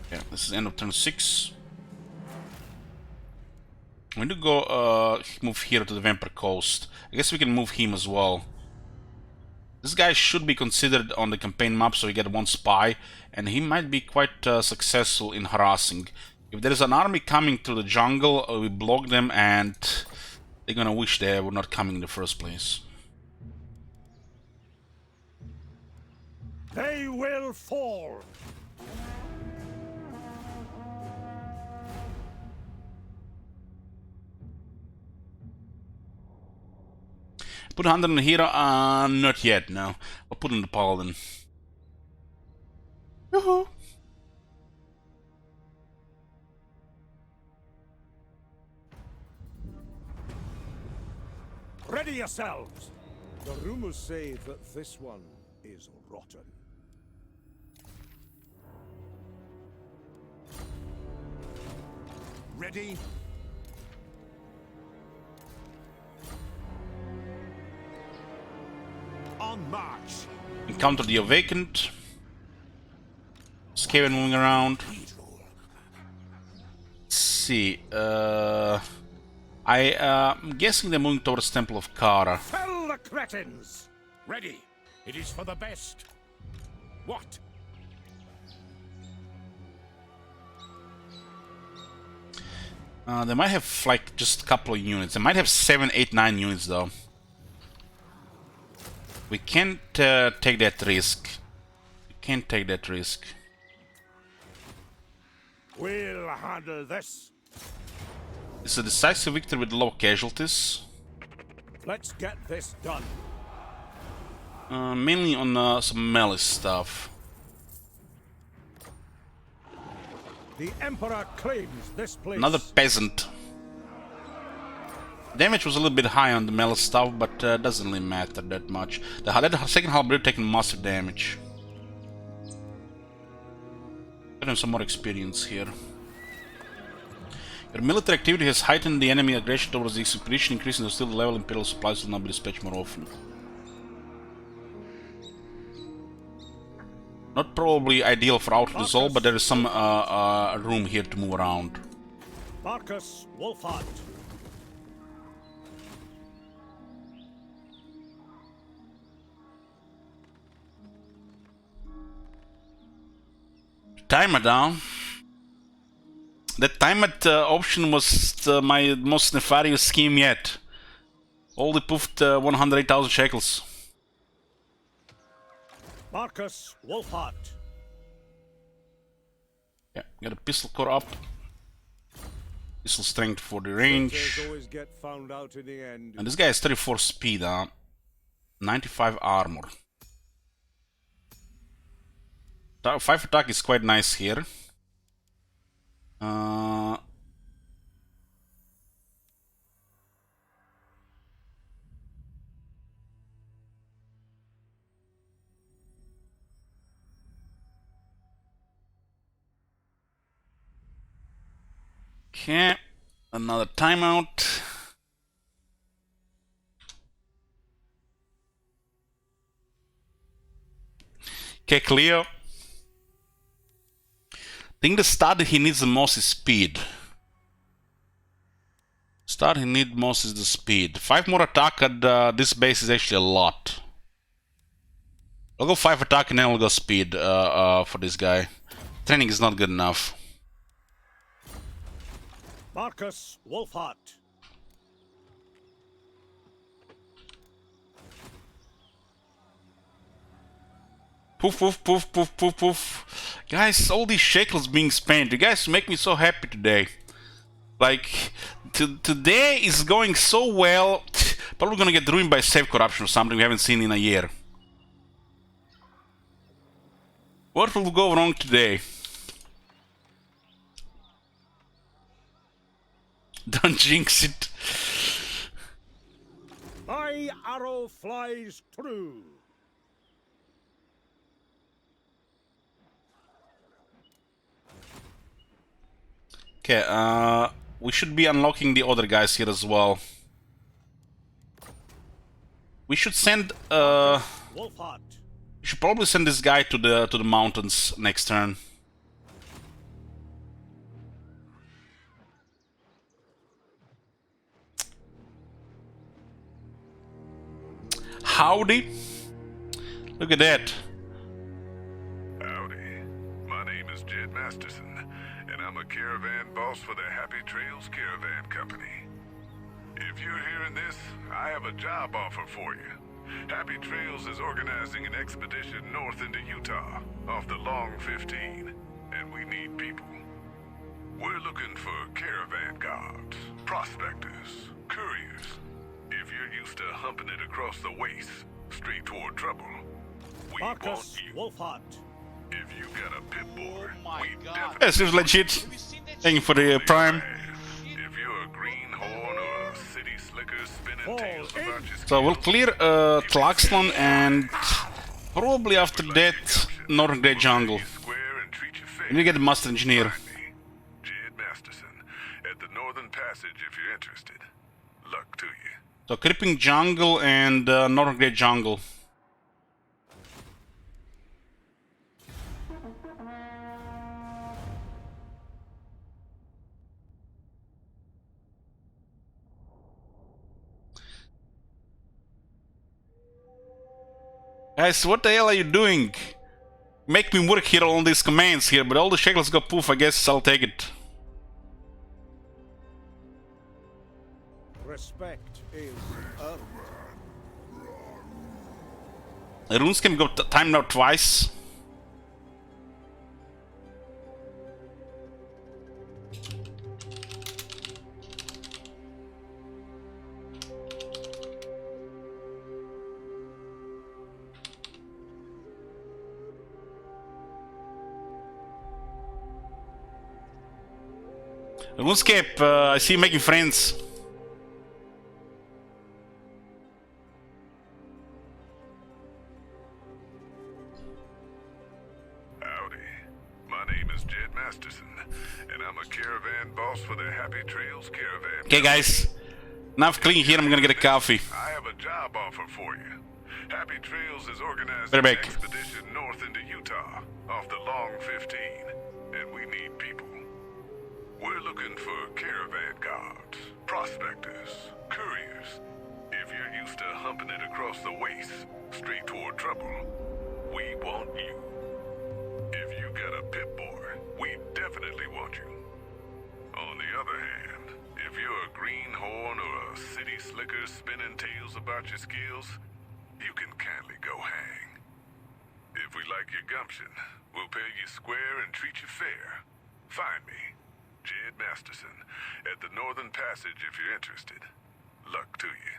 Okay, this is end of turn 6. I'm going to go move here to the Vampire Coast. I guess we can move him as well. This guy should be considered on the campaign map, so we get 1 spy, and he might be quite successful in harassing. If there is an army coming through the jungle, we block them, and they're gonna wish they were not coming in the first place. They will fall. Put 100 in the hero? Not yet, no. I'll put in the paladin. Yoo-hoo! Ready yourselves. The rumors say that this one is rotten. Ready? On march. Encounter the Awakened. Skaven moving around. Let's see. I'm guessing they're moving towards Temple of Kara. Fell the cretins. Ready. It is for the best. What? They might have like just a couple of units. They might have 7, 8, 9 units though. We can't take that risk. We can't take that risk. We'll handle this. It's a decisive victory with low casualties. Let's get this done. Mainly on some melee stuff. The Emperor claims this place. Another peasant. Damage was a little bit high on the melee stuff, but doesn't really matter that much. The second halberd taking massive damage. Getting some more experience here. Your military activity has heightened the enemy aggression towards the expedition, increasing the hostility level. Imperial supplies will now be dispatched more often. Not probably ideal for auto dissolve, but there is some room here to move around. Marcus Wolfhart. Timer down. That timed option was my most nefarious scheme yet. Only poofed 108,000 shekels. Marcus Wolfhart. Yeah, got a pistol core up. Pistol strength for the range. Traitors always get found out in the end. And this guy has 34 speed, 95 armor. 5 attack is quite nice here. Okay, another timeout. Okay, clear. Think the stat he needs the most is speed. Stat he needs most is the speed. 5 more attack at this base is actually a lot. I'll go 5 attack and then I'll go speed for this guy. Training is not good enough. Marcus Wolfhart. Poof, poof, poof, poof, poof, poof. Guys, all these shekels being spent. You guys make me so happy today. Like, today is going so well. Probably gonna get ruined by save corruption or something we haven't seen in a year. What will go wrong today? Don't jinx it. My arrow flies true. Okay, we should be unlocking the other guys here as well. We should send Wolfhart. we should probably send this guy to the mountains next turn. Howdy. Look at that. Howdy. My name is Jed Masterson, and I'm a caravan boss for the Happy Trails Caravan Company. If you're hearing this, I have a job offer for you. Happy Trails is organizing an expedition north into Utah, off the Long 15, and we need people. We're looking for caravan guards, prospectors, couriers. If you're used to humping it across the waste, straight toward trouble, we Marcus want you. Wolfhart. If you got a pit bull, Oh my we God. definitely That seems legit. Have you seen that Thank you shit? for the prime. If you're a greenhorn or a city slicker spinning tales Fall in. about your So we'll skills, clear Tlaxlan and probably after that Northern Grey Jungle. you square and treat you fair. And you get the Master Engineer. Find me, Jed Masterson, at the Northern Passage if you're interested. Luck to you. So Creeping Jungle and Northern Grey Jungle. Guys, what the hell are you doing? Make me work here on these commands here, but all the shekels go poof, I guess I'll take it. Respect is earned. Runes can go timed out twice. RuneScape, I see you making friends. Howdy. My name is Jed Masterson, and I'm a caravan boss for the Happy Trails Caravan. Okay, guys. Enough cleaning here, I'm gonna get a coffee. I have a job offer for you. Happy Trails is organizing Better an back. expedition north into Utah, off the Long 15, and we need people. We're looking for caravan guards, prospectors, couriers. If you're used to humping it across the waste, straight toward trouble, we want you. If you got a pit boy, we definitely want you. On the other hand, if you're a greenhorn or a city slicker spinning tales about your skills, you can kindly go hang. If we like your gumption, we'll pay you square and treat you fair. Find me, Jed Masterson, at the Northern Passage if you're interested. Luck to you.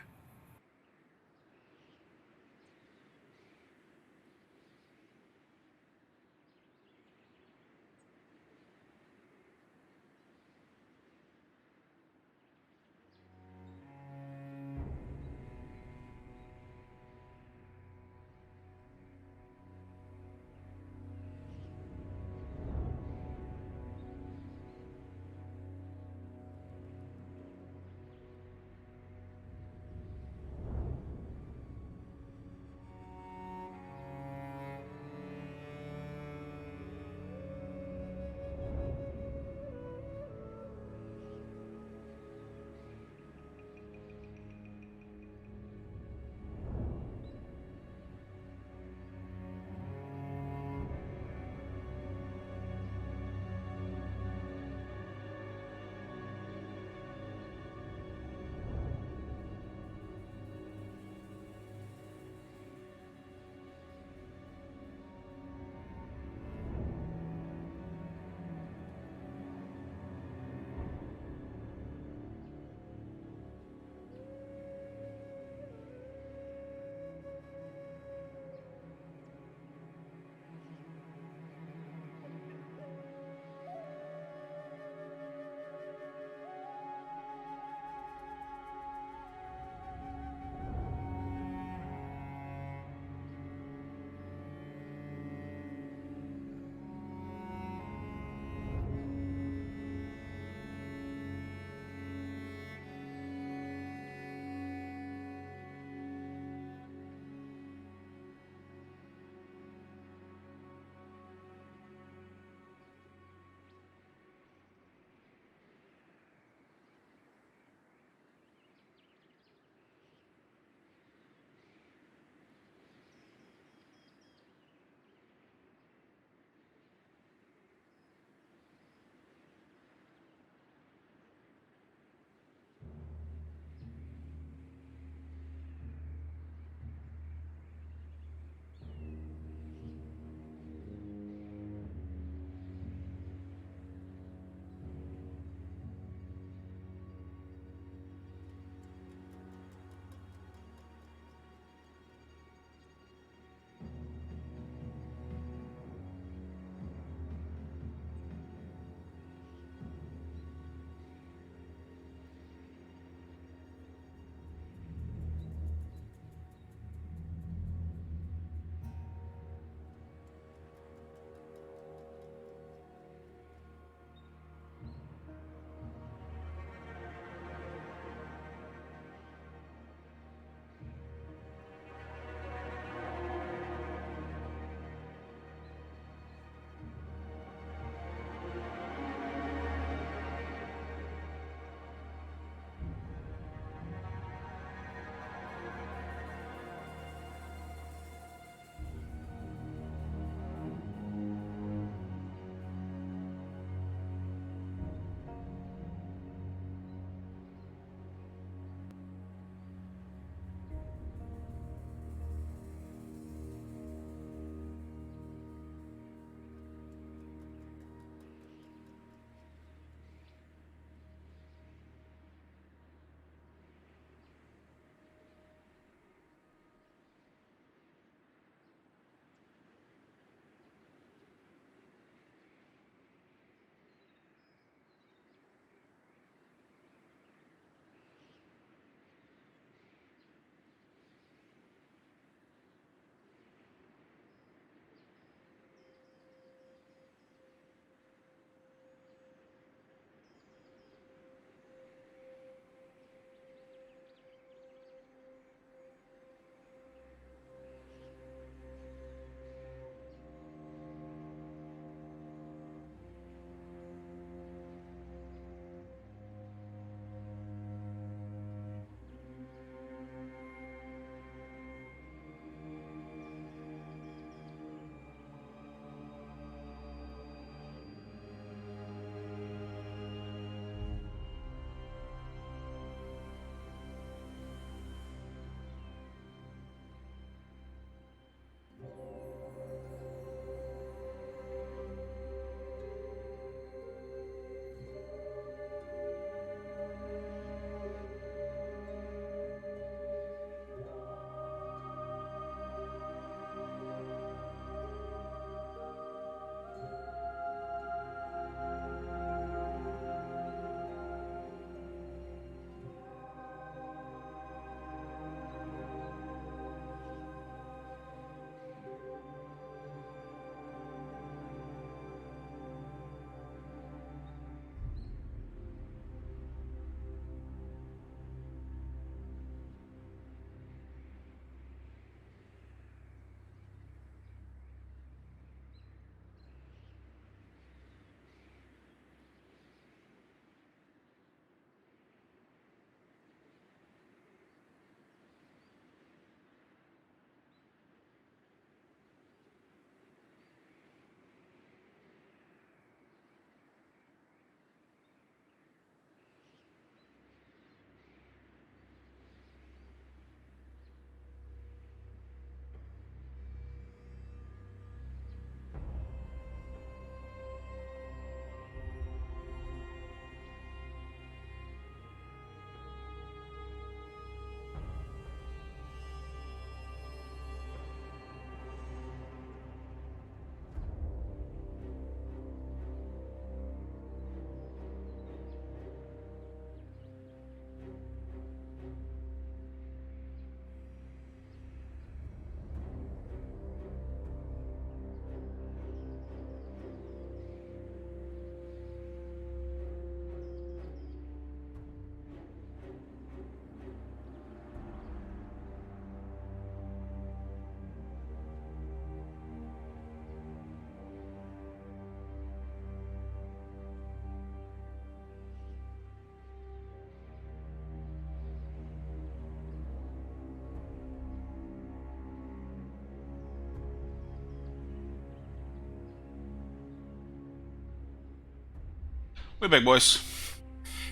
We're back, boys.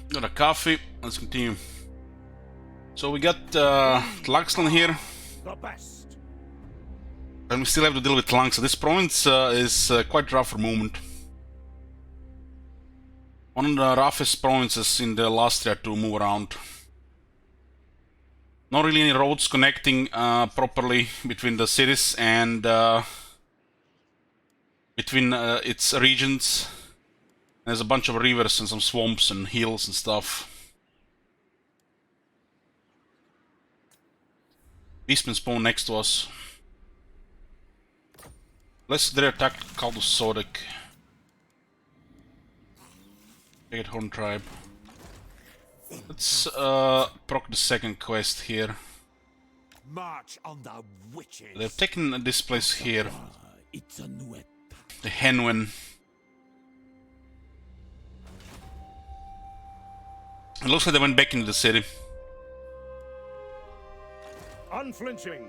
Got a coffee. Let's continue. So we got Tlaxlan here, The best. and we still have to deal with Tlaxlan. This province is quite rough for movement. One of the roughest provinces in the last year to move around. Not really any roads connecting properly between the cities and between its regions. There's a bunch of rivers and some swamps and hills and stuff. Beastmen spawn next to us. Let's dare attack Kaldus Sodek. Take Horn Tribe. Let's proc the second quest here. March on the witches. They've taken this place here. It's a new The Henwen. It looks like they went back into the city. Unflinching.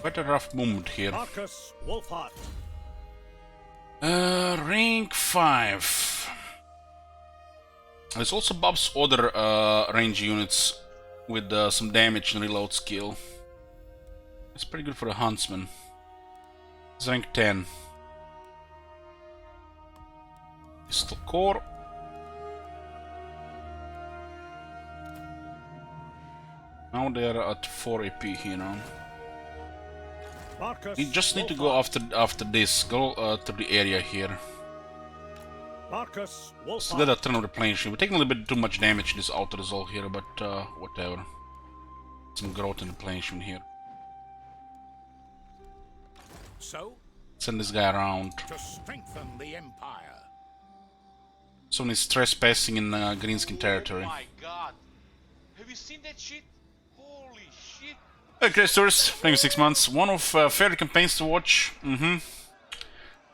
Quite a rough moment here. Marcus Wolfhart. Rank 5. There's also Bob's other range units with some damage and reload skill. It's pretty good for a huntsman. It's rank 10. Pistol core. Now they're at 4 AP here now. Marcus We just need to go after this. Go to the area here. Marcus So Wolfhart. get a turn of replenishing. We're taking a little bit too much damage in this auto resolve here, but whatever. Some growth and replenishment here. So, Send this guy around. to strengthen the Empire. Someone is trespassing in Greenskin territory. Oh my god. Have you seen that shit? Holy shit. Hey, Chris Tourist, thank you 6 months. One of favorite campaigns to watch.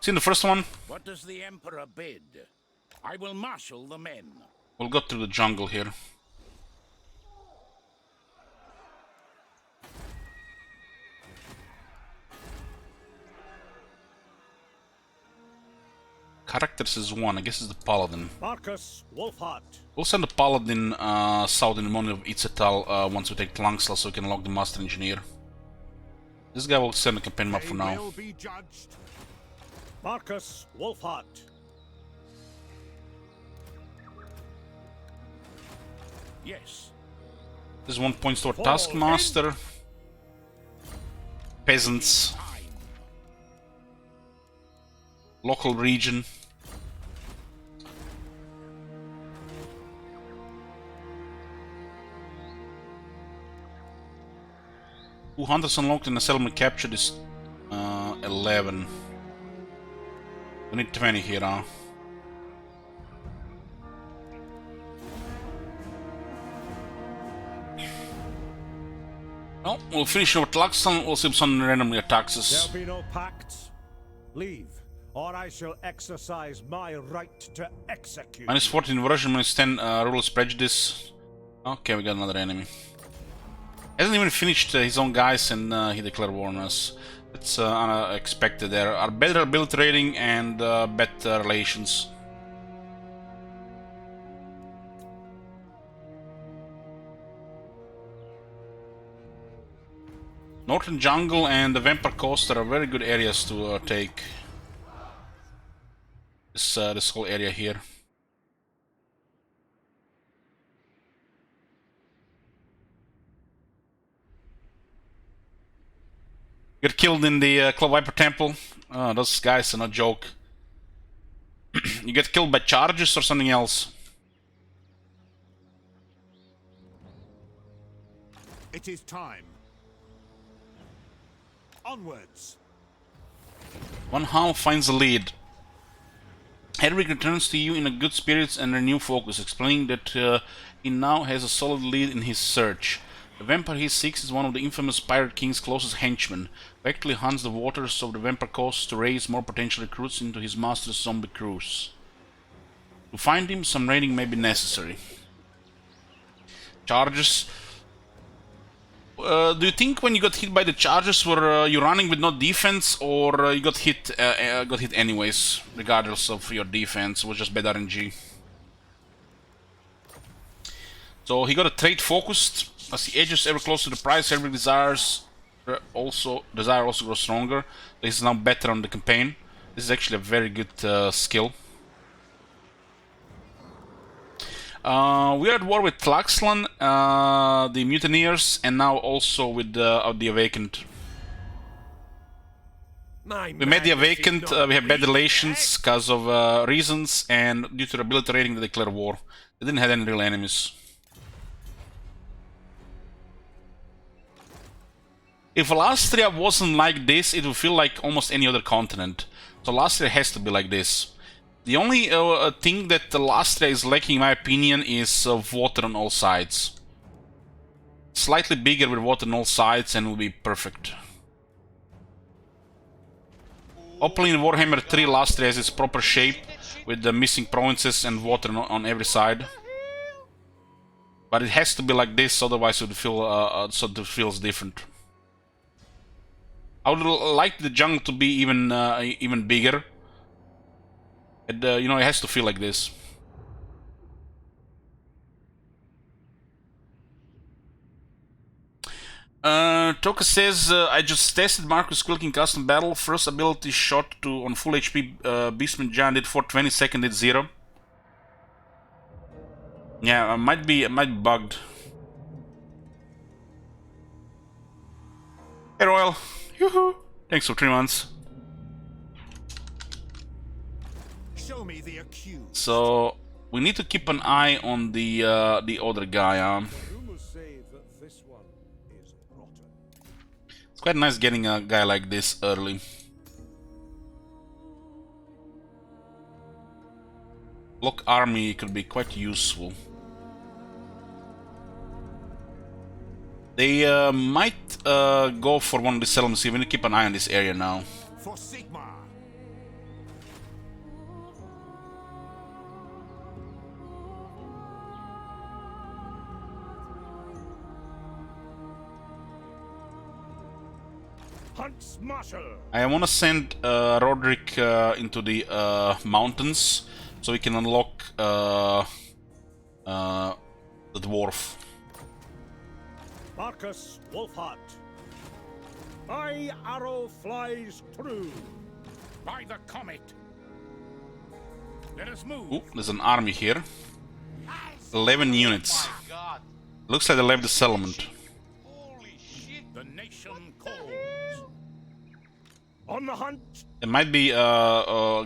Seen the first one? What does the Emperor bid? I will marshal the men. We'll go through the jungle here. Characters is 1, I guess it's the Paladin. Marcus Wolfhart. We'll send the Paladin south in the morning of Itzetal once we take Tlangsla so we can unlock the Master Engineer. This guy will send the campaign map for They now. will be judged. Marcus Wolfhart. Yes. This one points toward Taskmaster. Peasants. Time. Local region. Two hunters unlocked and a settlement captured is 11. We need 20 here, huh? Well, we'll finish with Tlaxlan, we'll see if someone randomly attacks us. There'll be no pacts. Leave, or I shall exercise my right to execute. Minus 14 inversion, minus 10 ruler's prejudice. Okay, we got another enemy. Hasn't even finished his own guys and he declared war on us. It's unexpected. There are better ability rating and better relations. Northern Jungle and the Vampire Coast are very good areas to take. This whole area here. Get killed in the Club Viper Temple. Those guys are no joke. You get killed by charges or something else. It is time. Onwards. One half finds the lead. Hedwig returns to you in a good spirits and renewed focus, explaining that he now has a solid lead in his search. The vampire he seeks is one of the infamous Pirate King's closest henchmen, who actually hunts the waters of the Vampire Coast to raise more potential recruits into his master's zombie crews. To find him, some raiding may be necessary. Charges. do you think when you got hit by the charges, were you running with no defense, or you got hit anyways, regardless of your defense? It was just bad RNG. So he got a trade focused. As he edges ever closer to the prize, every desire also grows stronger. This is now better on the campaign. This is actually a very good skill. We are at war with Tlaxlan, the Mutineers, and now also with the Awakened. We met the Awakened, we have bad relations because of reasons, and due to their ability rating they declare war. They didn't have any real enemies. If Alastria wasn't like this, it would feel like almost any other continent. So Alastria has to be like this. The only thing that Alastria is lacking, in my opinion, is water on all sides. Slightly bigger with water on all sides and will be perfect. Hopefully in Warhammer 3, Alastria has its proper shape with the missing provinces and water on every side. But it has to be like this, otherwise it would feel so it feels different. I would like the jungle to be even bigger. And, you know, it has to feel like this. Toka says, I just tested Marcus Quilkin custom battle. First ability shot on full HP Beastman Giant did 420, second did 0. Yeah, I might be bugged. Hey Royal, yoo-hoo! Thanks for 3 months. Show me the accused. So we need to keep an eye on the other guy. Rumors say that this one is rotten. It's quite nice getting a guy like this early. Block army could be quite useful. They might go for one of the settlements here. We need to keep an eye on this area now. For Sigma. Huntsmarshal. I want to send Roderick into the mountains so we can unlock the dwarf. Marcus Wolfhart. My arrow flies true. By the comet. Let us move. Ooh, there's an army here. 11 units. God. Looks like they left the settlement. Holy shit. The nation calls. On the hunt. They might be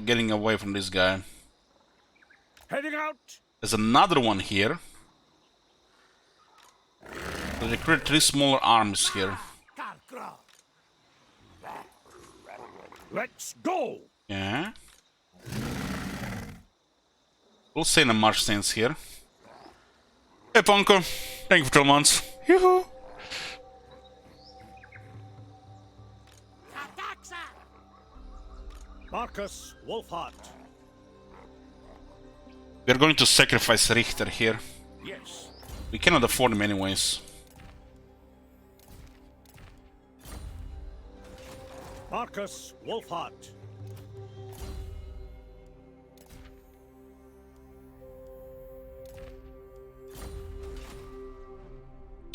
getting away from this guy. Heading out. There's another one here. So they create 3 smaller armies here. Let's go. Yeah. We'll stay in a march stance here. Hey Ponko, thank you for 12 months. Yoo-hoo! Marcus Wolfhart. We're going to sacrifice Richter here. Yes. We cannot afford him anyways. Marcus Wolfhart.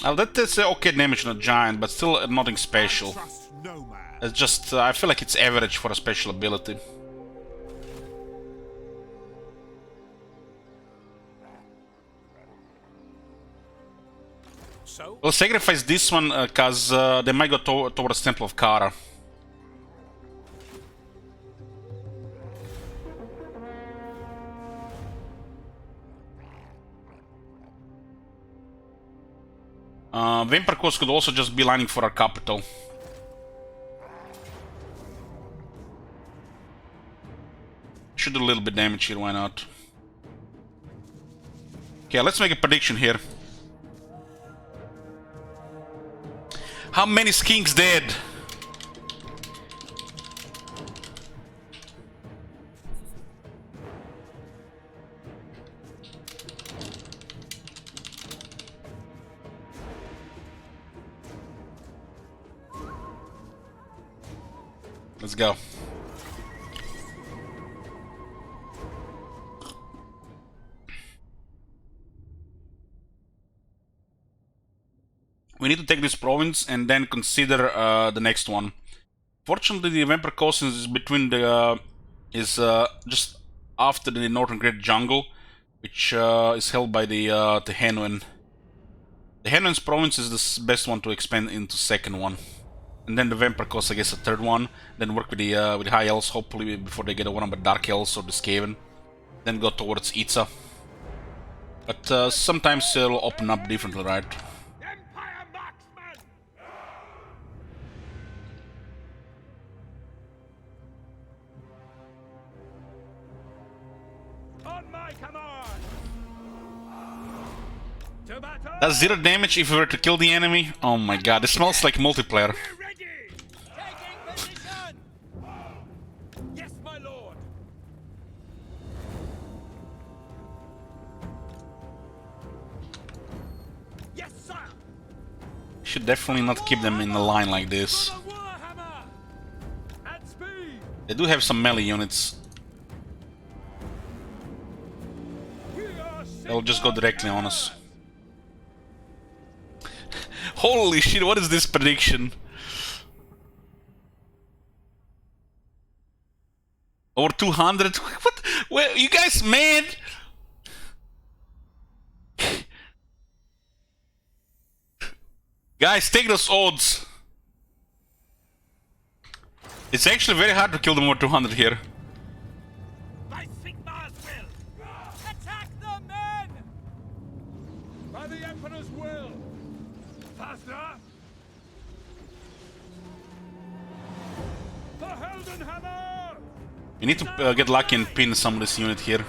Oh, that is okay damage on a giant, but still nothing special. Trust no man. It's just, I feel like it's average for a special ability. So We'll sacrifice this one because they might go towards Temple of Kara. Vampire Coast could also just be lining for our capital. Should do a little bit damage here, why not? Okay, let's make a prediction here. How many skinks dead? Let's go. We need to take this province and then consider the next one. Fortunately, the Vampire Coast is between the just after the Northern Great Jungle, which is held by the Tehenwen. The Tehenwen's province is the best one to expand into second one, and then the Vampire Coast, I guess, a third one. Then work with the High Elves, hopefully before they get overrun by Dark Elves or the Skaven. Then go towards Itza. But sometimes it'll open up differently, right? Empire marksman! On my command! To battle! That's 0 damage if we were to kill the enemy. Oh my god, it smells like multiplayer. Be ready! Taking position! Yes, my lord! Yes, sir! Should definitely not keep them in a line like this. For the Warhammer! At speed! They do have some melee units. We are They'll just go directly on us. Holy shit, what is this prediction? Over 200? What? Where, you guys mad? Guys, take those odds. It's actually very hard to kill them over 200 here. By Sigmar's will! Attack the men! By the Emperor's will! Faster! For Heldenhammer! You need to get lucky and pin some of this unit here.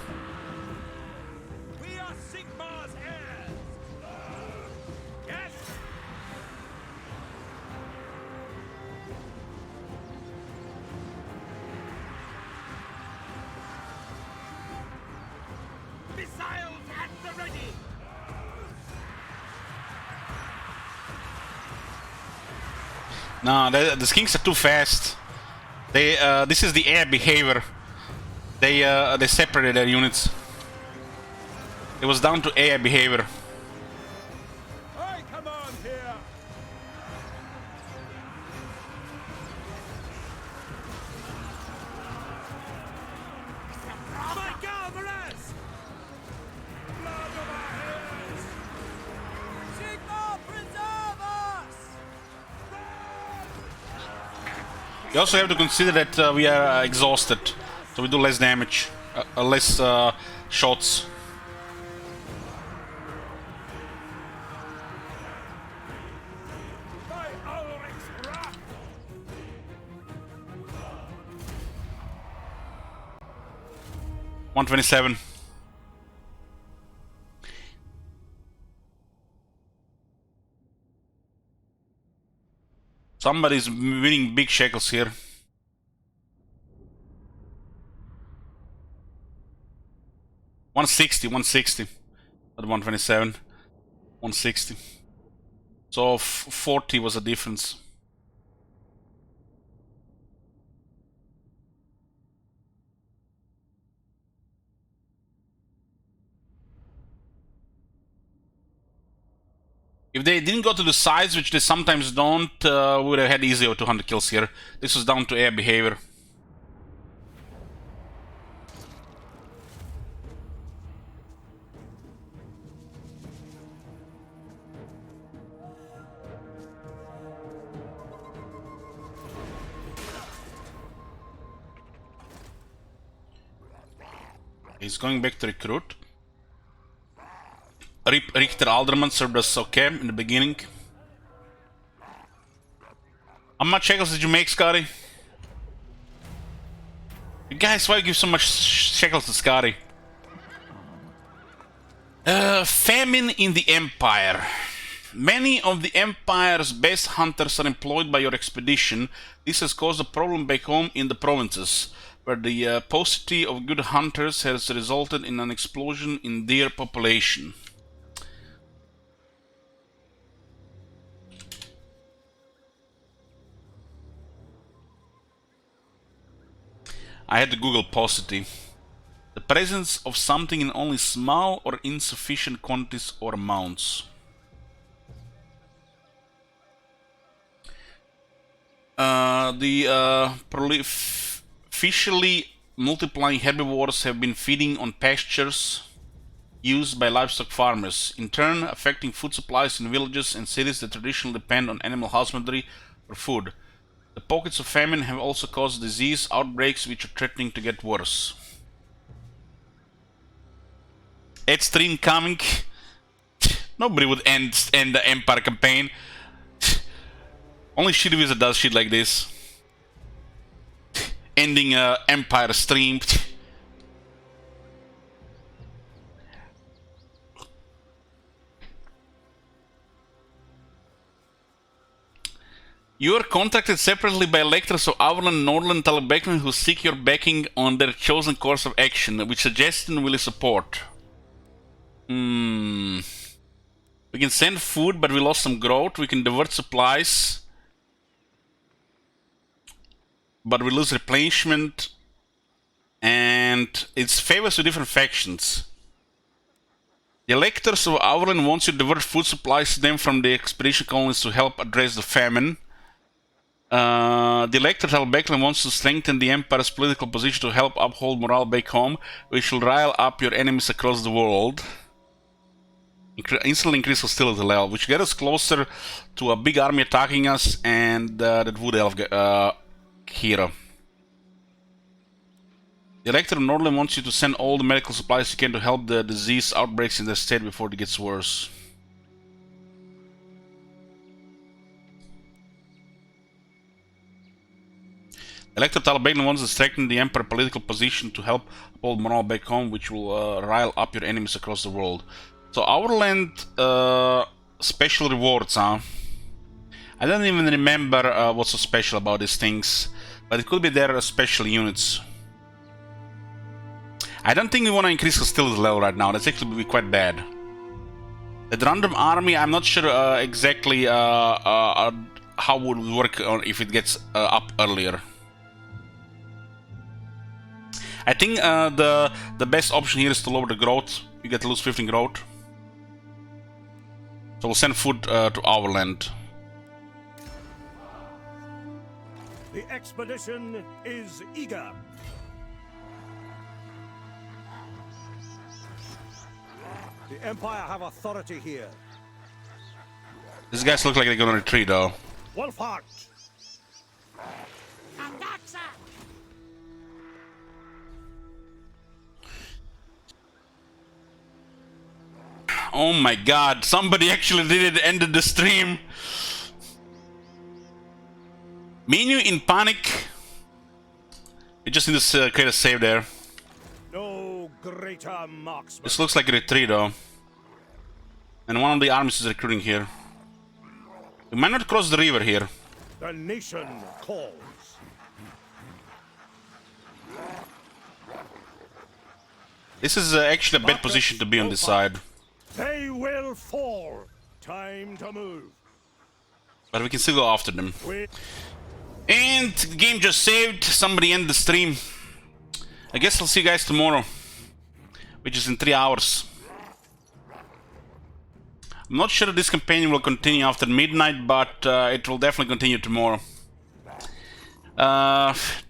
We are Sigmar's heirs! Yes! Missiles at the ready! No, the skinks are too fast. They this is the air behavior. They separated their units. It was down to air behavior. I command here! My Galvaras! Blood of our heirs! Sigmar, preserve us! You also have to consider that we are exhausted, so we do less damage, less shots. By Ulrich's wrath! 127. Somebody's winning big shekels here. $160, $160. Not 127. 160. So 40 was a difference. If they didn't go to the sides, which they sometimes don't, we would have had easy over 200 kills here. This was down to air behavior. He's going back to recruit. Richter Alderman served us okay in the beginning. How much shekels did you make, Scotty? You guys, why give so much shekels to Scotty? Famine in the Empire. Many of the Empire's best hunters are employed by your expedition. This has caused a problem back home in the provinces, where the paucity of good hunters has resulted in an explosion in their population. I had to Google paucity. The presence of something in only small or insufficient quantities or amounts. Prolifically multiplying herbivores have been feeding on pastures used by livestock farmers, in turn affecting food supplies in villages and cities that traditionally depend on animal husbandry for food. The pockets of famine have also caused disease outbreaks which are threatening to get worse. Ad stream coming. Nobody would end the Empire campaign. Only Shit Wizard does shit like this. Ending Empire stream. You are contracted separately by electors of Averland, Nordland, Talbeclan who seek your backing on their chosen course of action. Which suggestion will you support? We can send food, but we lost some growth. We can divert supplies, but we lose replenishment. And it's favors to different factions. The electors of Averland wants you to divert food supplies to them from the expedition colonies to help address the famine. The elector Talbeclan wants to strengthen the Empire's political position to help uphold morale back home, which will rile up your enemies across the world. Instantly increase hostility level, which get us closer to a big army attacking us and that Wood Elf hero. The elector of Nordland wants you to send all the medical supplies you can to help the disease outbreaks in their state before it gets worse. Elector Talbeclan wants to strengthen the Emperor political position to help uphold morale back home, which will rile up your enemies across the world. So our land special rewards, huh? I don't even remember what's so special about these things, but it could be their special units. I don't think we want to increase hostility level right now. That's actually be quite bad. The random army, I'm not sure exactly how it would work if it gets up earlier. I think the best option here is to lower the growth. You get to lose 15 growth. So we'll send food to our land. The expedition is eager. The Empire have authority here. These guys look like they're gonna retreat though. Wolfhart! Oh my god, somebody actually did it, ended the stream. Menu in panic. You just need to create a save there. No greater marksman. This looks like a retreat though. And one of the armies is recruiting here. We might not cross the river here. The nation calls. This is actually a bad position to be on this side. They will fall. Time to move. But we can still go after them. And the game just saved. Somebody end the stream. I guess I'll see you guys tomorrow, which is in 3 hours. I'm not sure this campaign will continue after midnight, but it will definitely continue tomorrow.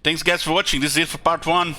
Thanks guys for watching. This is it for part 1.